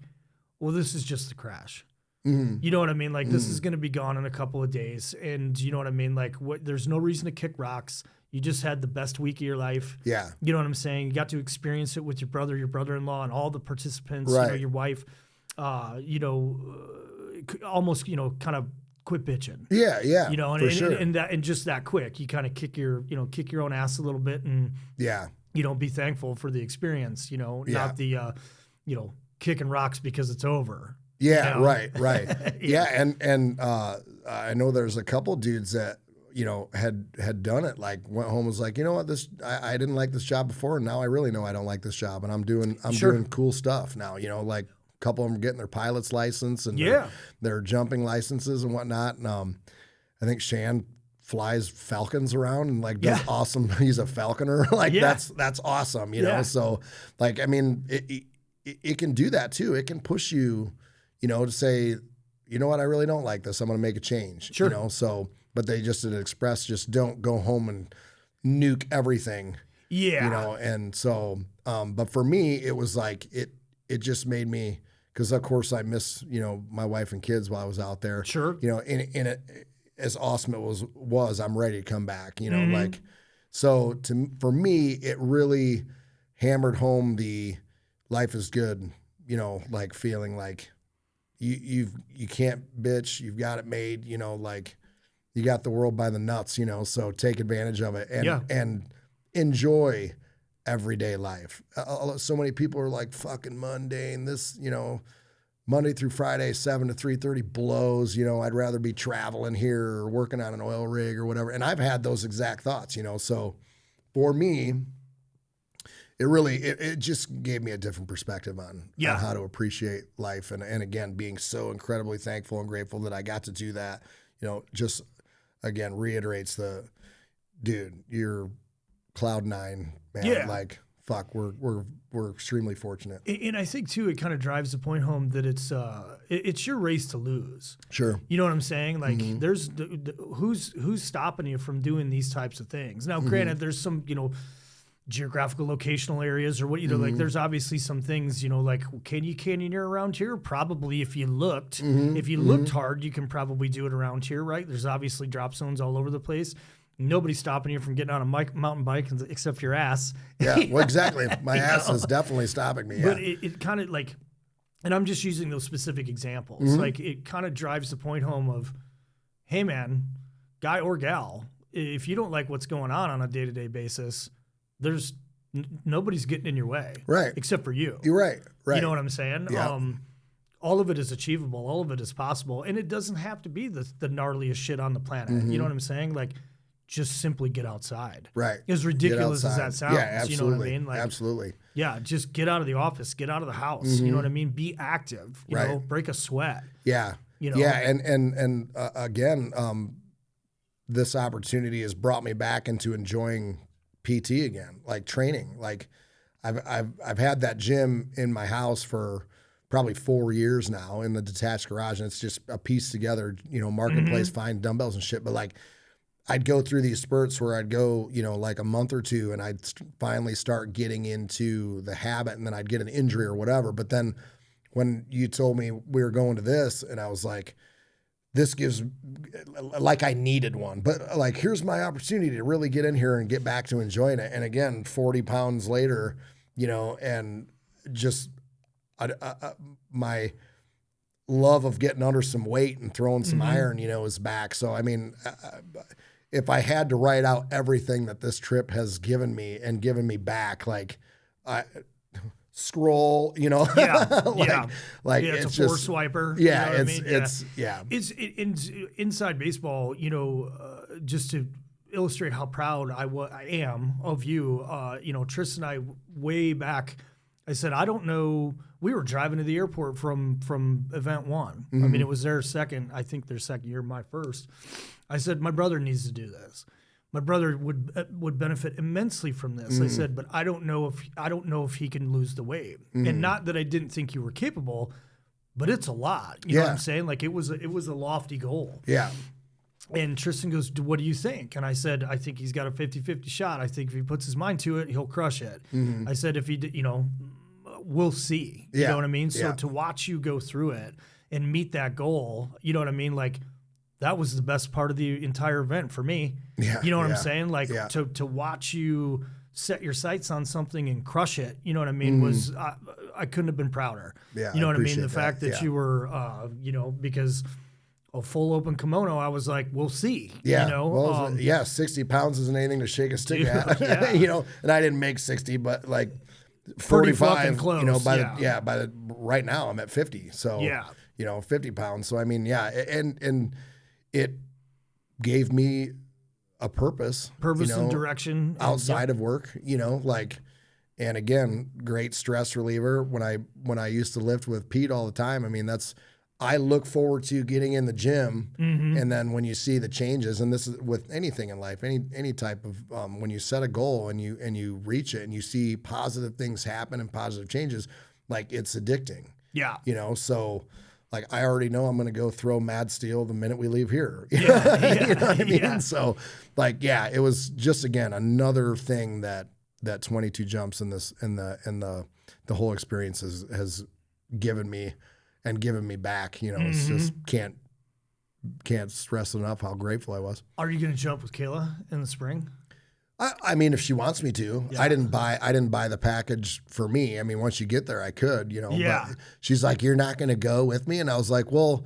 well, this is just the crash. You know what I mean? Like this is going to be gone in a couple of days. And you know what I mean? Like there's no reason to kick rocks. You just had the best week of your life. Yeah. You know what I'm saying? You got to experience it with your brother, your brother-in-law, and all the participants, you know, your wife, you know, almost, you know, kind of quit bitching. Yeah. Yeah. You know, for sure. and just that quick, you kind of kick your own ass a little bit and, you know, be thankful for the experience, you know, not the, you know, kicking rocks because it's over. Yeah. You know? Right. And I know there's a couple dudes that, you know, had done it, like went home, was like, you know what, I didn't like this job before, and now I really know I don't like this job, and I'm doing cool stuff now, you know, like a couple of them are getting their pilot's license and their jumping licenses and whatnot, and I think Shan flies falcons around and like does awesome. He's a falconer, like that's awesome, you know. So like, I mean, it can do that too. It can push you, you know, to say, you know what, I really don't like this. I'm going to make a change, you know. So. But they just at Express just don't go home and nuke everything. Yeah. You know, and so, but for me, it was like, it just made me, because of course I miss, you know, my wife and kids while I was out there. Sure. You know, in it, as awesome it was, I'm ready to come back, you know, like, so for me, it really hammered home the life is good, you know, like feeling like you can't bitch, you've got it made, you know, like, you got the world by the nuts, you know, so take advantage of it and enjoy everyday life. So many people are like fucking mundane. This, you know, Monday through Friday, 7 to 3:30 blows, you know, I'd rather be traveling here or working on an oil rig or whatever. And I've had those exact thoughts, you know, so for me, it really, it just gave me a different perspective on how to appreciate life. And again, being so incredibly thankful and grateful that I got to do that, you know, just, again, reiterates dude, you're cloud nine, man. Yeah. Like, fuck, we're extremely fortunate. And I think too, it kind of drives the point home that it's your race to lose. Sure. You know what I'm saying? Like, there's who's stopping you from doing these types of things? Now, granted, there's some, you know, geographical locational areas or what, you know, like there's obviously some things, you know, like can you canyoneer around here? Probably if you looked, looked hard, you can probably do it around here, right? There's obviously drop zones all over the place. Nobody's stopping you from getting on a mountain bike except your ass. Yeah, well, exactly. My ass is definitely stopping me. Yeah. But it kind of like, and I'm just using those specific examples. Like it kind of drives the point home of, hey man, guy or gal, if you don't like what's going on a day-to-day basis, there's nobody's getting in your way, right? Except for you. You're right. You know what I'm saying? Yeah. All of it is achievable. All of it is possible, and it doesn't have to be the gnarliest shit on the planet. You know what I'm saying? Like, just simply get outside. Right. As ridiculous as that sounds. Yeah, absolutely. You know what I mean? Like, absolutely. Yeah, just get out of the office. Get out of the house. You know what I mean? Be active. You know, break a sweat. Yeah. You know. Yeah, and again, this opportunity has brought me back into enjoying PT again, like training. Like I've had that gym in my house for probably 4 years now in the detached garage, and it's just a piece together, you know, marketplace, find dumbbells and shit. But like I'd go through these spurts where I'd go, you know, like a month or two, and I'd finally start getting into the habit, and then I'd get an injury or whatever. But then when you told me we were going to this, and I was like, this gives, like I needed one, but like, here's my opportunity to really get in here and get back to enjoying it. And again, 40 pounds later, you know, and just my love of getting under some weight and throwing some iron, you know, is back. So, I mean, if I had to write out everything that this trip has given me and given me back, like scroll, you know, like it's a just force swiper. Yeah, you know it's It's inside baseball. You know, just to illustrate how proud I am of you. You know, Tristan and I way back. I said, I don't know. We were driving to the airport from event one. I mean, it was their second. I think their second year, my first. I said, my brother needs to do this. My brother would benefit immensely from this. I said, but I don't know if he can lose the weight. And not that I didn't think you were capable, but it's a lot. You know what I'm saying? Like it was a lofty goal. Yeah. And Tristan goes, what do you think? And I said, I think he's got a 50-50 shot. I think if he puts his mind to it, he'll crush it. I said, if he, you know, we'll see. You know what I mean? So to watch you go through it and meet that goal, you know what I mean? Like that was the best part of the entire event for me. Yeah. You know what I'm saying? Like to watch you set your sights on something and crush it, you know what I mean, was I couldn't have been prouder. Yeah, you know what I mean? The that. fact that you were, you know, because a full open kimono, I was like, we'll see. Yeah. You know? Well, 60 pounds isn't anything to shake a stick at. You know, and I didn't make 60, but like 45, close, you know, by the right now I'm at 50. So, you know, 50 pounds. So, I mean, and it gave me a purpose, you know, and direction outside of work, you know, like, and again, great stress reliever. When I used to lift with Pete all the time, I mean, I look forward to getting in the gym, and then when you see the changes, and this is with anything in life, any type of when you set a goal and you reach it and you see positive things happen and positive changes, like it's addicting. Yeah, you know, so like I already know I'm going to go throw mad steel the minute we leave here. You know what I mean? Yeah. So like, yeah, it was just again another thing that 22 jumps in the whole experience has given me. And giving me back, you know, it's just can't stress enough how grateful I was. Are you going to jump with Kayla in the spring? I mean, if she wants me to, I didn't buy the package for me. I mean, once you get there, I could, you know. Yeah. But she's like, "You're not going to go with me," and I was like, "Well,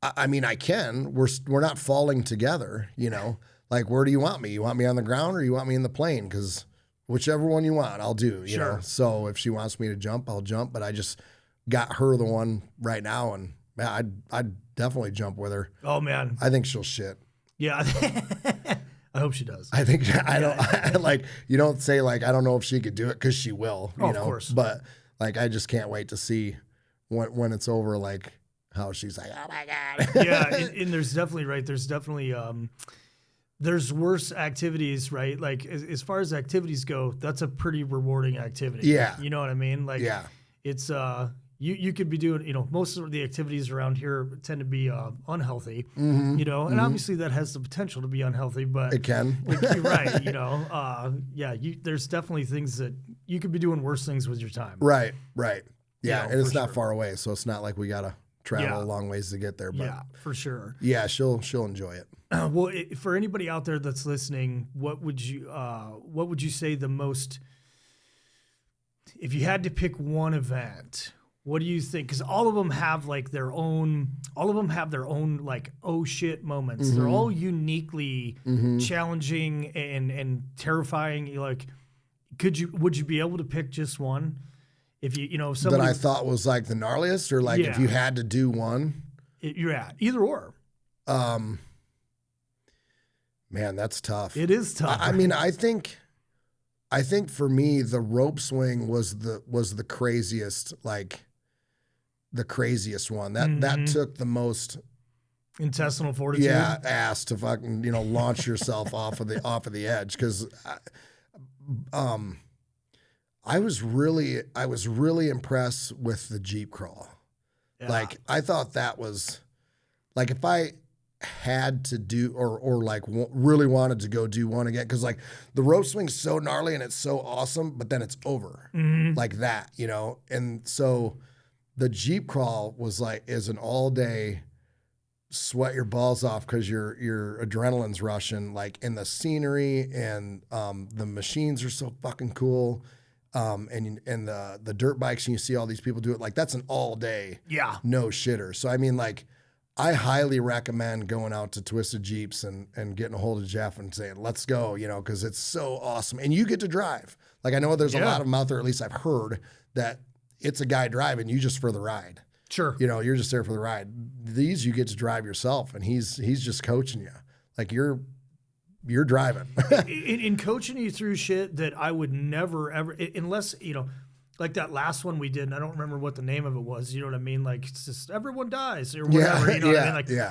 I mean, I can. We're not falling together, you know. Like, where do you want me? You want me on the ground or you want me in the plane? Because whichever one you want, I'll do. You know. So if she wants me to jump, I'll jump. But I just got her the one right now, and I'd definitely jump with her. Oh man, I think she'll shit. Yeah, I hope she does. I think you don't say like I don't know if she could do it because she will. You know? Of course. But like I just can't wait to see when it's over. Like how she's like, oh my god. Yeah, and there's definitely there's worse activities, right? Like as far as activities go, that's a pretty rewarding activity. Yeah, you know what I mean. Like it's You could be doing, you know, most of the activities around here tend to be unhealthy, you know, and obviously that has the potential to be unhealthy, but it can. You're right, you know, there's definitely things that you could be doing worse things with your time. Right. Yeah, and it's not far away, so it's not like we gotta travel a long ways to get there. But yeah, for sure. Yeah, she'll enjoy it. Well, for anybody out there that's listening, what would you say the most? If you had to pick one event. What do you think? Because all of them have their own like oh shit moments. They're all uniquely challenging and terrifying. Like, would you be able to pick just one? If you know somebody that I thought was like the gnarliest, or like if you had to do one, either or. Man, that's tough. It is tough. I mean, I think for me the rope swing was the craziest, like. The craziest one that took the most intestinal fortitude. Yeah, ass to fucking launch yourself off of the edge, because I was really impressed with the Jeep crawl. Yeah. Like I thought that was like if I had to do or like really wanted to go do one again, because like the rope swing's so gnarly and it's so awesome, but then it's over like that, and so. the Jeep crawl is an all day sweat your balls off because your adrenaline's rushing, like, in the scenery, and the machines are so fucking cool. And the dirt bikes, and you see all these people do it, like, that's an all day no shitter. So I mean, like, I highly recommend going out to Twisted Jeeps and getting a hold of Jeff and saying, let's go, you know, because it's so awesome. And you get to drive. Like, I know there's a lot of them out there, at least I've heard, that it's a guy driving, you just for the ride. Sure. You know, you're just there for the ride. These you get to drive yourself, and he's just coaching you. Like, you're driving. in coaching you through shit that I would never, ever, unless, you know, like that last one we did, and I don't remember what the name of it was. You know what I mean? Like, it's just everyone dies or whatever. You know what I mean?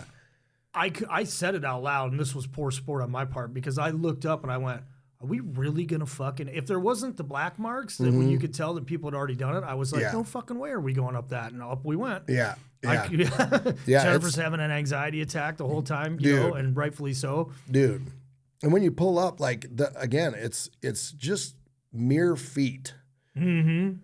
Like, I said it out loud, and this was poor sport on my part, because I looked up and I went, are we really going to fucking, if there wasn't the black marks that when you could tell that people had already done it, I was like, no fucking way are we going up that. And up we went. Jennifer's having an anxiety attack the whole time, you know, and rightfully so. Dude. And when you pull up, like, again, it's just mere feet to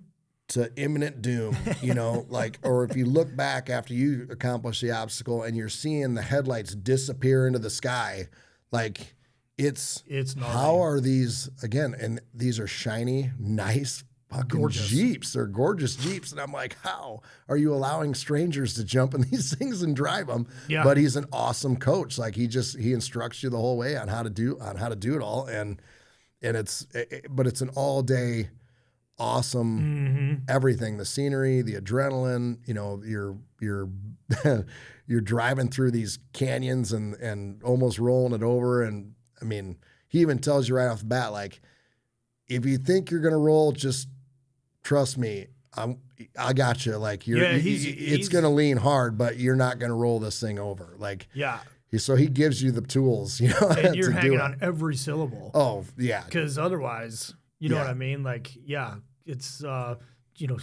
imminent doom, you know, like, or if you look back after you accomplish the obstacle and you're seeing the headlights disappear into the sky, like, it's how are these, again, and these are shiny, nice fucking Jeeps. They're gorgeous Jeeps. And I'm like, how are you allowing strangers to jump in these things and drive them? Yeah. But he's an awesome coach. Like, he instructs you the whole way on how to do it all. And it's an all day awesome everything, the scenery, the adrenaline, you know, you're driving through these canyons and almost rolling it over. And I mean, he even tells you right off the bat, like, if you think you're going to roll, just trust me. I got you. Like, it's going to lean hard, but you're not going to roll this thing over. Like, so he gives you the tools, you know, and you're hanging on every syllable. Oh yeah. Cause otherwise, you know what I mean? Like, it's, you know,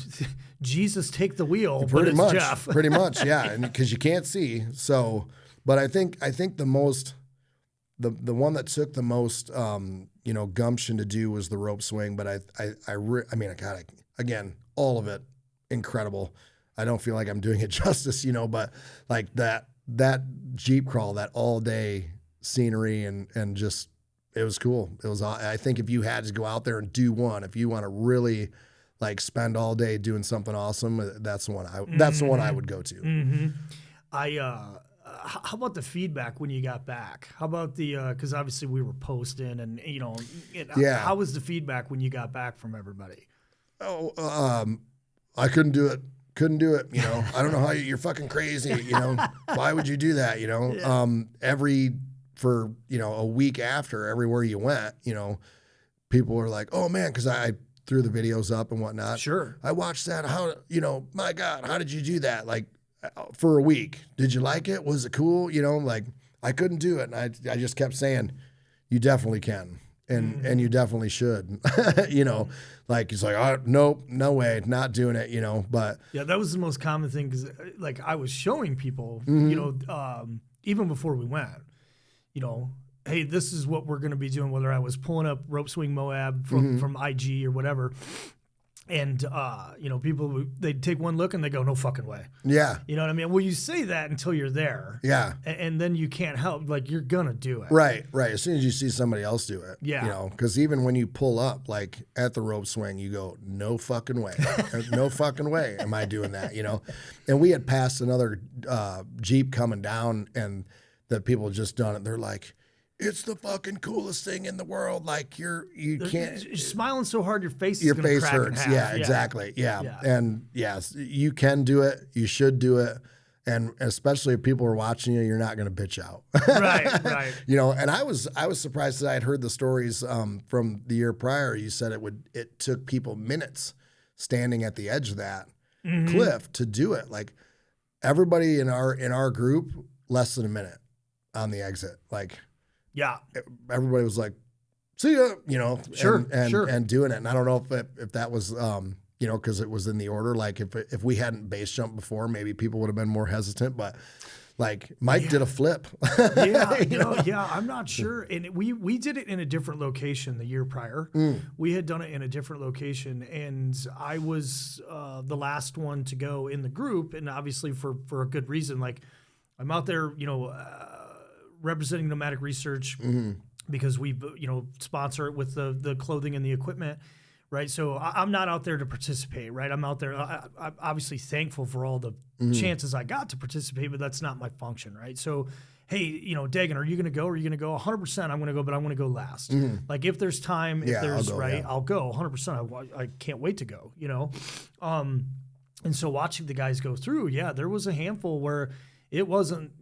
Jesus take the wheel, pretty but much, it's Jeff. Pretty much. Yeah. And cause you can't see. So, but I think the most, the one that took the most, you know, gumption to do was the rope swing. But I mean, again, all of it incredible. I don't feel like I'm doing it justice, you know, but like that Jeep crawl, that all day scenery and just, it was cool. It was, I think if you had to go out there and do one, if you want to really like spend all day doing something awesome, that's the one I would go to. How about the feedback when you got back? How about because obviously we were posting and, you know, how was the feedback when you got back from everybody? I couldn't do it. You know, I don't know how you're fucking crazy. You know, why would you do that? You know, for, you know, a week after, everywhere you went, you know, people were like, oh man, cause I threw the videos up and whatnot. Sure. I watched that. How, you know, my God, how did you do that? Like, for a week, did you like it? Was it cool? You know, like, I couldn't do it. And I just kept saying, you definitely can. And you definitely should, you know, like, he's like, oh, nope, no way, not doing it, you know, but. Yeah, that was the most common thing. Cause like I was showing people, you know, even before we went, you know, hey, this is what we're going to be doing. Whether I was pulling up Rope Swing Moab from IG or whatever. And, you know, people, they'd take one look and they go, no fucking way. Yeah. You know what I mean? Well, you say that until you're there. Yeah. And then you can't help, like, you're going to do it. Right. As soon as you see somebody else do it. Yeah. You know, because even when you pull up, like, at the rope swing, you go, no fucking way. No fucking way am I doing that, you know? And we had passed another Jeep coming down, and the people had just done it. They're like, it's the fucking coolest thing in the world. Like, you can't. You're smiling so hard your face is going to crack hurts. in half. Yeah, exactly. Yeah. And yes, you can do it. You should do it. And especially if people are watching you, you're not going to bitch out. Right. You know, and I was surprised that I had heard the stories from the year prior. You said it took people minutes standing at the edge of that cliff to do it. Like, everybody in our group, less than a minute on the exit. Like, yeah, everybody was like, see ya, you know, sure. And doing it. And I don't know if that was, you know, cause it was in the order. Like, if we hadn't base jumped before, maybe people would have been more hesitant, but Like Mike did a flip. I'm not sure. And we did it in a different location the year prior. We had done it in a different location, and I was the last one to go in the group, and obviously for a good reason. Like I'm out there, representing Nomadic Research because we, sponsor it with the clothing and the equipment. Right. So I'm not out there to participate. Right. I'm out there. I'm obviously thankful for all the chances I got to participate, but that's not my function. Right. So, hey, Dagan, are you going to go? Are you going to go? 100% I'm going to go, but I'm going to go last. Like if there's time, I'll go 100%. I can't wait to go, And so watching the guys go through, there was a handful where it wasn't,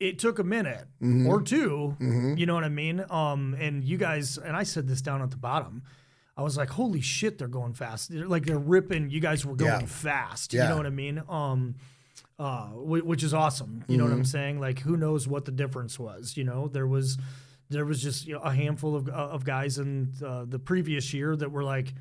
it took a minute or two, you know what I mean? And you guys, and I said this down at the bottom, I was like, holy shit, they're going fast. They're ripping. You guys were going fast. You know what I mean? Which is awesome. You know what I'm saying? Like, who knows what the difference was? There was just a handful of guys in the previous year that were like,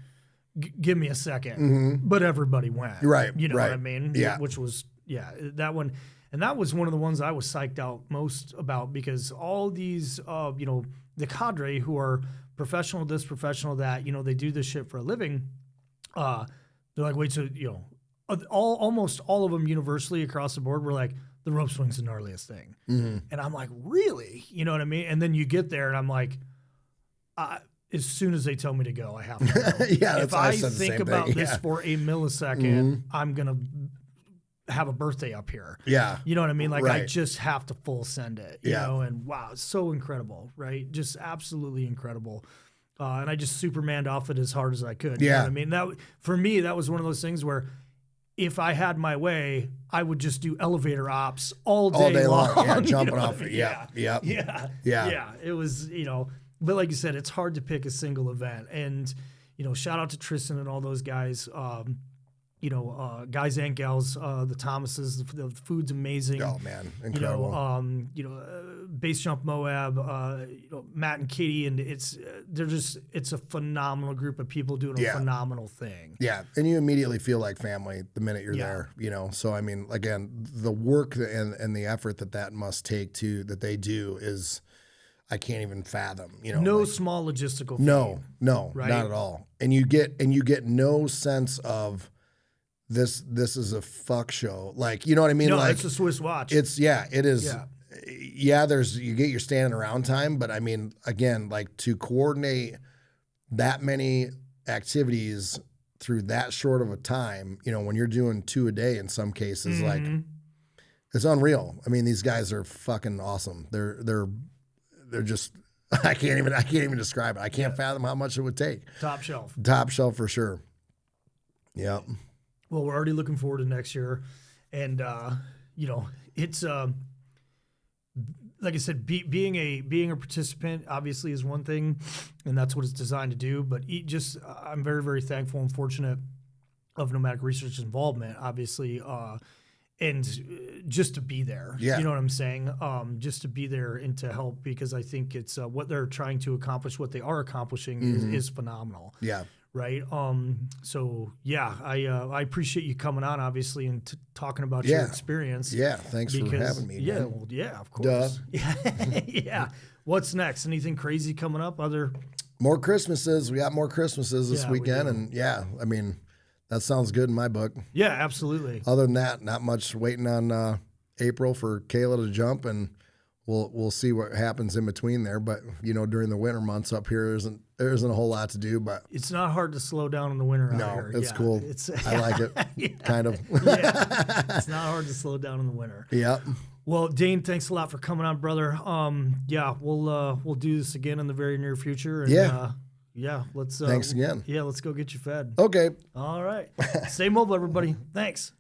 give me a second. But everybody went. Right. You know what I mean? Yeah. Which was, that one. And that was one of the ones I was psyched out most about because all these, the cadre who are professional this, professional that, they do this shit for a living. They're like, wait, so, almost all of them universally across the board were like, the rope swing's the gnarliest thing. And I'm like, really? You know what I mean? And then you get there and I'm like, as soon as they tell me to go, I have to go. If I think about this for a millisecond, I'm going to have a birthday up here. You know what I mean? Like I just have to full send it, you know, and wow, it's so incredible, right? Just absolutely incredible. And I just Supermaned off it as hard as I could. You know what I mean? That for me, that was one of those things where if I had my way, I would just do elevator ops all day long. Yeah, jumping off it. Yeah. It was, but like you said, it's hard to pick a single event. And, shout out to Tristan and all those guys. Guys and gals, the Thomases, the food's amazing. Oh man, incredible. Base Jump Moab, Matt and Katie, and it's a phenomenal group of people doing a phenomenal thing. Yeah, and you immediately feel like family the minute you're there. So I mean, again, the work and the effort that must take that they do is. I can't even fathom, No small logistical feat. No, right? Not at all. And you get no sense of. This is a fuck show. Like, you know what I mean? No, like, it's a Swiss watch. It is. Yeah. You get your standing around time, but I mean, again, like to coordinate that many activities through that short of a time, when you're doing 2 a day in some cases, like it's unreal. I mean, these guys are fucking awesome. They're just, I can't even describe it. I can't fathom how much it would take. Top shelf for sure. Yeah. Well, we're already looking forward to next year. And, it's, like I said, being a participant obviously is one thing, and that's what it's designed to do. But I'm very, very thankful and fortunate of Nomadic Research's involvement, obviously, and just to be there. Yeah. You know what I'm saying? Just to be there and to help, because I think it's what they're trying to accomplish, what they are accomplishing is phenomenal. Yeah. Right. So yeah, I appreciate you coming on, obviously, and talking about your experience. Yeah. Thanks for having me. Yeah. Well, yeah, of course. Yeah. What's next? Anything crazy coming up? More Christmases. We got more Christmases this weekend. And I mean, that sounds good in my book. Yeah, absolutely. Other than that, not much waiting on April for Kayla to jump, and we'll see what happens in between there. But during the winter months up here, there isn't a whole lot to do. But it's not hard to slow down in the winter. No, it's cool. I like it. Kind of. It's not hard to slow down in the winter. Yep. Well, Dane, thanks a lot for coming on, brother. We'll do this again in the very near future. And, let's. Thanks again. Yeah, let's go get you fed. Okay. All right. Stay mobile, everybody. Thanks.